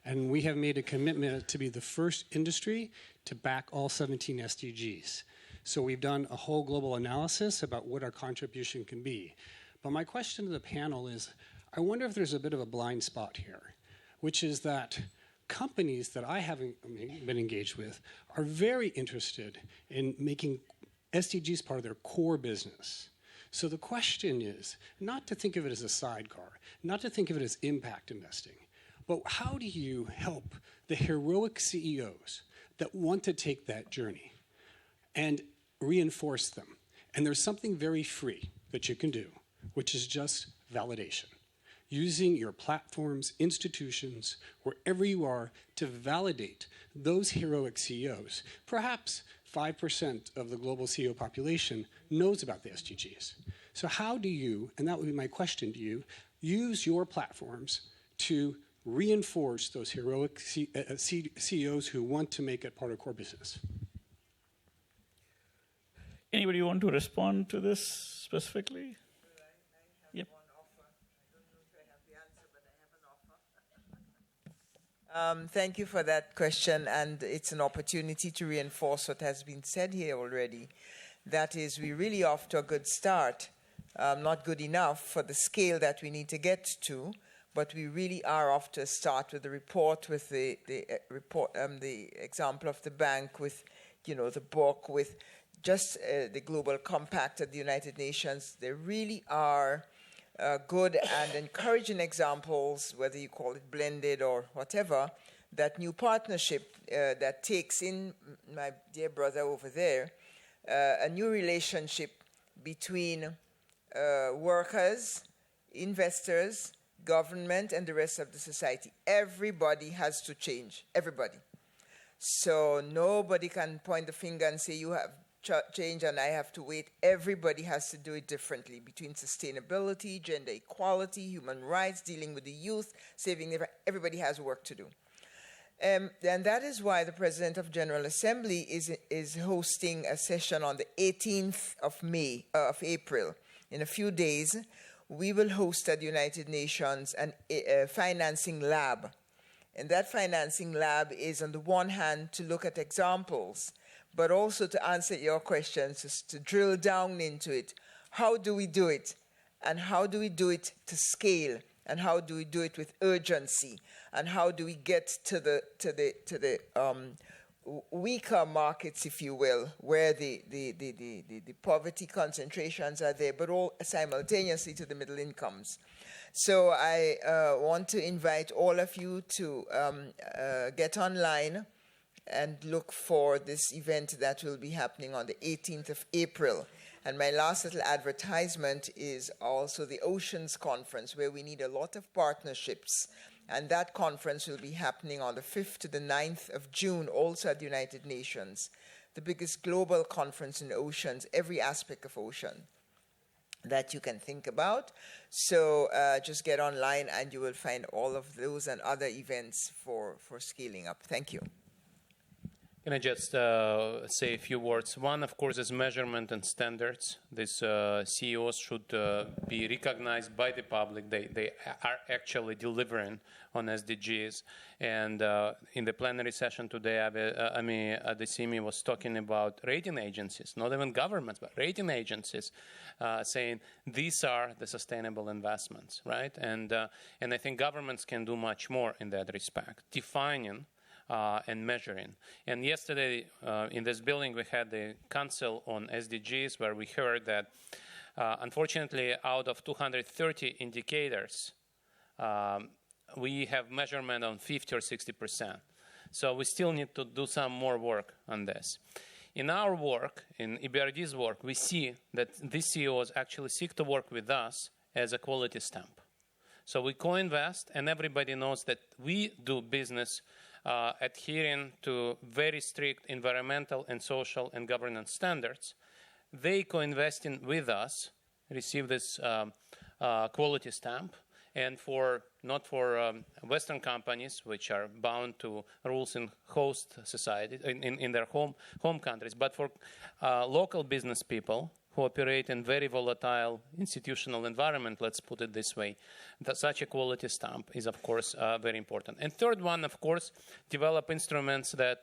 and we have made a commitment to be the first industry to back all 17 SDGs. So we've done a whole global analysis about what our contribution can be. But my question to the panel is, I wonder if there's a bit of a blind spot here, which is that companies that I haven't been engaged with are very interested in making SDGs part of their core business. So the question is not to think of it as a sidecar, not to think of it as impact investing, But how do you help the heroic CEOs that want to take that journey and reinforce them? And there's something very free that you can do, which is just validation. Using your platforms, institutions, wherever you are, to validate those heroic CEOs. Perhaps 5% of the global CEO population knows about the SDGs. So how do you, and that would be my question to you, use your platforms to reinforce those heroic CEOs who want to make it part of core business? Anybody want to respond to this specifically? Yep. Thank you for that question, and it's an opportunity to reinforce what has been said here already. That is, we're really off to a good start. Not good enough for the scale that we need to get to, but we really are off to a start with the report, with the example of the bank, with the book, with just the Global Compact at the United Nations. There really are good and encouraging examples, whether you call it blended or whatever, that new partnership that takes in, my dear brother over there, a new relationship between workers, investors, government, and the rest of the society. Everybody has to change, everybody. So nobody can point the finger and say, you have change and I have to wait. Everybody has to do it differently, between sustainability, gender equality, human rights, dealing with the youth, saving everybody has work to do. And that is why the President of General Assembly is hosting a session on the 18th of April. In a few days, we will host at the United Nations a financing lab. And that financing lab is, on the one hand, to look at examples, but also to answer your questions, to drill down into it. How do we do it? And how do we do it to scale? And how do we do it with urgency? And how do we get to the weaker markets, if you will, where the poverty concentrations are there, but all simultaneously to the middle incomes? So I want to invite all of you to get online and look for this event that will be happening on the 18th of April. And my last little advertisement is also the Oceans Conference, where we need a lot of partnerships. And that conference will be happening on the 5th to the 9th of June, also at the United Nations, the biggest global conference in oceans, every aspect of ocean that you can think about. So just get online and you will find all of those and other events for scaling up. Thank you. Can I just say a few words? One, of course, is measurement and standards. These CEOs should be recognized by the public. They are actually delivering on SDGs. And in the plenary session today, Jadesimi was talking about rating agencies, not even governments, but rating agencies, saying these are the sustainable investments, right? And I think governments can do much more in that respect, defining and measuring. And yesterday in this building we had the Council on SDGs, where we heard that unfortunately out of 230 indicators we have measurement on 50 or 60%. So we still need to do some more work on this. In our work, in EBRD's work, we see that these CEOs actually seek to work with us as a quality stamp. So we co-invest, and everybody knows that we do business adhering to very strict environmental and social and governance standards. They co-investing with us, receive this quality stamp, and not for Western companies, which are bound to rules in host society, in their home countries, but for local business people who operate in very volatile institutional environment, let's put it this way, that such a quality stamp is, of course, very important. And third one, of course, develop instruments that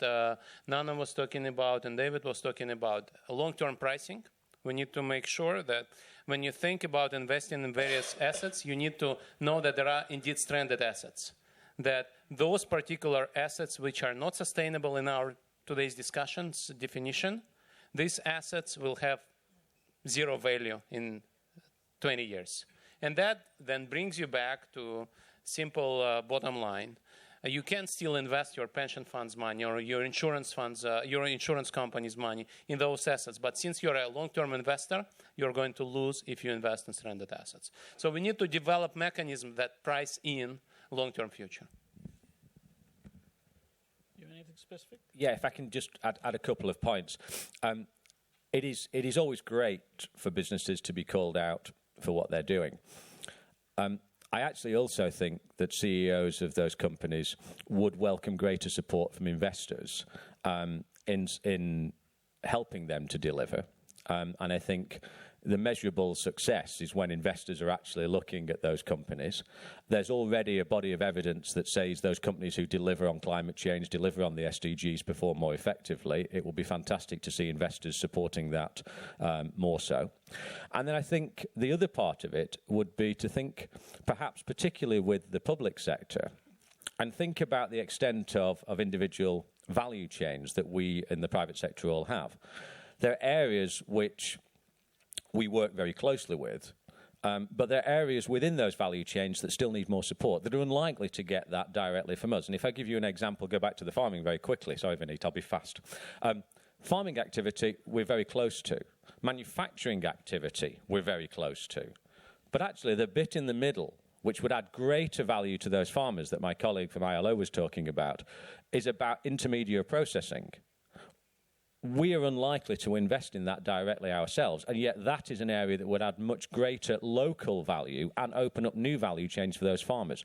Nanno was talking about and David was talking about, long-term pricing. We need to make sure that when you think about investing in various assets, you need to know that there are indeed stranded assets, that those particular assets which are not sustainable in our today's discussions definition, these assets will have zero value in 20 years. And that then brings you back to simple bottom line. You can still invest your pension funds money or your insurance funds, your insurance company's money in those assets. But since you're a long-term investor, you're going to lose if you invest in stranded assets. So we need to develop mechanisms that price in long-term future. You have anything specific? Yeah, if I can just add a couple of points. It is always great for businesses to be called out for what they're doing. I actually also think that CEOs of those companies would welcome greater support from investors in helping them to deliver. And I think the measurable success is when investors are actually looking at those companies. There's already a body of evidence that says those companies who deliver on climate change, deliver on the SDGs, perform more effectively. It will be fantastic to see investors supporting that more so. And then I think the other part of it would be to think, perhaps particularly with the public sector, and think about the extent of individual value chains that we in the private sector all have. There are areas which we work very closely with, but there are areas within those value chains that still need more support, that are unlikely to get that directly from us. And if I give you an example, go back to the farming very quickly. Sorry, Vinit, I'll be fast. Farming activity, we're very close to. Manufacturing activity, we're very close to. But actually, the bit in the middle, which would add greater value to those farmers that my colleague from ILO was talking about, is about intermediate processing. We are unlikely to invest in that directly ourselves, and yet that is an area that would add much greater local value and open up new value chains for those farmers.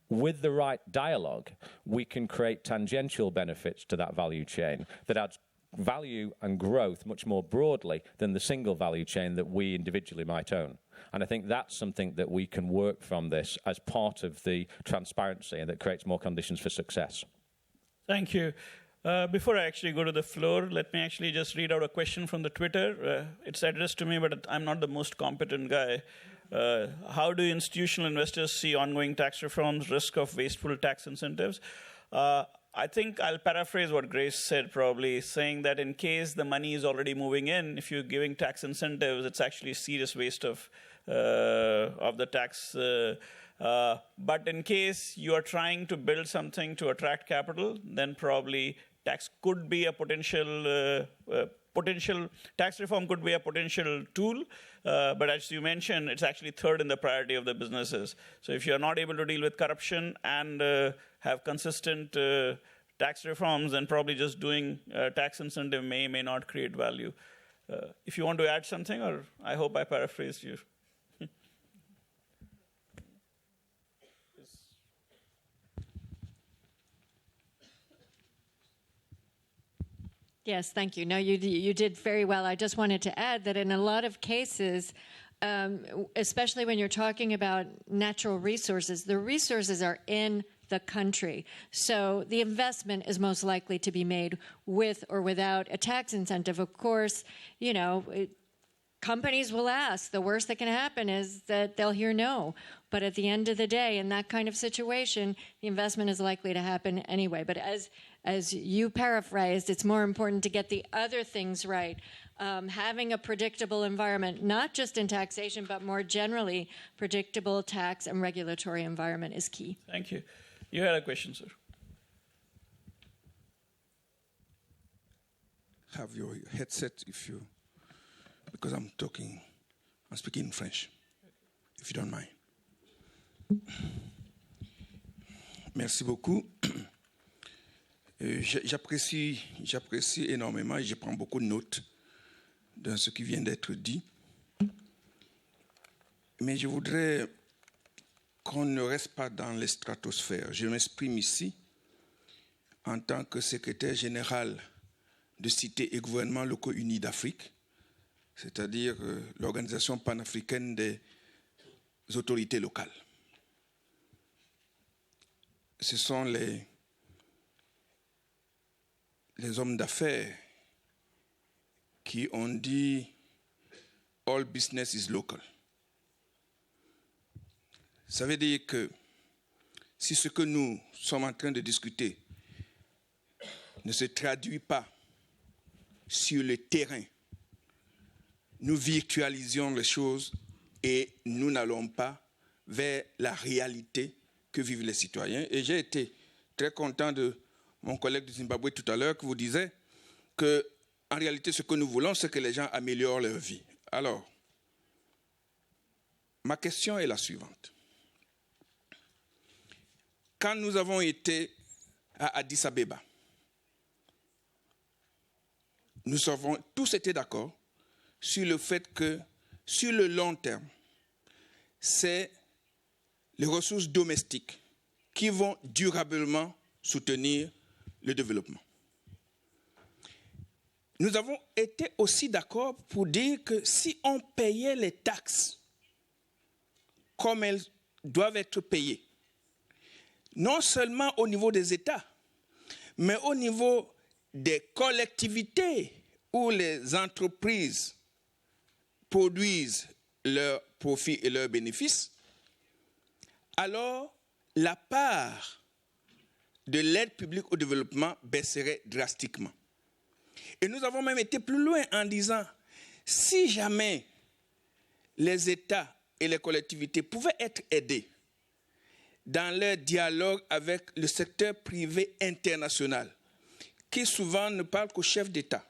With the right dialogue, we can create tangential benefits to that value chain that adds value and growth much more broadly than the single value chain that we individually might own. And I think that's something that we can work from this as part of the transparency and that creates more conditions for success. Thank you. Before I actually go to the floor, let me actually just read out a question from the Twitter. It's addressed to me, but I'm not the most competent guy. How do institutional investors see ongoing tax reforms, risk of wasteful tax incentives? I think I'll paraphrase what Grace said, probably, saying that in case the money is already moving in, if you're giving tax incentives, it's actually a serious waste of the tax. But in case you are trying to build something to attract capital, then probably tax could be a potential tax reform could be a potential tool. But as you mentioned, it's actually third in the priority of the businesses. So if you're not able to deal with corruption and have consistent tax reforms, then probably just doing tax incentive may not create value. If you want to add something, or I hope I paraphrased you. Yes, thank you. No, you did very well. I just wanted to add that in a lot of cases, especially when you're talking about natural resources, the resources are in the country. So the investment is most likely to be made with or without a tax incentive. Of course, companies will ask. The worst that can happen is that they'll hear no. But at the end of the day, in that kind of situation, the investment is likely to happen anyway. But as you paraphrased, it's more important to get the other things right. Having a predictable environment, not just in taxation, but more generally, predictable tax and regulatory environment is key. Thank you. You had a question, sir. Have your headset because I'm speaking in French, if you don't mind. Merci beaucoup. J'apprécie énormément et je prends beaucoup de notes de ce qui vient d'être dit. Mais je voudrais qu'on ne reste pas dans les stratosphères. Je m'exprime ici en tant que secrétaire général de Cités et gouvernements locaux unis d'Afrique, c'est-à-dire l'organisation panafricaine des autorités locales. Ce sont les hommes d'affaires qui ont dit « all business is local ». Ça veut dire que si ce que nous sommes en train de discuter ne se traduit pas sur le terrain, nous virtualisions les choses et nous n'allons pas vers la réalité que vivent les citoyens. Et j'ai été très content de mon collègue du Zimbabwe tout à l'heure qui vous disait que, en réalité, ce que nous voulons, c'est que les gens améliorent leur vie. Alors, ma question est la suivante. Quand nous avons été à Addis Abeba, nous avons tous été d'accord sur le fait que, sur le long terme, c'est les ressources domestiques qui vont durablement soutenir le développement. Nous avons été aussi d'accord pour dire que si on payait les taxes comme elles doivent être payées, non seulement au niveau des États, mais au niveau des collectivités où les entreprises produisent leurs profits et leurs bénéfices, alors la part de l'aide publique au développement baisserait drastiquement. Et nous avons même été plus loin en disant, si jamais les États et les collectivités pouvaient être aidés dans leur dialogue avec le secteur privé international, qui souvent ne parle qu'aux chefs d'État,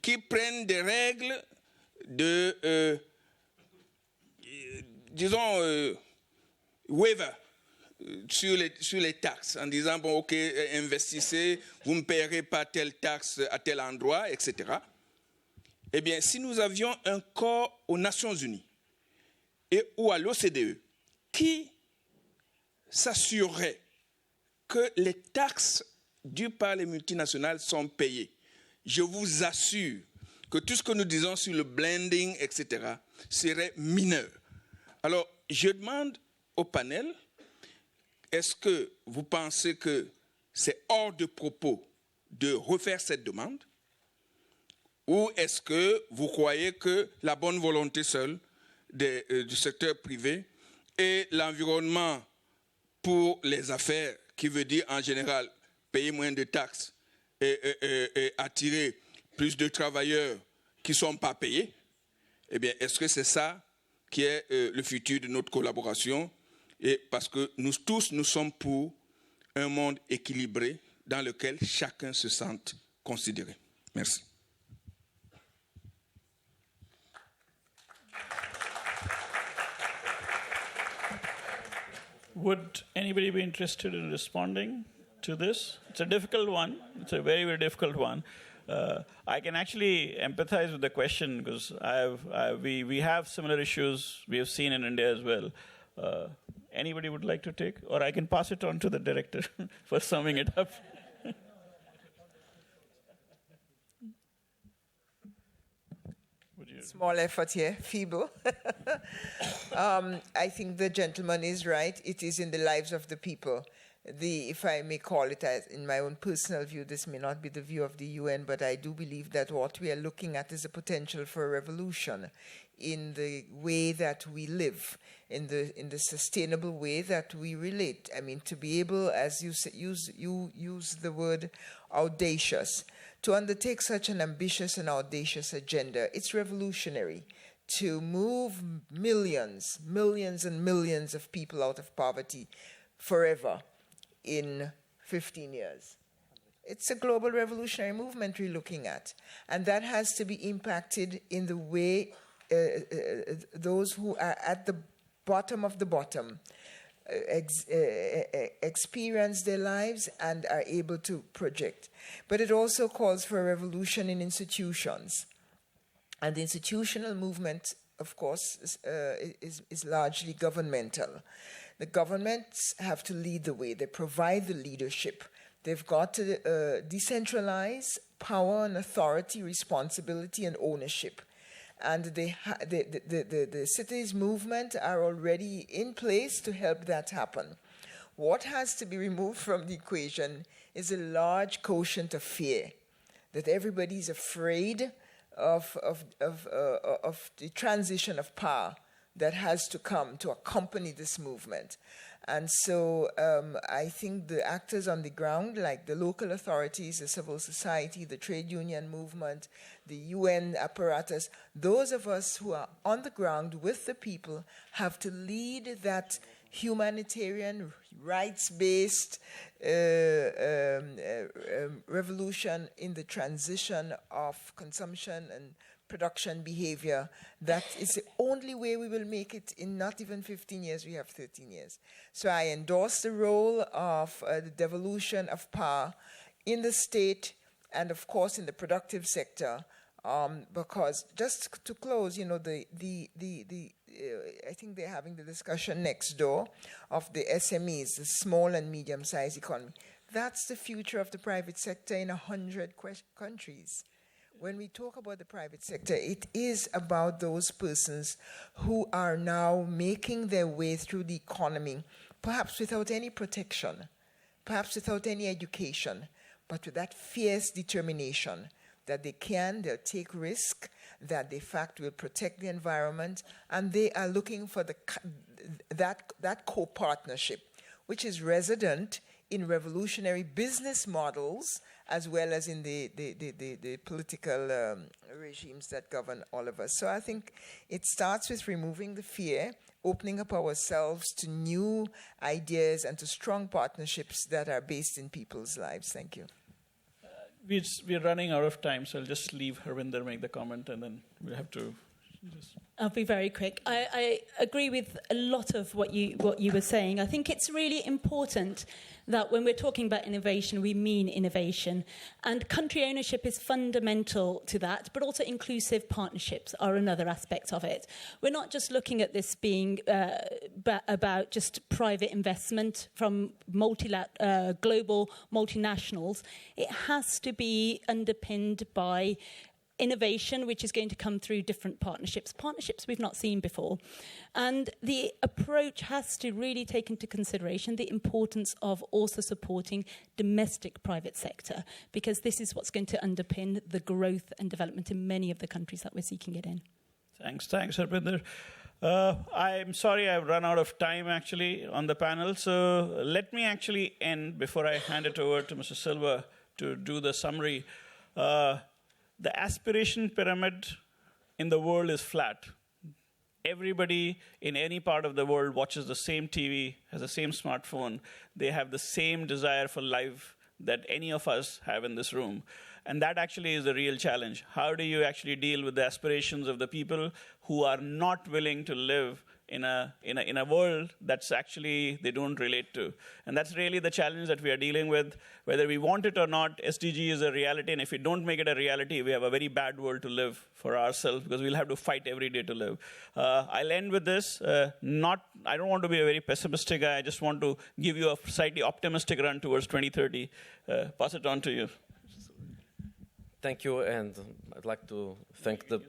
qui prennent des règles de, waiver sur les taxes, en disant, bon, ok, investissez, vous ne me payerez pas telle taxe à tel endroit, etc. Eh bien, si nous avions un corps aux Nations Unies ou à l'OCDE qui s'assurerait que les taxes dues par les multinationales sont payées, je vous assure que tout ce que nous disons sur le blending, etc., serait mineur. Alors, je demande au panel, est-ce que vous pensez que c'est hors de propos de refaire cette demande? Ou est-ce que vous croyez que la bonne volonté seule du secteur privé et l'environnement pour les affaires, qui veut dire en général payer moins de taxes et attirer plus de travailleurs qui ne sont pas payés, eh bien, est-ce que c'est ça qui est le futur de notre collaboration? Et parce que nous tous, nous sommes pour un monde équilibré dans lequel chacun se sente considéré. Merci. Would anybody be interested in responding to this? It's a difficult one. It's a very, very difficult one. I can actually empathize with the question because we have similar issues we have seen in India as well. Anybody would like to take? Or I can pass it on to the director for summing it up. Small effort here, feeble. I think the gentleman is right. It is in the lives of the people. If I may call it, as in my own personal view, this may not be the view of the UN, but I do believe that what we are looking at is a potential for a revolution in the way that we live, in the sustainable way that we relate. I mean, to be able, as you use the word audacious, to undertake such an ambitious and audacious agenda, it's revolutionary. To move millions and millions of people out of poverty forever in 15 years. It's a global revolutionary movement we're looking at. And that has to be impacted in the way those who are at the bottom of the bottom experience their lives and are able to project. But it also calls for a revolution in institutions. And the institutional movement, of course, is largely governmental. The governments have to lead the way. They provide the leadership. They've got to decentralize power and authority, responsibility and ownership. And the cities movement are already in place to help that happen. What has to be removed from the equation is a large quotient of fear, that everybody's afraid of the transition of power that has to come to accompany this movement. And so I think the actors on the ground, like the local authorities, the civil society, the trade union movement, the UN apparatus, those of us who are on the ground with the people have to lead that humanitarian, rights-based revolution in the transition of consumption and production behavior. That is the only way we will make it in not even 15 years, we have 13 years. So I endorse the role of the devolution of power in the state and, of course, in the productive sector, because just to close, you know, I think they're having the discussion next door of the SMEs, the small and medium-sized economy. That's the future of the private sector in 100 countries. When we talk about the private sector, it is about those persons who are now making their way through the economy, perhaps without any protection, perhaps without any education, but with that fierce determination that they'll take risk, that they, in fact, will protect the environment, and they are looking for that co-partnership, which is resident in revolutionary business models as well as in the political regimes that govern all of us. So I think it starts with removing the fear, opening up ourselves to new ideas and to strong partnerships that are based in people's lives. Thank you. We're running out of time, so I'll just leave Harpinder make the comment, and then we'll have to just... I'll be very quick. I agree with a lot of what you were saying. I think it's really important that when we're talking about innovation, we mean innovation. And country ownership is fundamental to that, but also inclusive partnerships are another aspect of it. We're not just looking at this being about just private investment from global multinationals. It has to be underpinned by innovation, which is going to come through different partnerships we've not seen before. And the approach has to really take into consideration the importance of also supporting domestic private sector, because this is what's going to underpin the growth and development in many of the countries that we're seeking it in. Thanks, Harpinder. I'm sorry I've run out of time, actually, on the panel. So let me actually end before I hand it over to Mr. Silva to do the summary. The aspiration pyramid in the world is flat. Everybody in any part of the world watches the same TV, has the same smartphone. They have the same desire for life that any of us have in this room. And that actually is the real challenge. How do you actually deal with the aspirations of the people who are not willing to live in a world that's actually they don't relate to? And that's really the challenge that we are dealing with. Whether we want it or not, SDG is a reality, and if we don't make it a reality, we have a very bad world to live for ourselves, because we'll have to fight every day to live. I'll end with this. I don't want to be a very pessimistic guy. I just want to give you a slightly optimistic run towards 2030. Pass it on to you. Thank you, and I'd like to thank the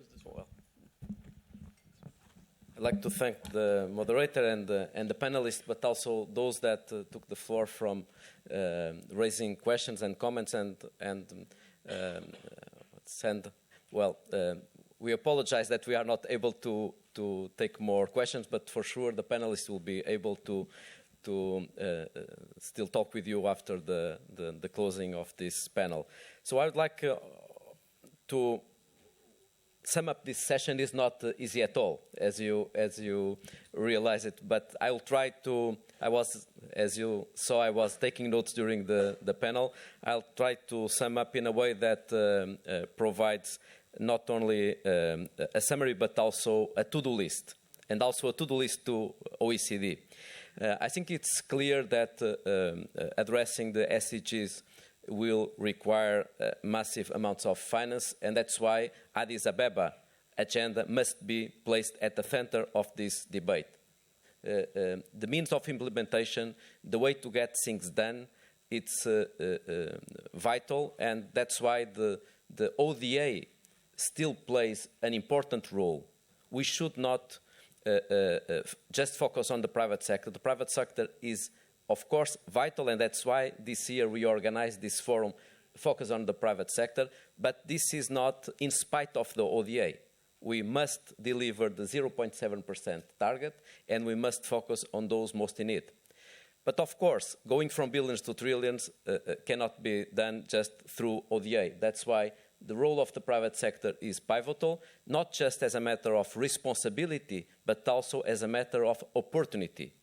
moderator and the panelists, but also those that took the floor from raising questions and comments we apologize that we are not able to take more questions, but for sure the panelists will be able to still talk with you after the closing of this panel. So I would like to sum up this session. Is not easy at all, as you realize it, but I will try to. As you saw, I was taking notes during the panel. I'll try to sum up in a way that provides not only a summary, but also a to-do list, and also a to-do list to OECD. I think it's clear that addressing the SDGs will require massive amounts of finance, and that's why Addis Ababa agenda must be placed at the center of this debate. The means of implementation, the way to get things done, it's vital, and that's why the ODA still plays an important role. We should not just focus on the private sector. The private sector is, of course, vital, and that's why this year we organized this forum, focus on the private sector, but this is not in spite of the ODA. We must deliver the 0.7% target, and we must focus on those most in need. But of course, going from billions to trillions cannot be done just through ODA. That's why the role of the private sector is pivotal, not just as a matter of responsibility, but also as a matter of opportunity.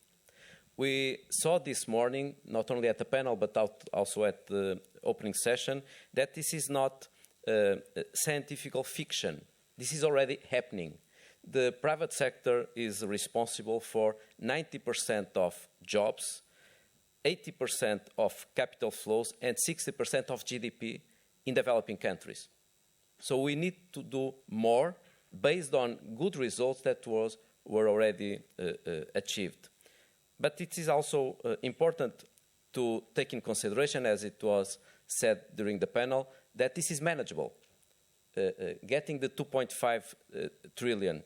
We saw this morning, not only at the panel, but also at the opening session, that this is not scientific fiction. This is already happening. The private sector is responsible for 90% of jobs, 80% of capital flows, and 60% of GDP in developing countries. So we need to do more based on good results that were already achieved. But it is also important to take in consideration, as it was said during the panel, that this is manageable. Getting the 2.5 trillion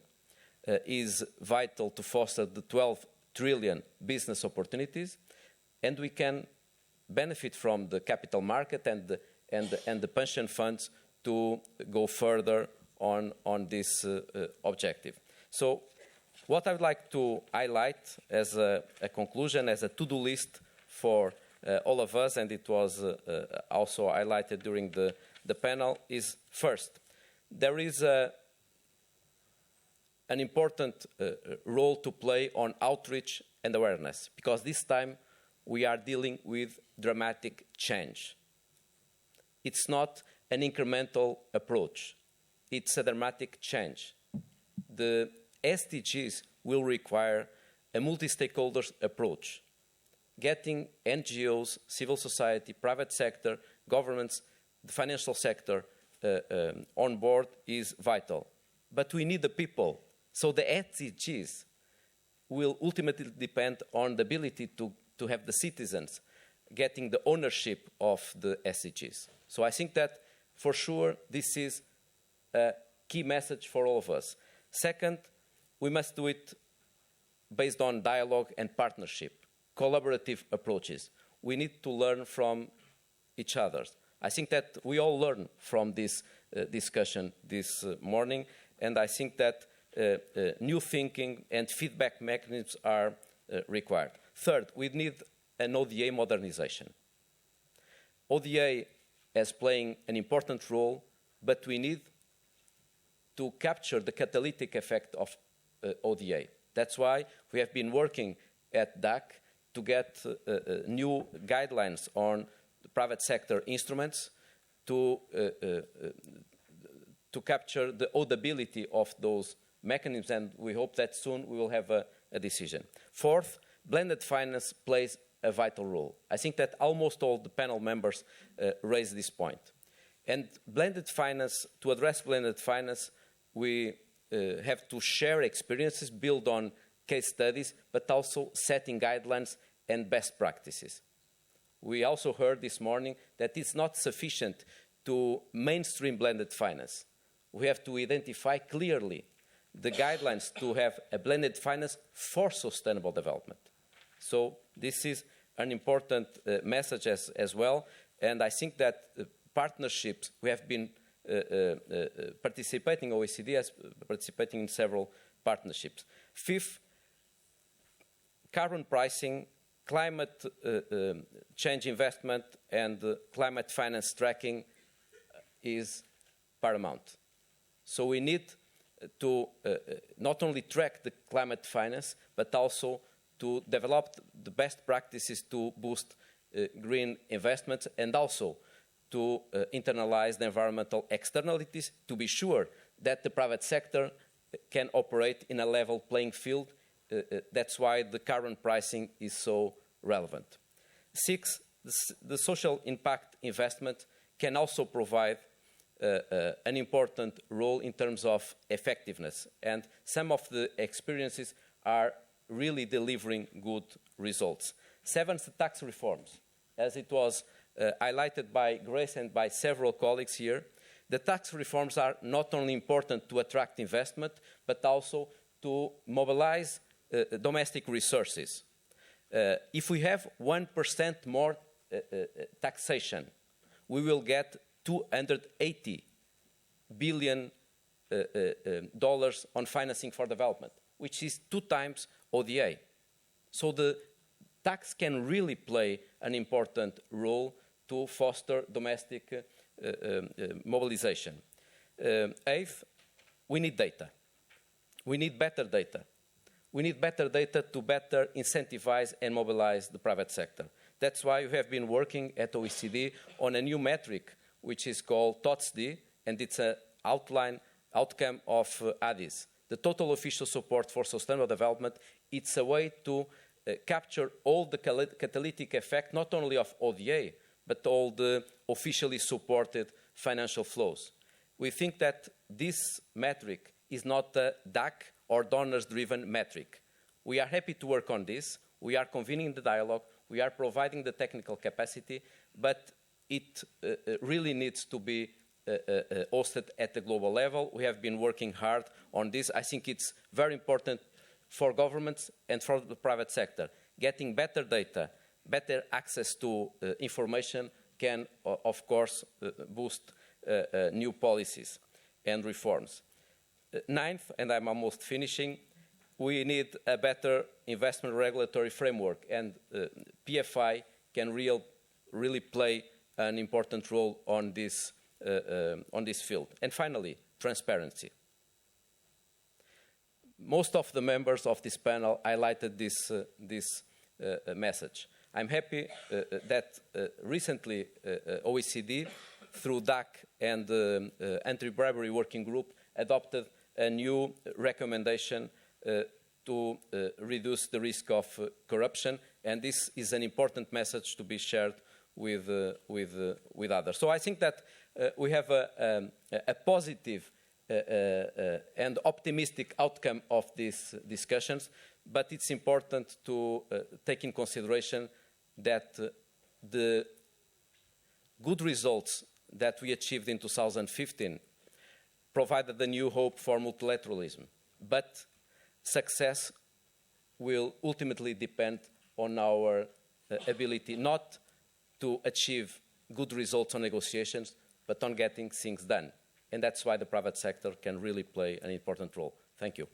is vital to foster the 12 trillion business opportunities, and we can benefit from the capital market and the pension funds to go further on this objective. So what I would like to highlight as a conclusion, as a to-do list for all of us, and it was also highlighted during the panel, is first, there is an important role to play on outreach and awareness, because this time we are dealing with dramatic change. It's not an incremental approach. It's a dramatic change. The SDGs will require a multi-stakeholders approach. Getting NGOs, civil society, private sector, governments, the financial sector on board is vital. But we need the people. So the SDGs will ultimately depend on the ability to have the citizens getting the ownership of the SDGs. So I think that, for sure, this is a key message for all of us. Second, we must do it based on dialogue and partnership, collaborative approaches. We need to learn from each other. I think that we all learn from this discussion this morning, and I think that new thinking and feedback mechanisms are required. Third, we need an ODA modernization. ODA is playing an important role, but we need to capture the catalytic effect of ODA. That's why we have been working at BIAC to get new guidelines on the private sector instruments to capture the audibility of those mechanisms, and we hope that soon we will have a decision. Fourth, blended finance plays a vital role. I think that almost all the panel members raised this point. And blended finance, to address blended finance, we have to share experiences, build on case studies, but also setting guidelines and best practices. We also heard this morning that it's not sufficient to mainstream blended finance. We have to identify clearly the guidelines to have a blended finance for sustainable development. So this is an important message as well, and I think that partnerships, we have been participating, OECD has participating in several partnerships. Fifth, carbon pricing, climate change investment, and climate finance tracking is paramount. So we need to not only track the climate finance, but also to develop the best practices to boost green investments, and also to internalize the environmental externalities to be sure that the private sector can operate in a level playing field. That's why the carbon pricing is so relevant. Six, the social impact investment can also provide an important role in terms of effectiveness, and some of the experiences are really delivering good results. Seventh, the tax reforms. As it was highlighted by Grace and by several colleagues here, the tax reforms are not only important to attract investment, but also to mobilize domestic resources. If we have 1% more taxation, we will get $280 billion on financing for development, which is 2 times ODA. So the tax can really play an important role to foster domestic mobilization. Eighth, we need data. We need better data. we need better data to better incentivize and mobilize the private sector. That's why we have been working at OECD on a new metric, which is called TOTSD, and it's an outcome of ADIS. The total official support for sustainable development. It's a way to capture all the catalytic effect, not only of ODA, but all the officially supported financial flows. We think that this metric is not a DAC or donors-driven metric. We are happy to work on this. We are convening the dialogue. We are providing the technical capacity, but it really needs to be hosted at the global level. We have been working hard on this. I think it's very important for governments and for the private sector. Getting better data, better access to information can, of course, boost new policies and reforms. Ninth, and I'm almost finishing, we need a better investment regulatory framework, and PFI can really play an important role on this field. And finally, transparency. Most of the members of this panel highlighted this message. I'm happy that recently OECD, through DAC and the Anti-Bribery Working Group, adopted a new recommendation to reduce the risk of corruption, and this is an important message to be shared with others. So I think that we have a positive and optimistic outcome of these discussions, but it's important to take in consideration that the good results that we achieved in 2015 provided a new hope for multilateralism. But success will ultimately depend on our ability not to achieve good results on negotiations, but on getting things done. And that's why the private sector can really play an important role. Thank you.